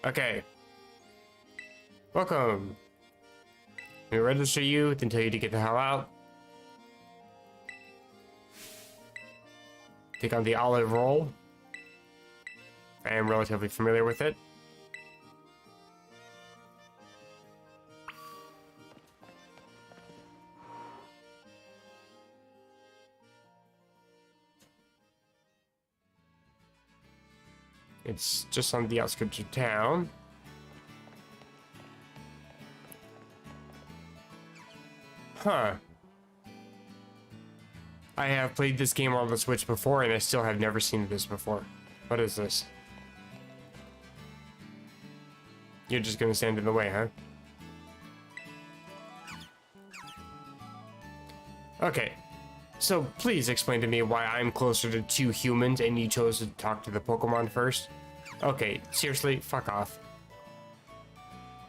Okay. Welcome. We register you, then tell you to get the hell out. Take on the olive roll. I am relatively familiar with it. It's just on the outskirts of town. Huh. I have played this game on the Switch before, and I still have never seen this before. What is this? You're just gonna stand in the way, huh? Okay. So please explain to me why I'm closer to 2 humans and you chose to talk to the Pokemon first. Okay, seriously, fuck off.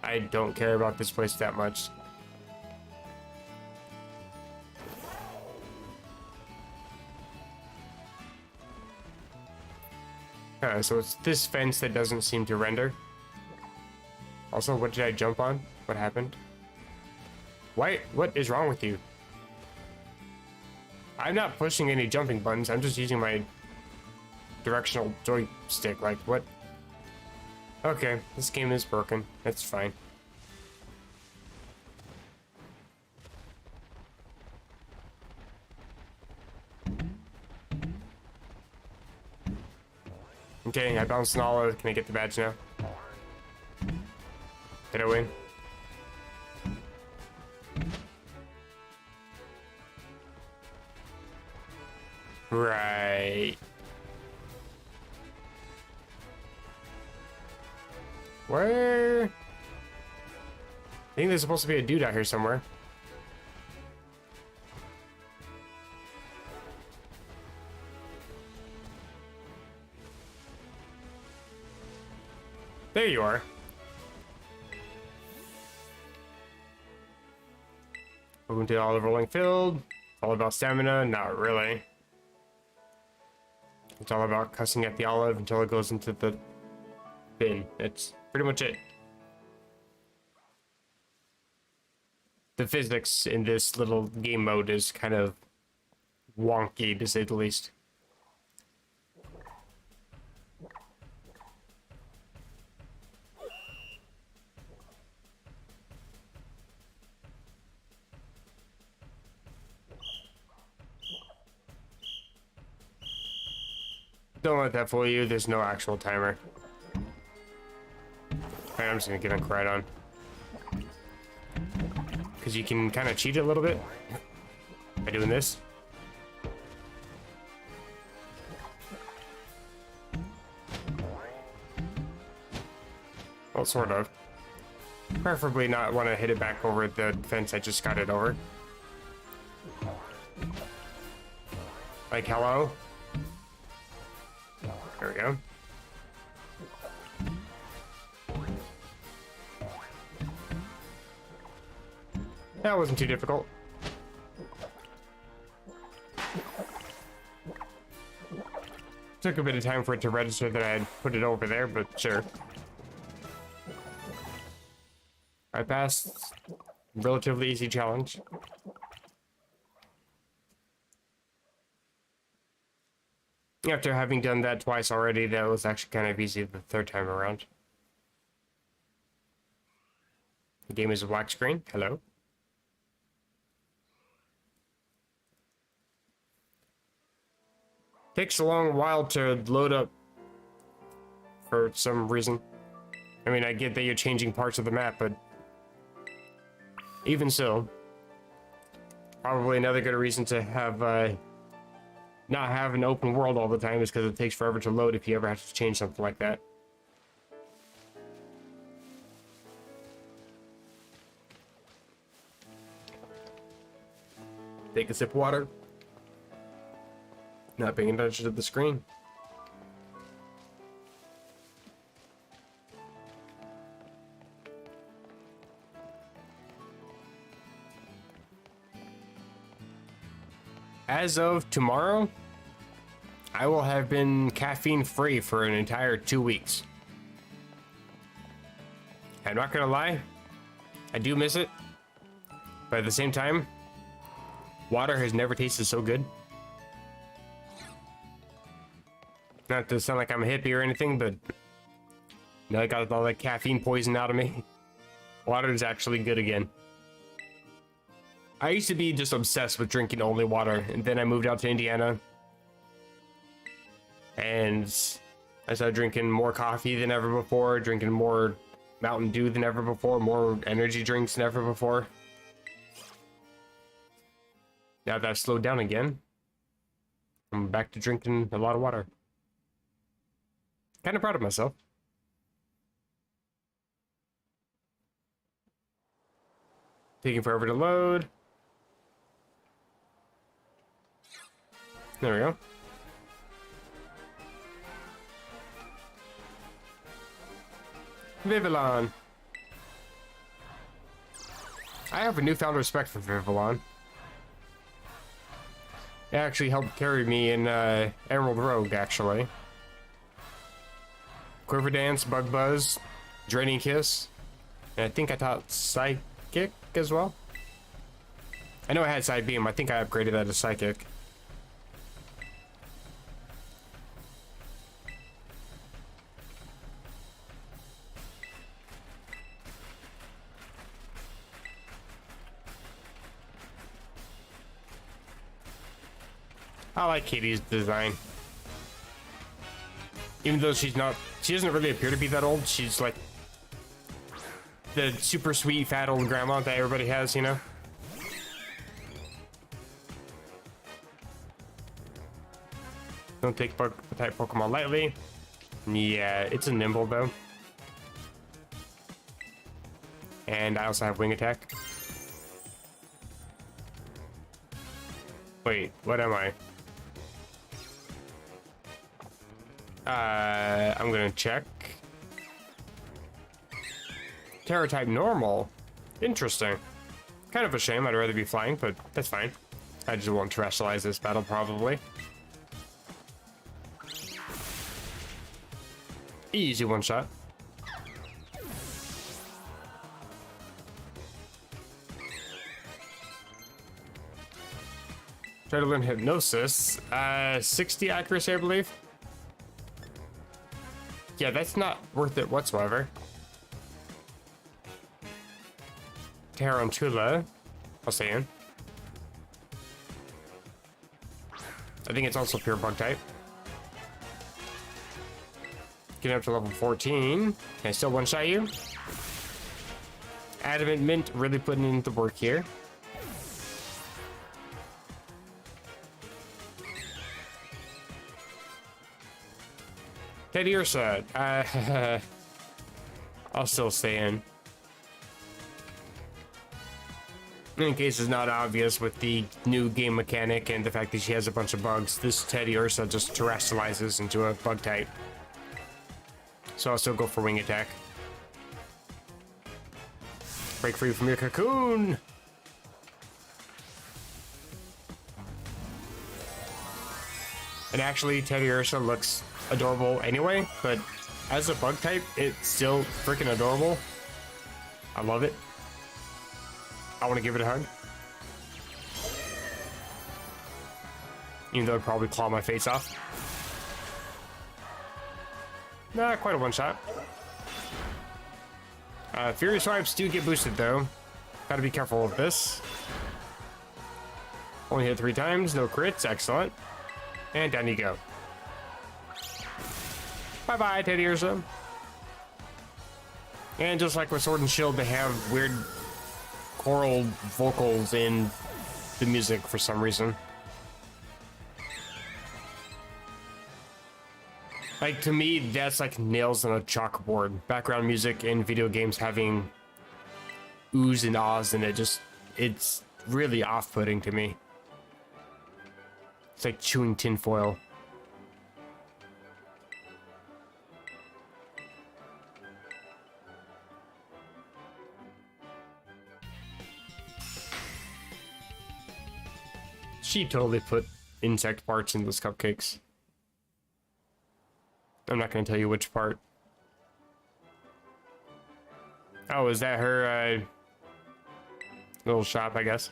I don't care about this place that much. So it's this fence that doesn't seem to render. Also, what did I jump on? What happened? Why? What is wrong with you? I'm not pushing any jumping buttons. I'm just using my directional joystick. Like, what? Okay, this game is broken. That's fine. Okay, I bounced an olive. Can I get the badge now? Did I win? Right. Where? I think there's supposed to be a dude out here somewhere. There you are. Welcome to the olive rolling field. All about stamina? Not really. It's all about cussing at the olive until it goes into the bin. That's pretty much it. The physics in this little game mode is kind of wonky, to say the least. Don't let that fool you, there's no actual timer. Alright, I'm just gonna get on cried on. Because you can kind of cheat it a little bit by doing this. Well, sort of. Preferably not want to hit it back over the fence I just got it over. Like, hello? There we go. That wasn't too difficult. Took a bit of time for it to register that I had put it over there, but sure. I passed. Relatively easy challenge. After having done that twice already, that was actually kind of easy the third time around. The game is a black screen. Hello. Takes a long while to load up for some reason. I mean, I get that you're changing parts of the map, but even so, probably another good reason to have not have an open world all the time is because it takes forever to load if you ever have to change something like that. Take a sip of water. Not paying attention to the screen. As of tomorrow, I will have been caffeine free for an entire 2 weeks. I'm not gonna lie, I do miss it, but at the same time, water has never tasted so good. Not to sound like I'm a hippie or anything, but now I got all that caffeine poison out of me. Water is actually good again. I used to be just obsessed with drinking only water, and then I moved out to Indiana. And I started drinking more coffee than ever before, drinking more Mountain Dew than ever before, more energy drinks than ever before. Now that I've slowed down again, I'm back to drinking a lot of water. Kind of proud of myself. Taking forever to load. There we go. Vivillon. I have a newfound respect for Vivillon. It actually helped carry me in Emerald Rogue, actually. Quiver Dance, Bug Buzz, Draining Kiss, and I think I taught Psychic as well. I know I had Side Beam. I think I upgraded that to Psychic. I like Katie's design. Even though she doesn't really appear to be that old. She's like the super sweet fat old grandma that everybody has, you know? Don't take type Pokemon lightly. Yeah, it's a nimble though. And I also have wing attack. Wait, what am I? I'm gonna check. Terra type normal. Interesting. Kind of a shame. I'd rather be flying, but that's fine. I just won't terrestrialize this battle probably. Easy one shot. Try to learn Hypnosis. 60 accuracy, I believe. Yeah, that's not worth it whatsoever. Tarantula. I'll stay in. I think it's also pure bug type. Get up to level 14. Can I still one-shot you? Adamant Mint really putting in the work here. Teddy Ursa. I'll still stay in. In case it's not obvious with the new game mechanic and the fact that she has a bunch of bugs, this Teddy Ursa just terrestrializes into a bug type. So I'll still go for wing attack. Break free from your cocoon! And actually, Teddy Ursa looks adorable anyway, but as a bug type, it's still freaking adorable. I love it. I want to give it a hug. Even though it'd probably claw my face off. Nah, quite a one-shot. Fury Swipes do get boosted, though. Gotta be careful with this. Only hit 3 times, no crits, excellent. And down you go. Bye-bye, Teddy Ursa. And just like with Sword and Shield, they have weird choral vocals in the music for some reason. Like, to me, that's like nails on a chalkboard. Background music in video games having oohs and ahs in it, it's really off-putting to me. It's like chewing tinfoil. She totally put insect parts in those cupcakes. I'm not going to tell you which part. Oh, is that her little shop, I guess?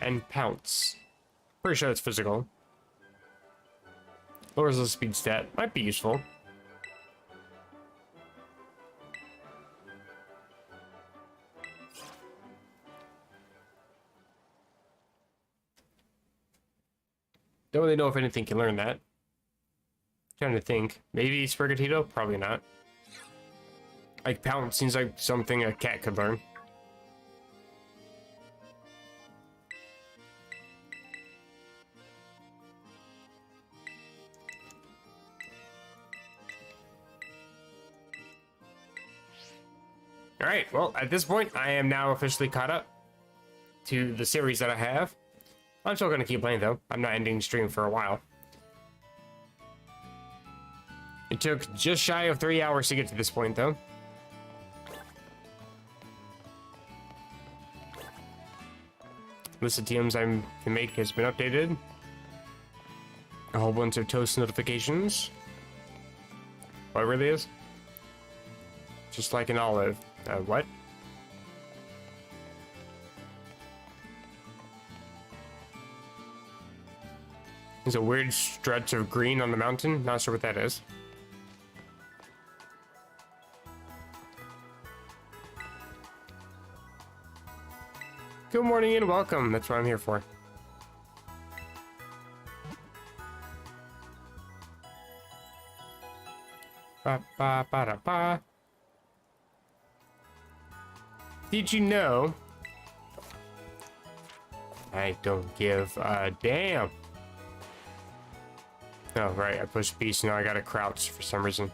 And Pounce. Pretty sure it's physical. Lowers the speed stat. Might be useful. Don't really know if anything can learn that. Trying to think. Maybe Sprigatito? Probably not. Like, Pounce seems like something a cat could learn. Alright, well, at this point, I am now officially caught up to the series that I have. I'm still gonna keep playing though. I'm not ending stream for a while. It took just shy of 3 hours to get to this point though. List of TMs I can make has been updated. A whole bunch of toast notifications. What it really is? Just like an olive. What? There's a weird stretch of green on the mountain. Not sure what that is. Good morning and welcome. That's what I'm here for. Ba ba ba da ba. Did you know? I don't give a damn. Oh, right. I pushed B, so now I gotta crouch for some reason.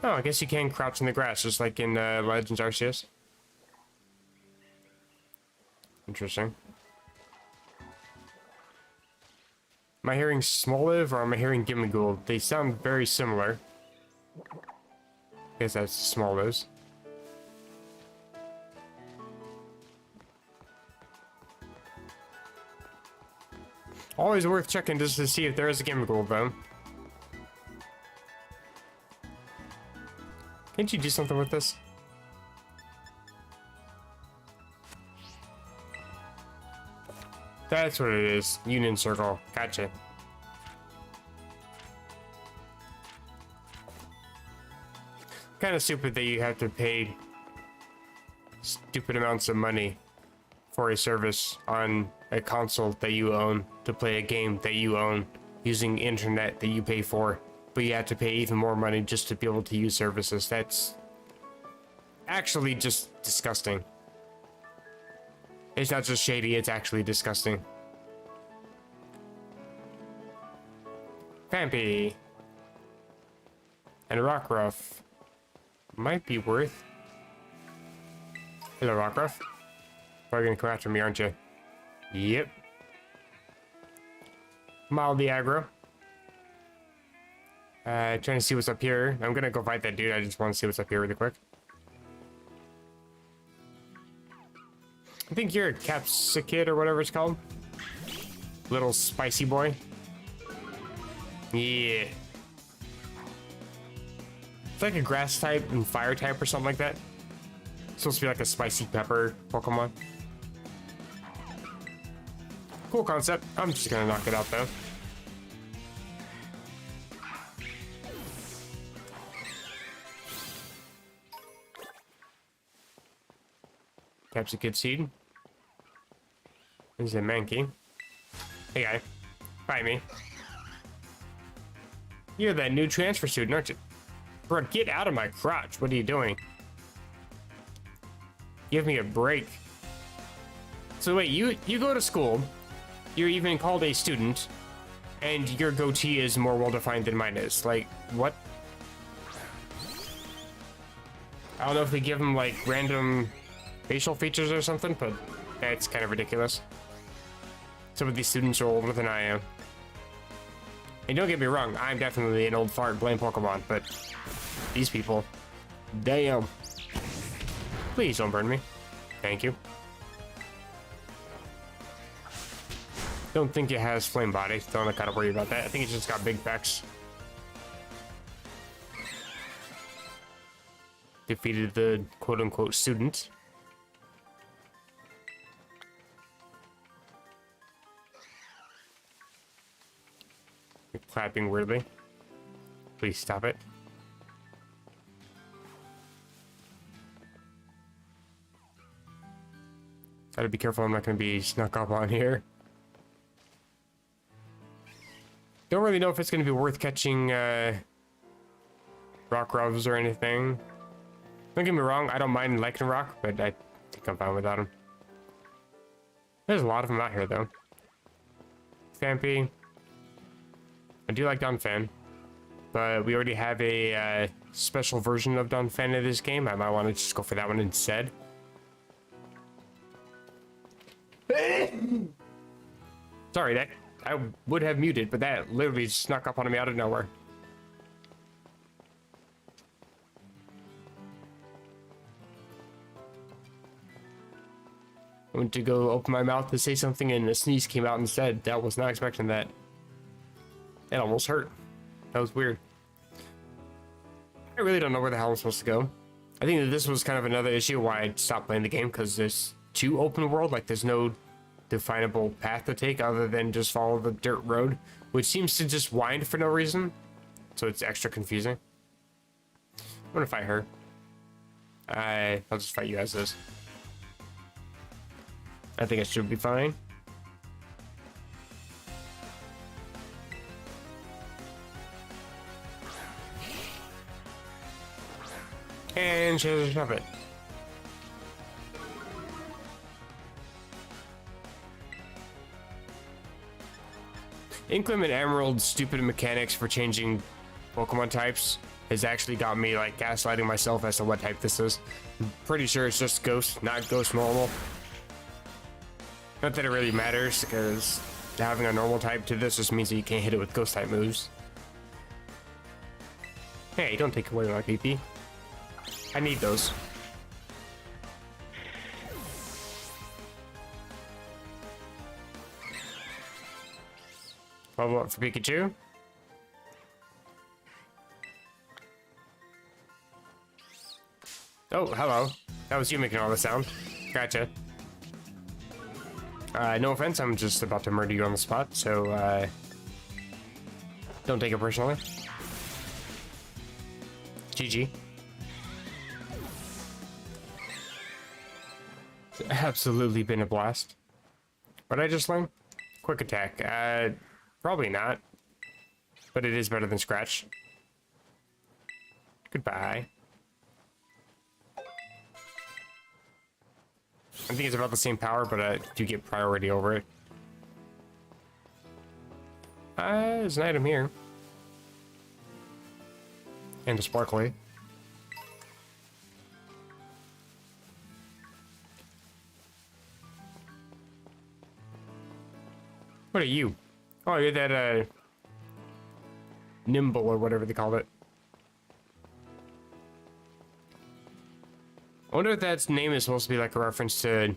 Oh, I guess you can crouch in the grass, just like in Legends Arceus. Interesting. Am I hearing Smoliv or am I hearing Gimmigold? They sound very similar. I guess that's Smolivs. Always worth checking just to see if there is a Gimmigold though. Can't you do something with this? That's what it is. Union Circle. Gotcha. Kind of stupid that you have to pay stupid amounts of money for a service on a console that you own to play a game that you own using internet that you pay for, but you have to pay even more money just to be able to use services. That's actually just disgusting. It's not just shady, it's actually disgusting. Pampy. And Rockruff. Might be worth. Hello, Rockruff. Probably gonna come after me, aren't you? Yep. Mildly aggro. Trying to see what's up here. I'm gonna go fight that dude. I just want to see what's up here really quick. I think you're a capsicid or whatever it's called. Little spicy boy. Yeah. It's like a grass type and fire type or something like that. It's supposed to be like a spicy pepper Pokemon. Cool concept. I'm just gonna knock it out though. Capsicid seed. This is a Mankey. Hey guy. Bite me. You're that new transfer student, aren't you? Bro, get out of my crotch. What are you doing? Give me a break. So wait, you go to school. You're even called a student. And your goatee is more well-defined than mine is. Like, what? I don't know if we give him, like, random facial features or something, but that's kind of ridiculous. Some of these students are older than I am. And don't get me wrong, I'm definitely an old fart playing Pokemon, but these people, damn. Please don't burn me. Thank you. Don't think it has flame body. Don't gotta worry about that. I think it's just got big pecs. Defeated the quote-unquote student. You're clapping weirdly. Please stop it. Gotta be careful, I'm not gonna be snuck up on here. Don't really know if it's gonna be worth catching Rockruffs or anything. Don't get me wrong, I don't mind Lycanroc, but I think I'm fine without him. There's a lot of them out here though. Stampy. I do like Donphan, but we already have a special version of Donphan in this game. I might want to just go for that one instead. Sorry, that I would have muted, but that literally snuck up on me out of nowhere. I went to go open my mouth to say something and a sneeze came out instead. That was not expecting that. It almost hurt. That was weird. I really don't know where the hell I'm supposed to go. I think that this was kind of another issue why I stopped playing the game, because there's too open world. Like, there's no definable path to take other than just follow the dirt road, which seems to just wind for no reason. So it's extra confusing. I'm gonna fight her. I'll just fight you as is. I think it should be fine. And she has a shove it. Inclement Emerald's stupid mechanics for changing Pokemon types has actually got me like gaslighting myself as to what type this is. I'm pretty sure it's just Ghost, not Ghost Normal. Not that it really matters, because having a normal type to this just means that you can't hit it with Ghost type moves. Hey, don't take away my PP. I need those. Level up for Pikachu. Oh, hello. That was you making all the sound. Gotcha. No offense, I'm just about to murder you on the spot, so don't take it personally. GG. It's absolutely been a blast. What did I just learn? Quick attack. Probably not. But it is better than Scratch. Goodbye. I think it's about the same power, but I do get priority over it. There's an item here. And a sparkly. What are you? Oh, you're that, Nimble or whatever they called it. I wonder if that name is supposed to be like a reference to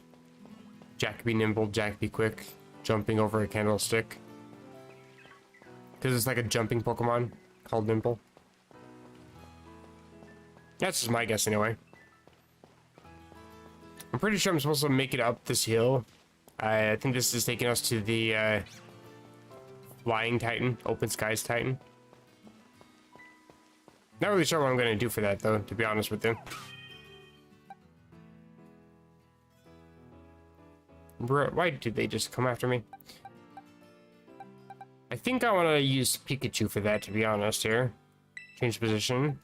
Jack be nimble, Jack be quick, jumping over a candlestick. Because it's like a jumping Pokemon called Nimble. That's just my guess anyway. I'm pretty sure I'm supposed to make it up this hill. I think this is taking us to the Flying Titan, Open Skies Titan. Not really sure what I'm going to do for that though, to be honest with you. Bro, why did they just come after me? I think I want to use Pikachu for that, to be honest here. Change position.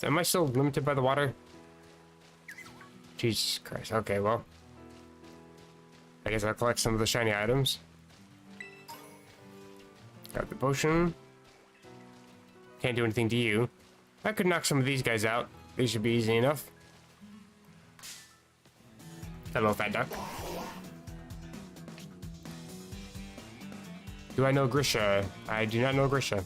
Am I still limited by the water? Jesus Christ. Okay, well. I guess I'll collect some of the shiny items. Got the potion. Can't do anything to you. I could knock some of these guys out. These should be easy enough. Hello, fat duck. Do I know Grisha? I do not know Grisha.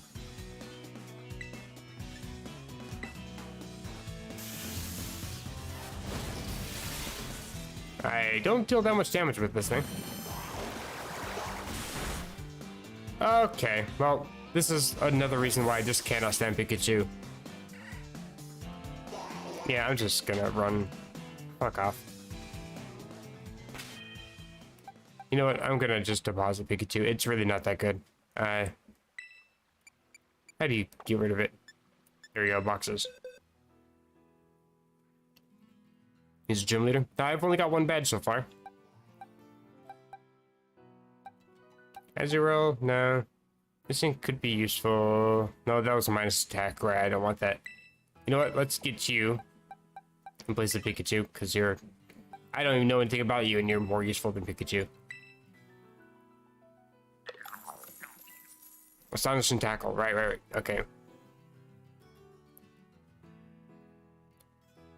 I don't deal that much damage with this thing. Okay, well, this is another reason why I just cannot stand Pikachu. Yeah, I'm just gonna run. Fuck off. You know what? I'm gonna just deposit Pikachu. It's really not that good. How do you get rid of it? There you go, boxes. He's a gym leader. I've only got one badge so far. Azurill, no. This thing could be useful. No, that was a minus attack. Right, I don't want that. You know what? Let's get you in place of Pikachu, because you're... I don't even know anything about you, and you're more useful than Pikachu. Astonishing tackle. Right. Okay.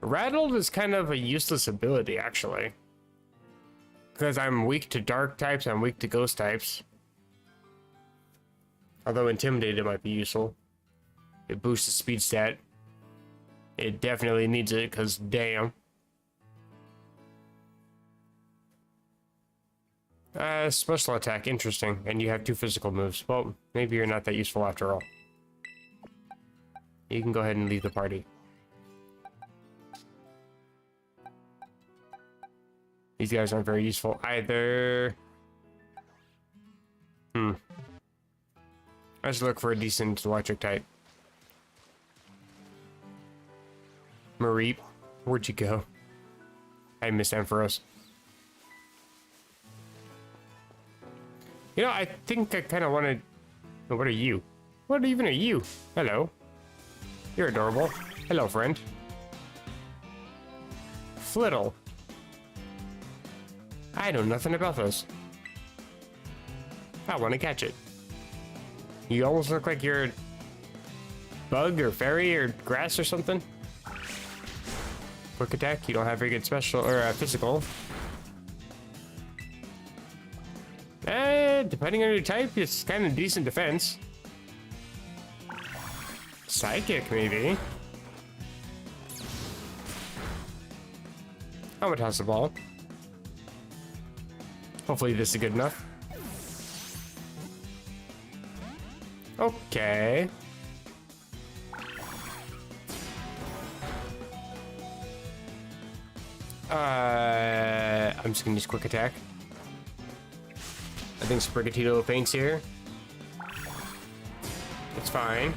Rattled is kind of a useless ability, actually. Because I'm weak to dark types, I'm weak to ghost types. Although Intimidated might be useful. It boosts the speed stat. It definitely needs it, because damn. Special attack, interesting. And you have 2 physical moves. Well, maybe you're not that useful after all. You can go ahead and leave the party. These guys aren't very useful either. Let's look for a decent electric type. Mareep, where'd you go? I missed Ampharos. You know, I think I kind of wanted... What are you? What even are you? Hello. You're adorable. Hello, friend. Flittle. I know nothing about this. I want to catch it. You almost look like you're a bug or fairy or grass or something. Quick attack. You don't have very good special or physical. Depending on your type, it's kind of decent defense. Psychic, maybe. I'm gonna toss the ball. Hopefully this is good enough. Okay. I'm just gonna use quick attack. I think Sprigatito faints here. It's fine.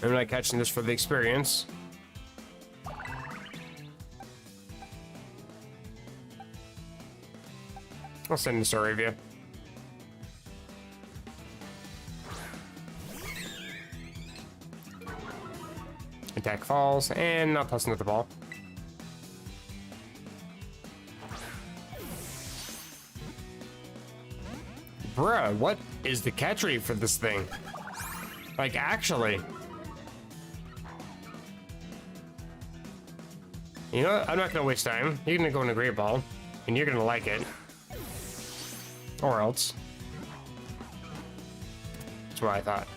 I'm not catching this for the experience. I'll send this to Aravia. Attack falls, and not tossing with the ball. Bruh, what is the catch rate for this thing? Like, actually. You know what? I'm not gonna waste time. You're gonna go in a great ball, and you're gonna like it. Or else. That's what I thought.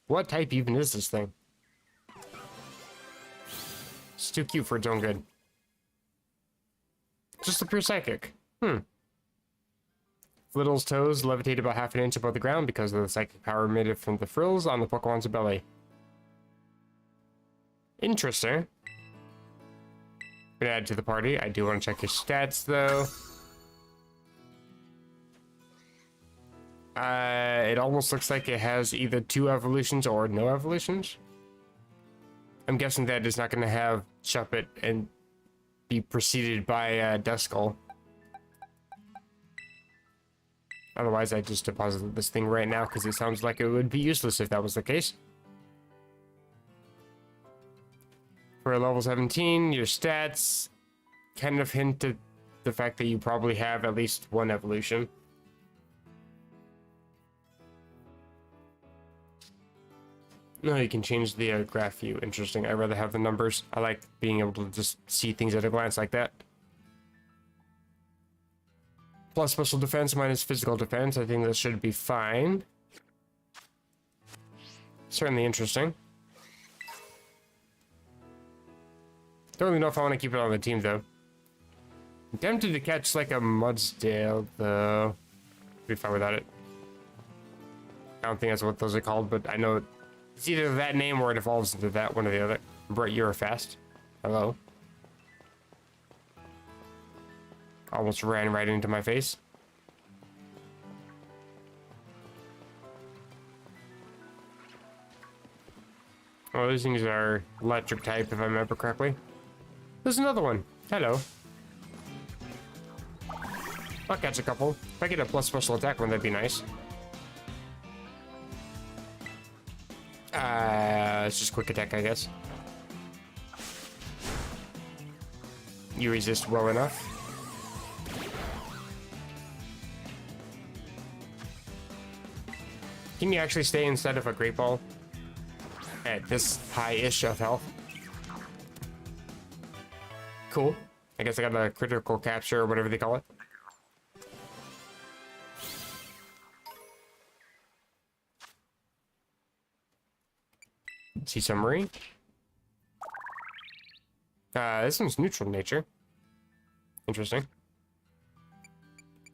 What type even is this thing? It's too cute for its own good. Just a pure psychic. Little's toes levitate about half an inch above the ground because of the psychic power emitted from the frills on the Pokemon's belly. Interesting. Gonna add to the party. I do want to check your stats though. It almost looks like it has either 2 evolutions or no evolutions. I'm guessing that it's not going to have Shuppet and be preceded by Duskull. Otherwise, I just deposit this thing right now because it sounds like it would be useless if that was the case. For level 17, your stats kind of hint at the fact that you probably have at least 1 evolution. No, you can change the graph view. Interesting. I'd rather have the numbers. I like being able to just see things at a glance like that. Plus special defense minus physical defense. I think that should be fine. Certainly interesting. Don't really know if I want to keep it on the team, though. I'm tempted to catch, like, a Mudsdale, though. Be fine without it. I don't think that's what those are called, but I know it's either that name or it evolves into that, one or the other. Brett, you're fast. Hello. Almost ran right into my face. Oh, these things are electric type, if I remember correctly. There's another one. Hello. I'll catch a couple. If I get a plus special attack one, that'd be nice. It's just quick attack, I guess. You resist well enough. Can you actually stay inside of a Great Ball? at this high-ish of health. Cool. I guess I got a critical capture or whatever they call it. Sea submarine. This one's neutral nature. Interesting.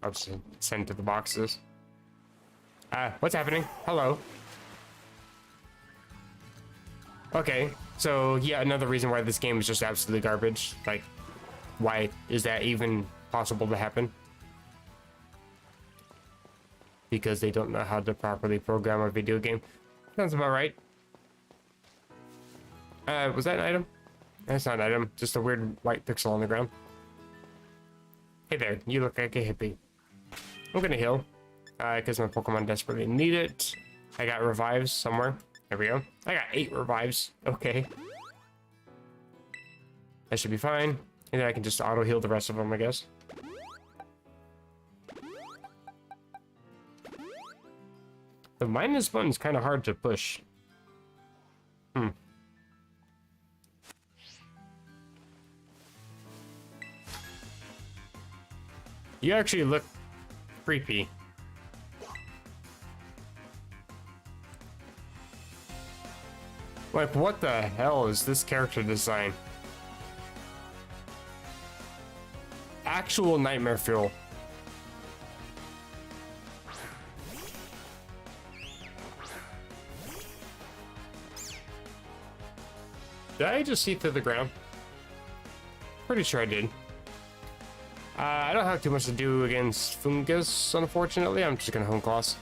I'll just send to the boxes. What's happening? Hello. Okay, so yeah, another reason why this game is just absolutely garbage. Like, why is that even possible to happen? Because they don't know how to properly program a video game. Sounds about right. Was that an item? That's not an item, just a weird white pixel on the ground. Hey there, you look like a hippie. I'm gonna heal, because my Pokemon desperately need it. I got revives somewhere. There we go. I got 8 revives. Okay. That should be fine. And then I can just auto-heal the rest of them, I guess. The minus button's kind of hard to push. You actually look creepy. Like, what the hell is this character design? Actual nightmare fuel. Did I just see through the ground? Pretty sure I did. I don't have too much to do against fungus, unfortunately. I'm just gonna home class.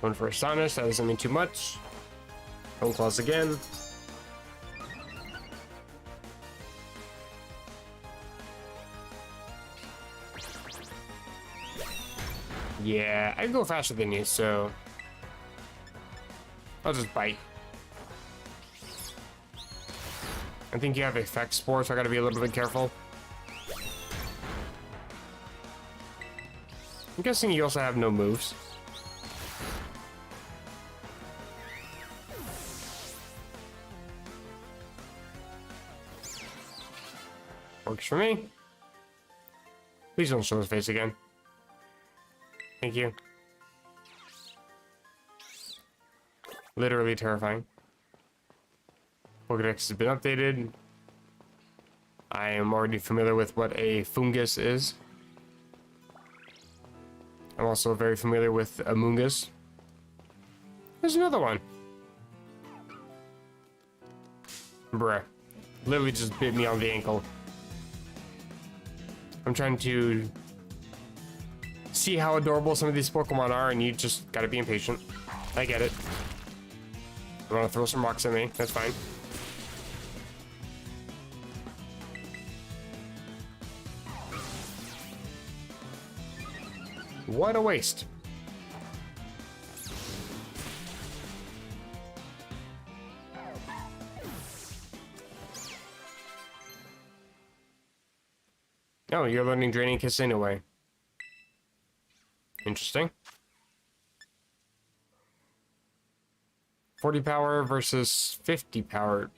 One for Astonish, that doesn't mean too much. Home class again. Yeah, I can go faster than you, so I'll just bite. I think you have effect spore, so I gotta be a little bit careful. I'm guessing you also have no moves. Works for me. Please don't show his face again. Thank you. Literally terrifying. Pokédex has been updated. I am already familiar with what a fungus is. I'm also very familiar with Amoongus. There's another one. Bruh. Literally just bit me on the ankle. I'm trying to see how adorable some of these Pokemon are, and you just gotta be impatient. I get it. You wanna throw some rocks at me? That's fine. What a waste. Oh, you're learning Draining Kiss anyway. Interesting. 40 power versus 50 power.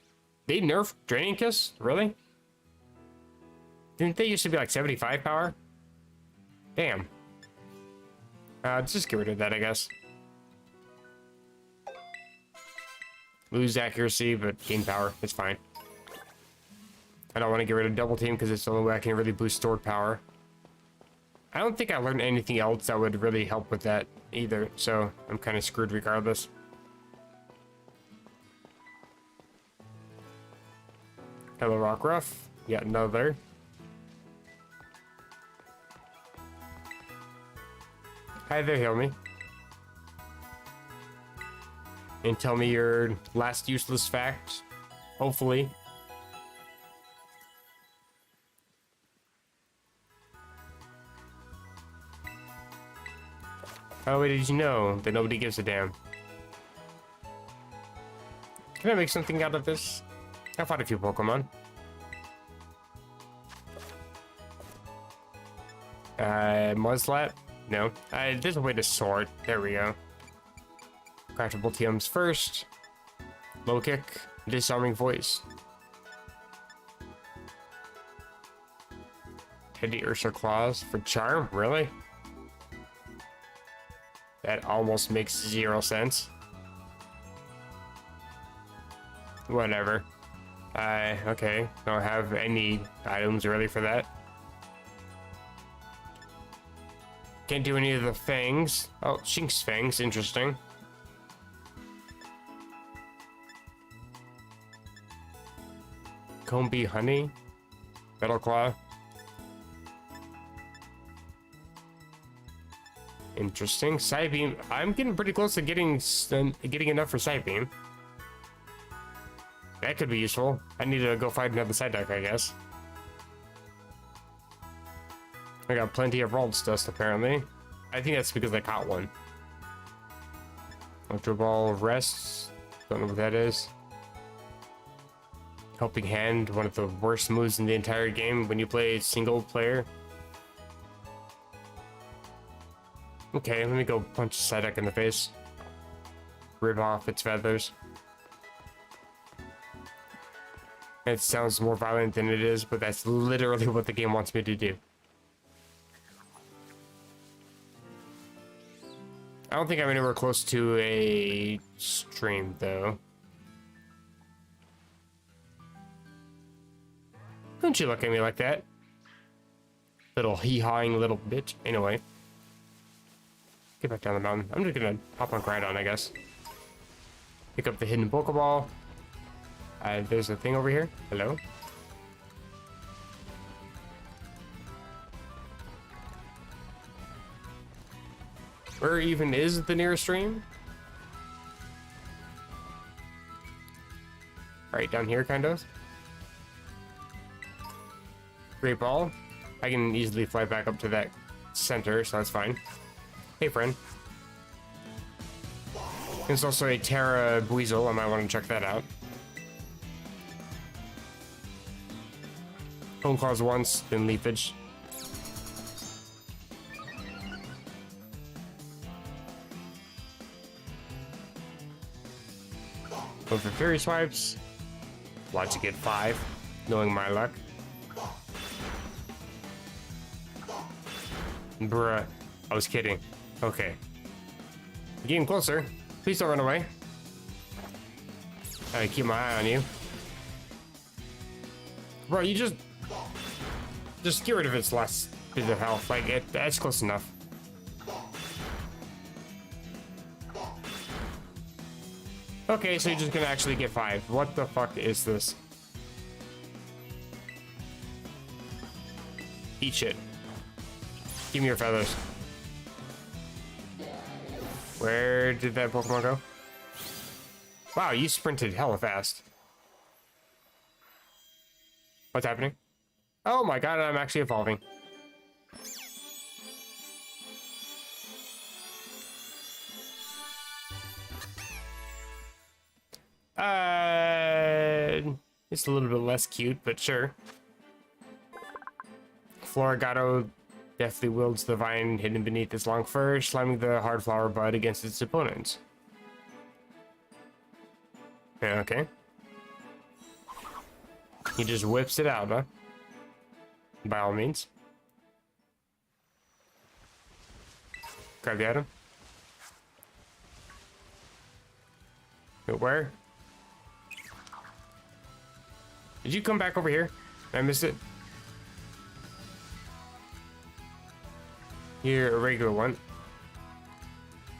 They nerfed Draining Kiss? Really? Didn't they used to be like 75 power? Damn. Just get rid of that, I guess. Lose accuracy, but gain power. It's fine. I don't want to get rid of Double Team because it's the only way I can really boost stored power. I don't think I learned anything else that would really help with that either, so I'm kind of screwed regardless. Hello, Rockruff. Yet another. Hi there, heal me. And tell me your last useless fact, hopefully. Oh, wait, did you know that nobody gives a damn? Can I make something out of this? I fought a few Pokemon. Muzzlat? No. There's a way to sort. There we go. Craftable TMs first. Low kick. Disarming voice. Teddy Ursa Claws for charm? Really? That almost makes 0 sense. Whatever. Okay. Don't have any items really for that. Can't do any of the fangs. Oh, Shink's fangs. Interesting. Combi honey. Metal claw. Interesting. Side beam. I'm getting pretty close to getting enough for side beam. That could be useful. I need to go fight another side deck, I guess. I got plenty of Rald's dust, apparently. I think that's because I caught one. Ultra Ball rests. Don't know what that is. Helping Hand, one of the worst moves in the entire game when you play single player. Okay, let me go punch the side deck in the face. Rip off its feathers. It sounds more violent than it is, but that's literally what the game wants me to do. I don't think I'm anywhere close to a stream, though. Don't you look at me like that? Little hee-hawing little bitch. Anyway. Get back down the mountain. I'm just gonna hop on Grindon, I guess. Pick up the hidden Pokeball. There's a thing over here. Hello? Where even is the nearest stream? Right down here, kind of. Great ball. I can easily fly back up to that center, so that's fine. Hey, friend. There's also a Terra Buizel. I might want to check that out. Home Claws once, then Leafage. Go for Fury Swipes. Watch it get 5, knowing my luck. Bruh, I was kidding. Okay. Getting closer. Please don't run away. I keep my eye on you. Bro, you just get rid of its last bit of health. Like, that's close enough. Okay, so you're just gonna actually get 5. What the fuck is this? Eat shit. Give me your feathers. Where did that Pokemon go? Wow, you sprinted hella fast. What's happening? Oh my god, I'm actually evolving. It's a little bit less cute, but sure. Florigato deftly wields the vine hidden beneath its long fur, slamming the hard flower bud against its opponents. Yeah, okay. He just whips it out, huh? By all means. Grab the item. But where? Did you come back over here? I missed it. You're a regular one.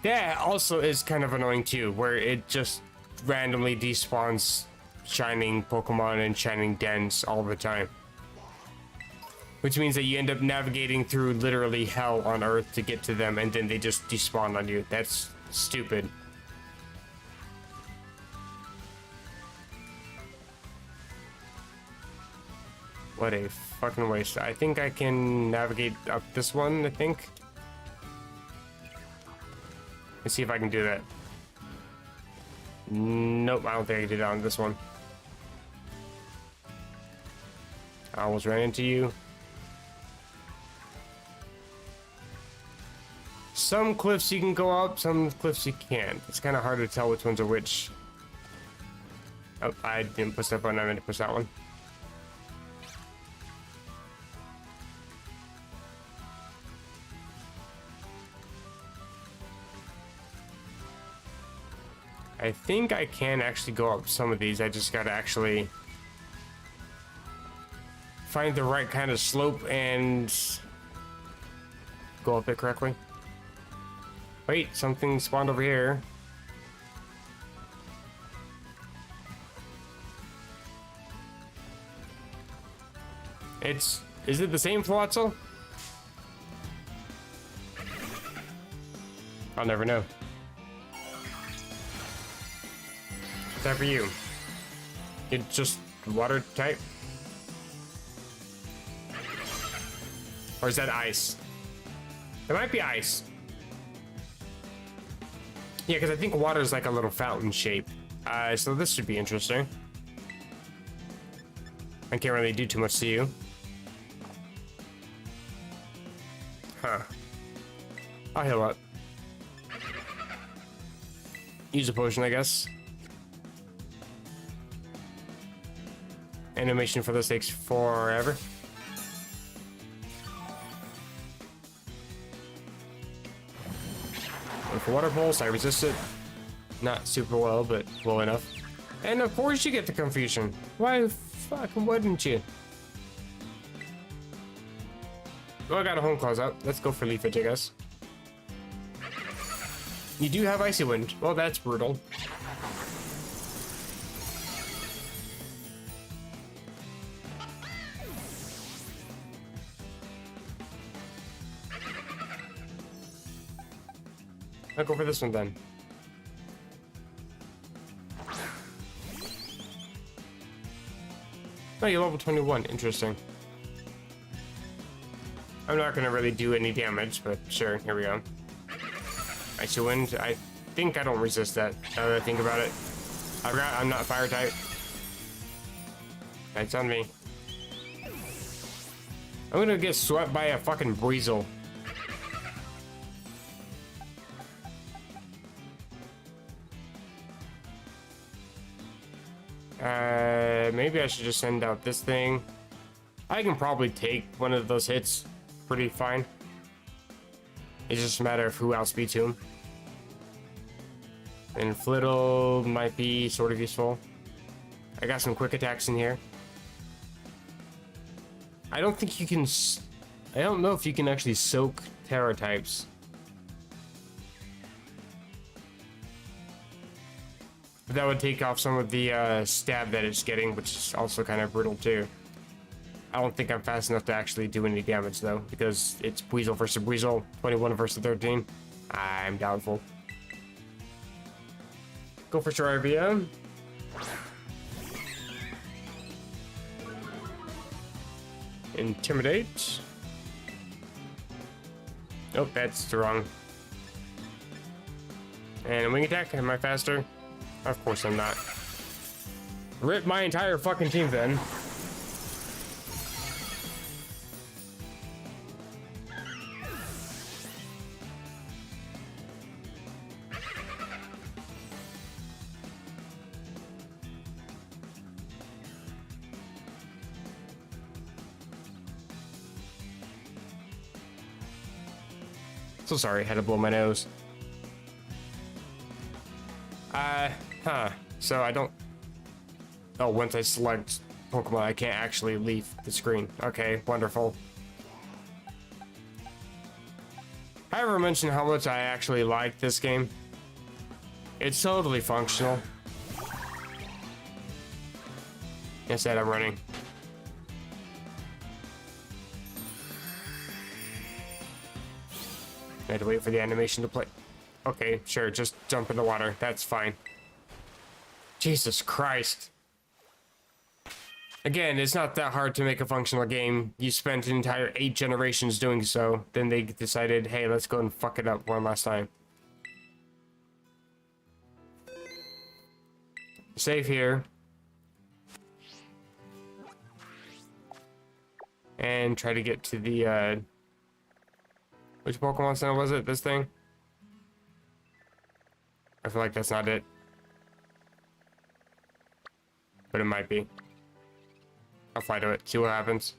That also is kind of annoying too, where it just randomly despawns shining Pokemon and shining dens all the time. Which means that you end up navigating through literally hell on Earth to get to them, and then they just despawn on you. That's stupid. What a fucking waste. I think I can navigate up this one, I think. Let's see if I can do that. Nope, I don't think I can do that on this one. I almost ran into you. Some cliffs you can go up, some cliffs you can't. It's kind of hard to tell which ones are which. Oh, I didn't push that button, I meant to push that one. I think I can actually go up some of these. I just gotta actually find the right kind of slope and go up it correctly. Wait, something spawned over here. Is it the same Floatzel? I'll never know. What's that for you? It's just water type? Or is that ice? It might be ice. Yeah, because I think water is like a little fountain shape. So this should be interesting. I can't really do too much to you. Huh. I'll heal up. Use a potion, I guess. Animation for this takes forever. For water pulse, I resist it. Not super well, but well enough. And of course you get the confusion. Why fucking wouldn't you? Oh, I got a home clause out. Let's go for leafage, I guess. You do have Icy Wind. Well, that's brutal. I'll go for this one then. Oh, you're level 21. Interesting. I'm not gonna really do any damage, but sure, here we go. Icy Wind. I think I don't resist that, now that I think about it. I forgot I'm not fire type. It's on me. I'm gonna get swept by a fucking Breezel. Maybe I should just send out this thing. I can probably take one of those hits pretty fine. It's just a matter of who outspeeds whom. And Flittle might be sort of useful. I got some quick attacks in here. I don't think you can... I don't know if you can actually soak Terra types. But that would take off some of the stab that it's getting, which is also kind of brutal too. I don't think I'm fast enough to actually do any damage though, because it's Weasel versus Weasel, 21 versus 13. I'm doubtful. Go for Charivia. Intimidate. Nope, that's wrong. And a wing attack. Am I faster? Of course I'm not. Rip my entire fucking team then. So sorry, had to blow my nose. So I don't... Oh, once I select Pokemon, I can't actually leave the screen. Okay, wonderful. I ever mentioned how much I actually like this game? It's totally functional. Instead, I'm running. I had to wait for the animation to play. Okay, sure, just jump in the water. That's fine. Jesus Christ. Again, it's not that hard to make a functional game. You spent an entire 8 generations doing so. Then they decided, hey, let's go and fuck it up one last time. Save here. And try to get to the, Which Pokemon Center was it? This thing? I feel like that's not it. But it might be. I'll fly to it, see what happens.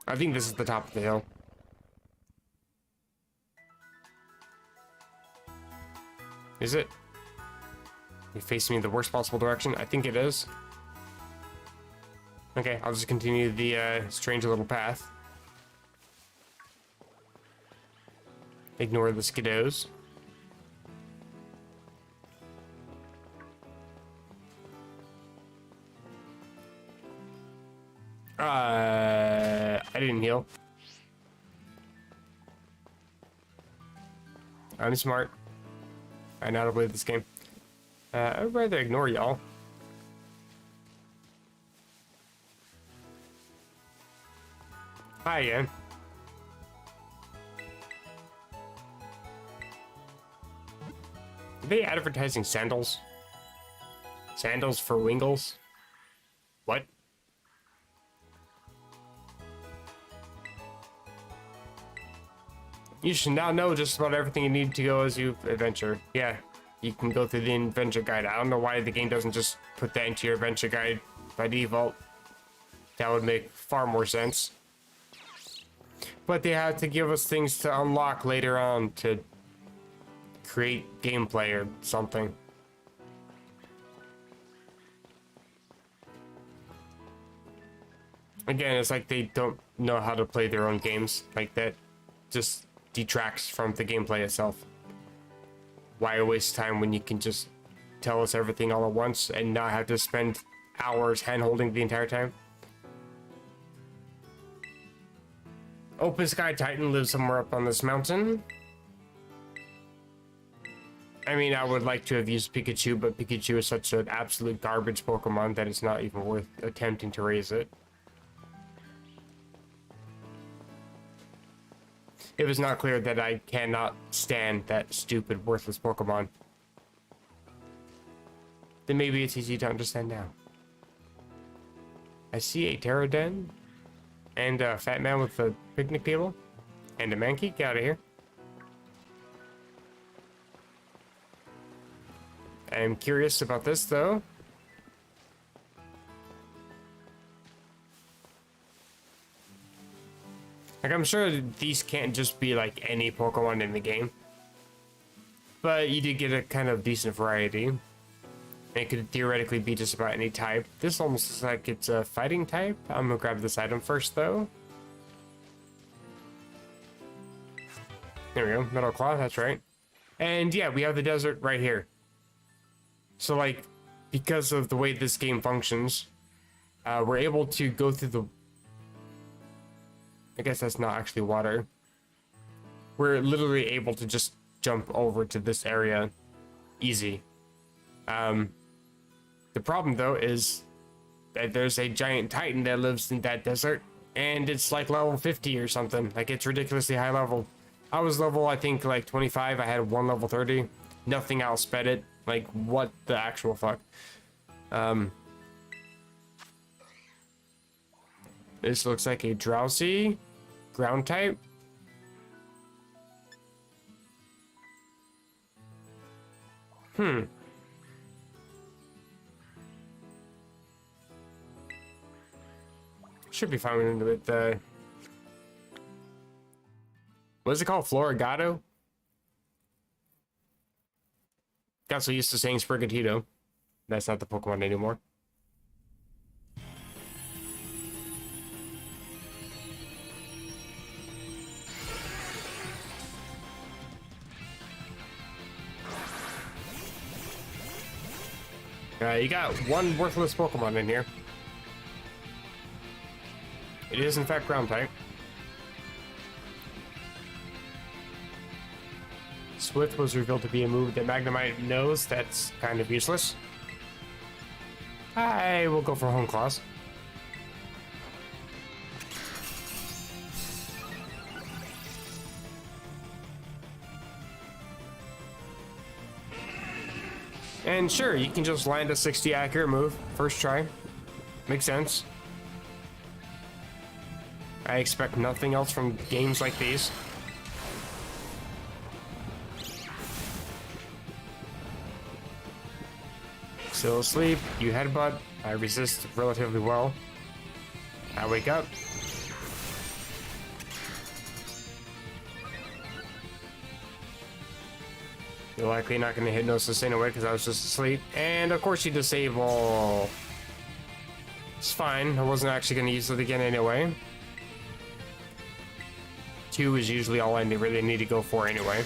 I think this is the top of the hill. Is it? You face me in the worst possible direction? I think it is. Okay, I'll just continue the strange little path. Ignore the skiddos. I didn't heal. I'm smart. I know how to play this game. I'd rather ignore y'all. Hi again. Are they advertising sandals? Sandals for Wingles? What? You should now know just about everything you need to go as you adventure. Yeah, you can go through the adventure guide. I don't know why the game doesn't just put that into your adventure guide by default. That would make far more sense. But they have to give us things to unlock later on to create gameplay or something. Again, it's like they don't know how to play their own games. Like that just detracts from the gameplay itself. Why waste time when you can just tell us everything all at once and not have to spend hours hand-holding the entire time? Open Sky Titan lives somewhere up on this mountain. I mean, I would like to have used Pikachu, but Pikachu is such an absolute garbage Pokemon that it's not even worth attempting to raise it. It was not clear that I cannot stand that stupid, worthless Pokemon. Then maybe it's easy to understand now. I see a Pterodon and a fat man with a picnic table and a Mankey. Get out of here. I'm curious about this though. Like, I'm sure these can't just be like any Pokemon in the game, but you did get a kind of decent variety. It could theoretically be just about any type. This almost looks like it's a fighting type. I'm gonna grab this item first though. There we go, Metal Claw, that's right. And yeah, we have the desert right here. So like, because of the way this game functions, we're able to go through the... I guess that's not actually water. We're literally able to just jump over to this area easy. The problem though is that there's a giant Titan that lives in that desert, and it's like level 50 or something. Like, it's ridiculously high level. I was level, I think, like 25. I had one level 30. Nothing else sped it. Like, what the actual fuck? This looks like a Drowsy ground type. Should be fine with the... What is it called? Florigato? Got so used to saying Sprigatito. That's not the Pokemon anymore. You got one worthless Pokemon in here. It is in fact ground type. Swift was revealed to be a move that Magnemite knows. That's kind of useless. I will go for Home Claws. And sure, you can just land a 60 accurate move. First try. Makes sense. I expect nothing else from games like these. Still asleep, you headbutt. I resist relatively well. I wake up. You're likely not going to hit no sustain away because I was just asleep. And of course you disable. It's fine. I wasn't actually going to use it again anyway. 2 is usually all I really need to go for anyway.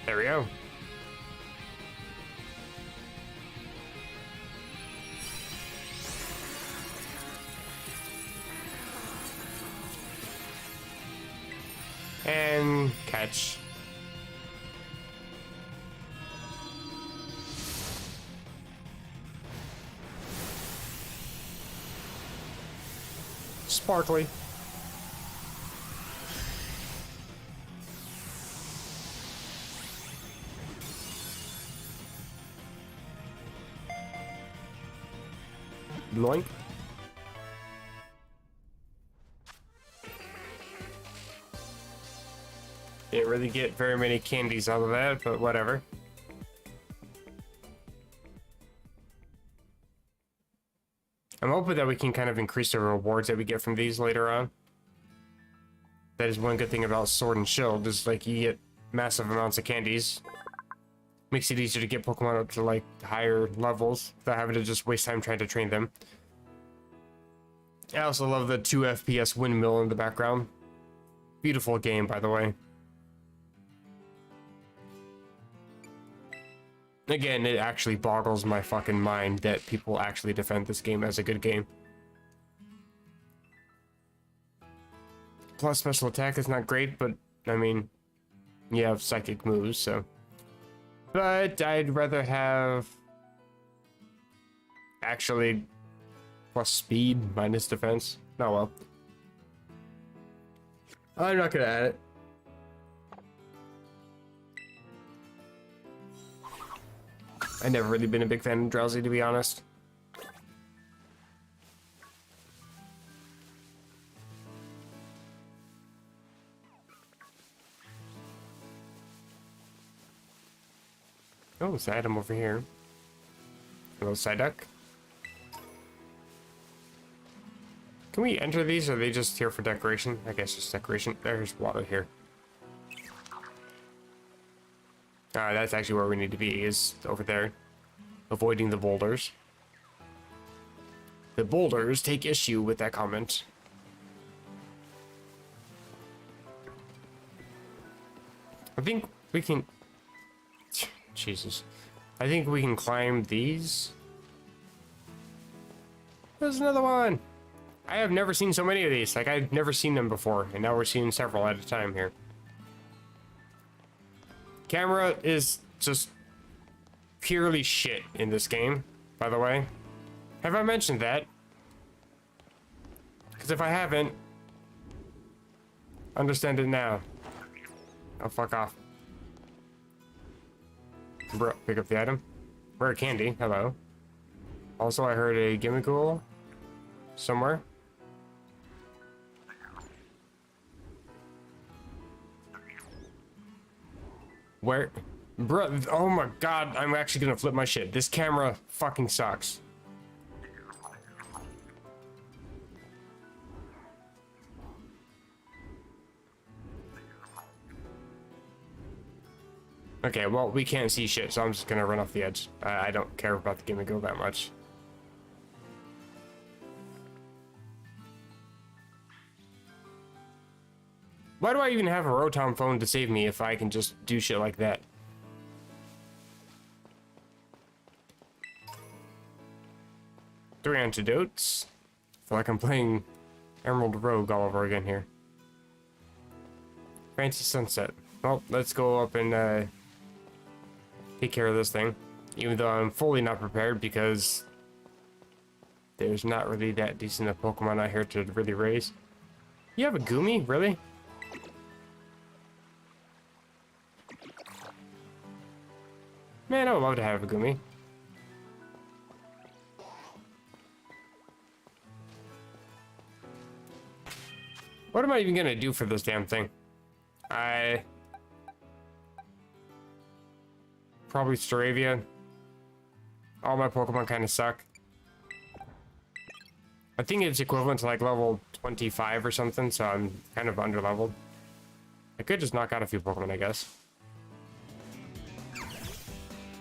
There we go. And catch. Sparkly. Bloink. Didn't really get very many candies out of that, but whatever. I'm hoping that we can kind of increase the rewards that we get from these later on. That is one good thing about Sword and Shield, is like you get massive amounts of candies. Makes it easier to get Pokemon up to like higher levels without having to just waste time trying to train them. I also love the 2 FPS windmill in the background. Beautiful game, by the way. Again, it actually boggles my fucking mind that people actually defend this game as a good game. Plus, special attack is not great, but, I mean, you have psychic moves, so. But I'd rather have... actually, plus speed, minus defense. Oh well. I'm not gonna add it. I've never really been a big fan of Drowsy, to be honest. Oh, there's an item over here. Hello, Psyduck. Can we enter these, or are they just here for decoration? I guess just decoration. There's water here. That's actually where we need to be, is over there. Avoiding the boulders. The boulders take issue with that comment. I think we can... Jesus. I think we can climb these. There's another one! I have never seen so many of these. Like, I've never seen them before, and now we're seeing several at a time here. Camera is just purely shit in this game, by the way. Have I mentioned that? Because if I haven't, understand it now. Oh, fuck off. Bro, pick up the item. Rare candy, hello. Also, I heard a Gimmickle somewhere. Where? Bro, oh my god, I'm actually gonna flip my shit. This camera fucking sucks. Okay, well, we can't see shit, so I'm just gonna run off the edge. I don't care about the Gimmickle that much. Why do I even have a Rotom phone to save me if I can just do shit like that? Three antidotes. I feel like I'm playing Emerald Rogue all over again here. Fancy Sunset. Well, let's go up and take care of this thing. Even though I'm fully not prepared because there's not really that decent a Pokemon out here to really raise. You have a Goomy? Really? Man, I would love to have a Goomy. What am I even gonna do for this damn thing? Probably Staravia. All my Pokemon kind of suck. I think it's equivalent to like level 25 or something, so I'm kind of under-leveled. I could just knock out a few Pokemon, I guess.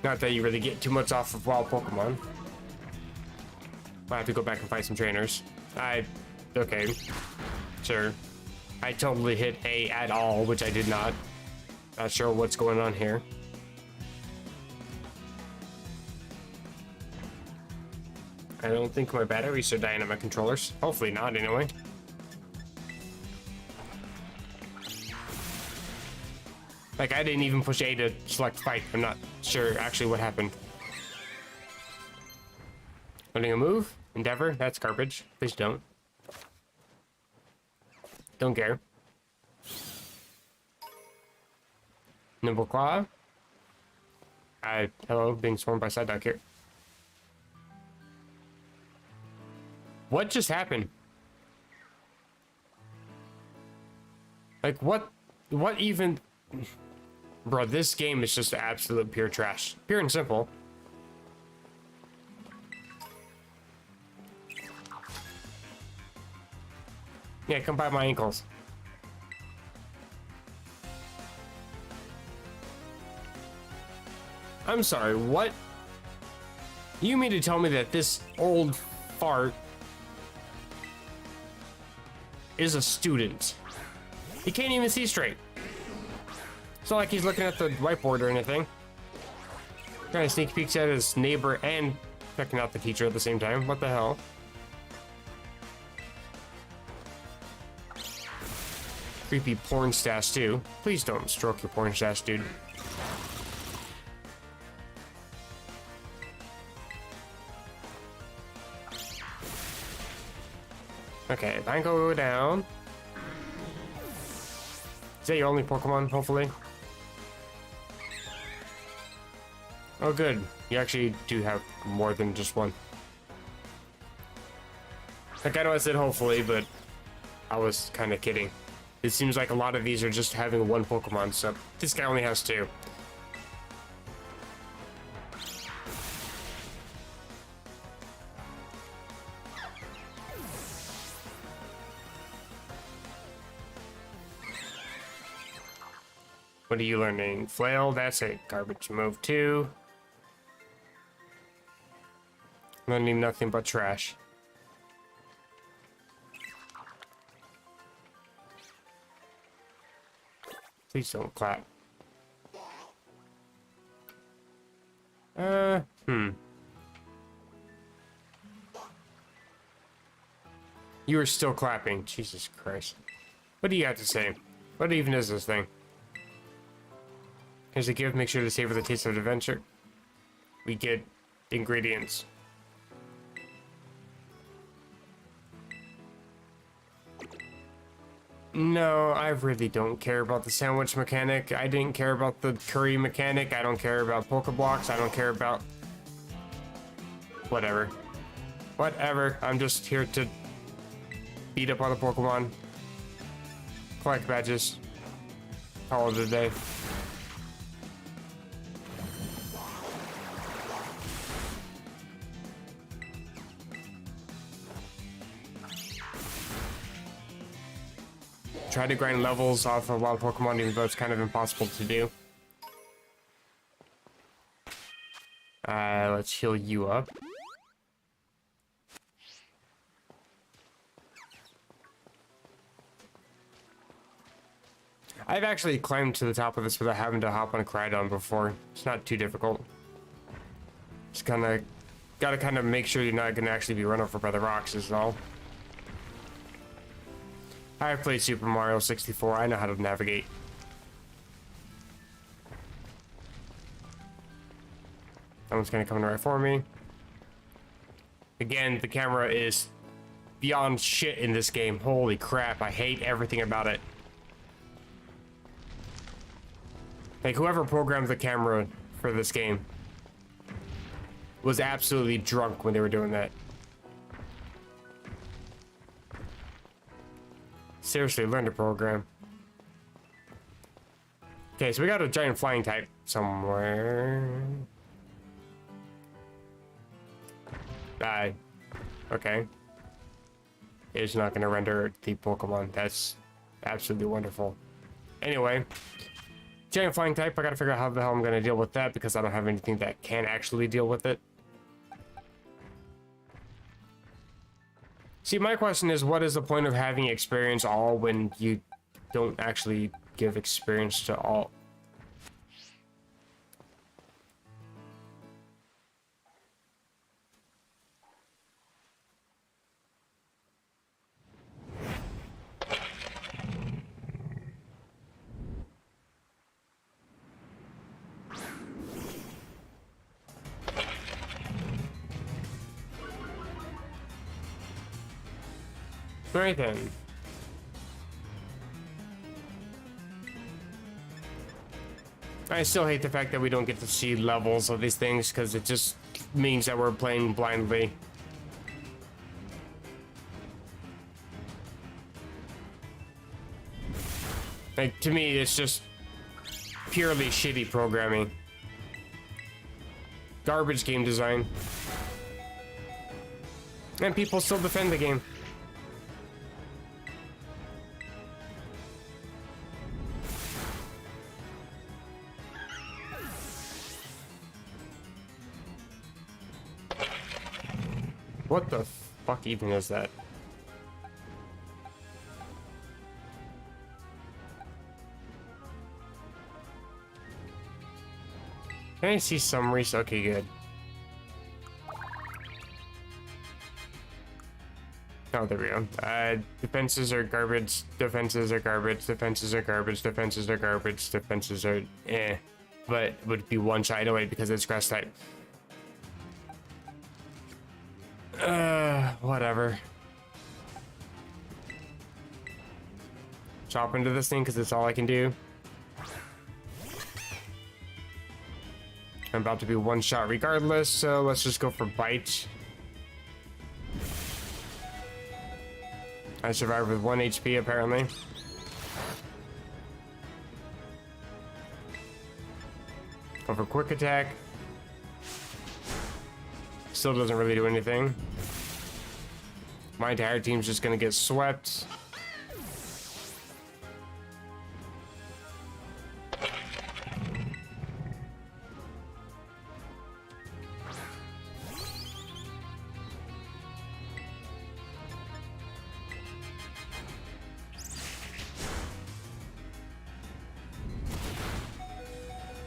Not that you really get too much off of wild Pokemon. I'll have to go back and fight some trainers. Okay. Sure. I totally hit A at all, which I did not. Not sure what's going on here. I don't think my batteries are dying on my controllers. Hopefully not, anyway. Like, I didn't even push A to select fight. I'm not sure actually what happened. Letting a move? Endeavor? That's garbage. Please don't. Don't care. Nimble Claw? Hello, being swarmed by Psyduck here. What just happened? Like, what even... Bro, this game is just absolute pure trash. Pure and simple. Yeah, come by my ankles. I'm sorry, what? You mean to tell me that this old fart is a student? He can't even see straight. It's not like he's looking at the whiteboard or anything. Trying to sneak peeks at his neighbor and checking out the teacher at the same time. What the hell? Creepy porn stash too. Please don't stroke your porn stash, dude. Okay, Banco go down. Is that your only Pokemon, hopefully? Oh, good. You actually do have more than just one. Like, I know I said hopefully, but I was kind of kidding. It seems like a lot of these are just having one Pokemon, so this guy only has two. What are you learning? Flail, that's a garbage move too. Learning nothing but trash. Please don't clap. You are still clapping. Jesus Christ. What do you have to say? What even is this thing? Here's a gift. Make sure to savor the taste of adventure. We get ingredients. No, I really don't care about the sandwich mechanic. I didn't care about the curry mechanic. I don't care about Pokeblocks. I don't care about... Whatever. Whatever. I'm just here to beat up on the Pokemon. Collect badges. Call it a day. Try to grind levels off of wild Pokemon, even though it's kind of impossible to do. Let's heal you up. I've actually climbed to the top of this without having to hop on a Crydon before. It's not too difficult. Just gotta kind of make sure you're not gonna actually be run over by the rocks is all. I've played Super Mario 64. I know how to navigate. Someone's gonna come right for me. Again, the camera is beyond shit in this game. Holy crap, I hate everything about it. Like, whoever programmed the camera for this game was absolutely drunk when they were doing that. Seriously, learn to program. Okay, so we got a giant flying type somewhere. Okay. It's not going to render the Pokemon. That's absolutely wonderful. Anyway, giant flying type. I got to figure out how the hell I'm going to deal with that because I don't have anything that can actually deal with it. See, my question is, what is the point of having experience all when you don't actually give experience to all? Right then. I still hate the fact that we don't get to see levels of these things because it just means that we're playing blindly. Like, to me, it's just purely shitty programming. Garbage game design. And people still defend the game. What the fuck even is that? Can I see some okay, good. Oh, there we go. Defenses are garbage, defenses are garbage, defenses are garbage, defenses are garbage, defenses are eh. But it would be one shot away because it's grass type. Whatever. Chop into this thing because it's all I can do. I'm about to be one shot regardless, so let's just go for bite. I survived with 1 HP apparently. Go for quick attack. Still doesn't really do anything. My entire team's just gonna get swept.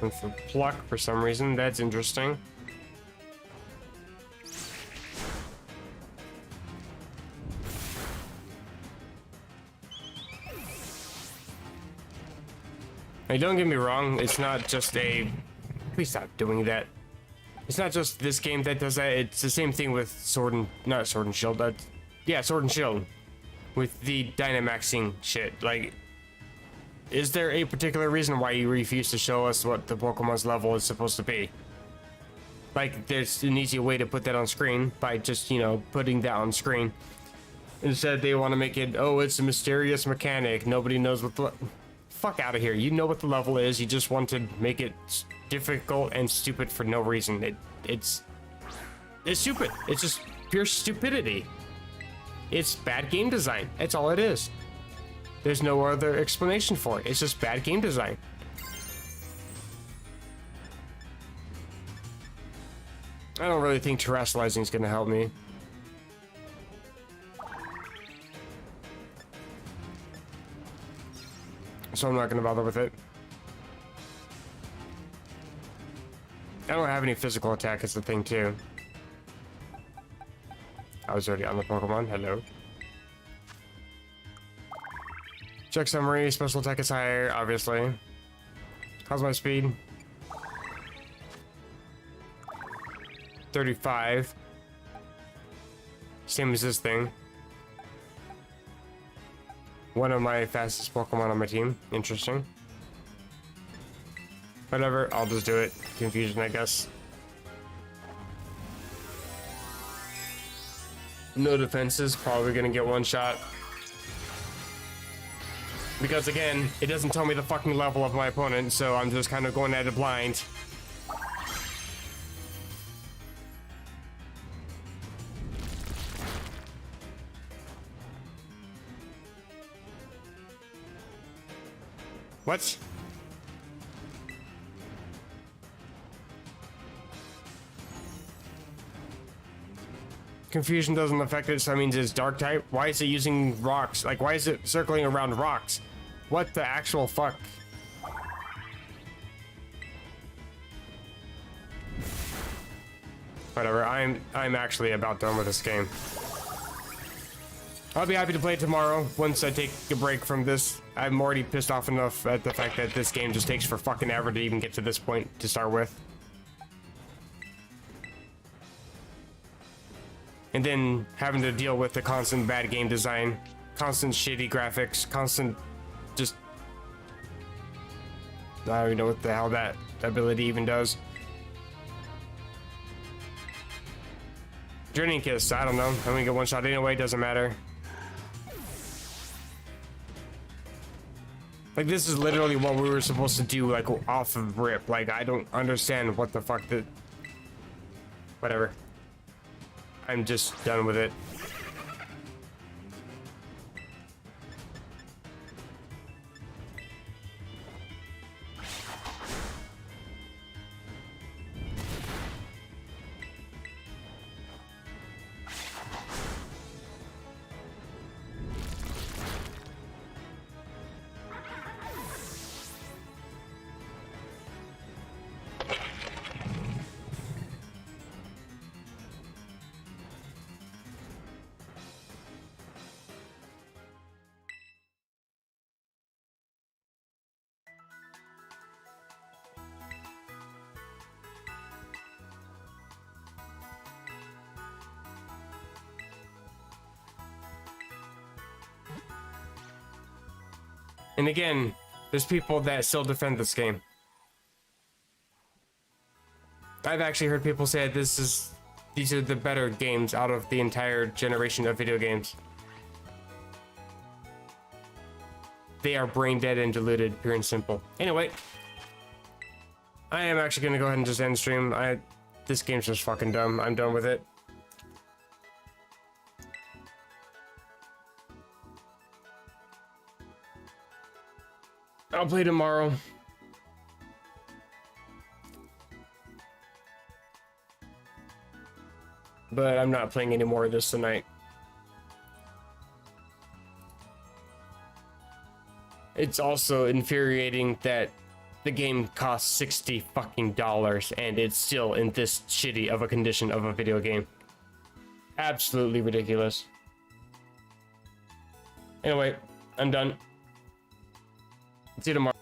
And for pluck for some reason, that's interesting. Hey, don't get me wrong, it's not just a... Please stop doing that. It's not just this game that does that, it's the same thing with Sword and... Not Sword and Shield, yeah, Sword and Shield. With the Dynamaxing shit, like... Is there a particular reason why you refuse to show us what the Pokemon's level is supposed to be? Like, there's an easy way to put that on screen by just, you know, putting that on screen. Instead, they want to make it, oh, it's a mysterious mechanic, nobody knows what the... Fuck out of here. You know what the level is. You just want to make it difficult and stupid for no reason. It's stupid. It's just pure stupidity. It's bad game design. That's all it is. There's no other explanation for it. It's just bad game design. I don't really think terrestrializing is going to help me. So I'm not going to bother with it. I don't have any physical attack, is the thing too. I was already on the Pokemon. Hello. Check summary. Special attack is higher, obviously. How's my speed? 35. Same as this thing. One of my fastest Pokemon on my team. Interesting. Whatever, I'll just do it. Confusion, I guess. No defenses, probably gonna get one shot. Because again, it doesn't tell me the fucking level of my opponent, so I'm just kind of going at it blind. What? Confusion doesn't affect it, so that means it's dark type. Why is it using rocks? Like, why is it circling around rocks? What the actual fuck? Whatever, I'm actually about done with this game. I'll be happy to play it tomorrow once I take a break from this. I'm already pissed off enough at the fact that this game just takes for fucking ever to even get to this point to start with. And then having to deal with the constant bad game design, constant shitty graphics, constant just... I don't even know what the hell that ability even does. Journey Kiss, I don't know. I'm gonna get one shot anyway, doesn't matter. Like, this is literally what we were supposed to do, like, off of rip. Like, I don't understand what the fuck that... Whatever. I'm just done with it. And again, there's people that still defend this game. I've actually heard people say these are the better games out of the entire generation of video games. They are brain dead and diluted, pure and simple. Anyway, I am actually gonna go ahead and just end stream. This game's just fucking dumb. I'm done with it. I'll play tomorrow. But I'm not playing any more of this tonight. It's also infuriating that the game costs $60 fucking and it's still in this shitty of a condition of a video game. Absolutely ridiculous. Anyway, I'm done. See you tomorrow.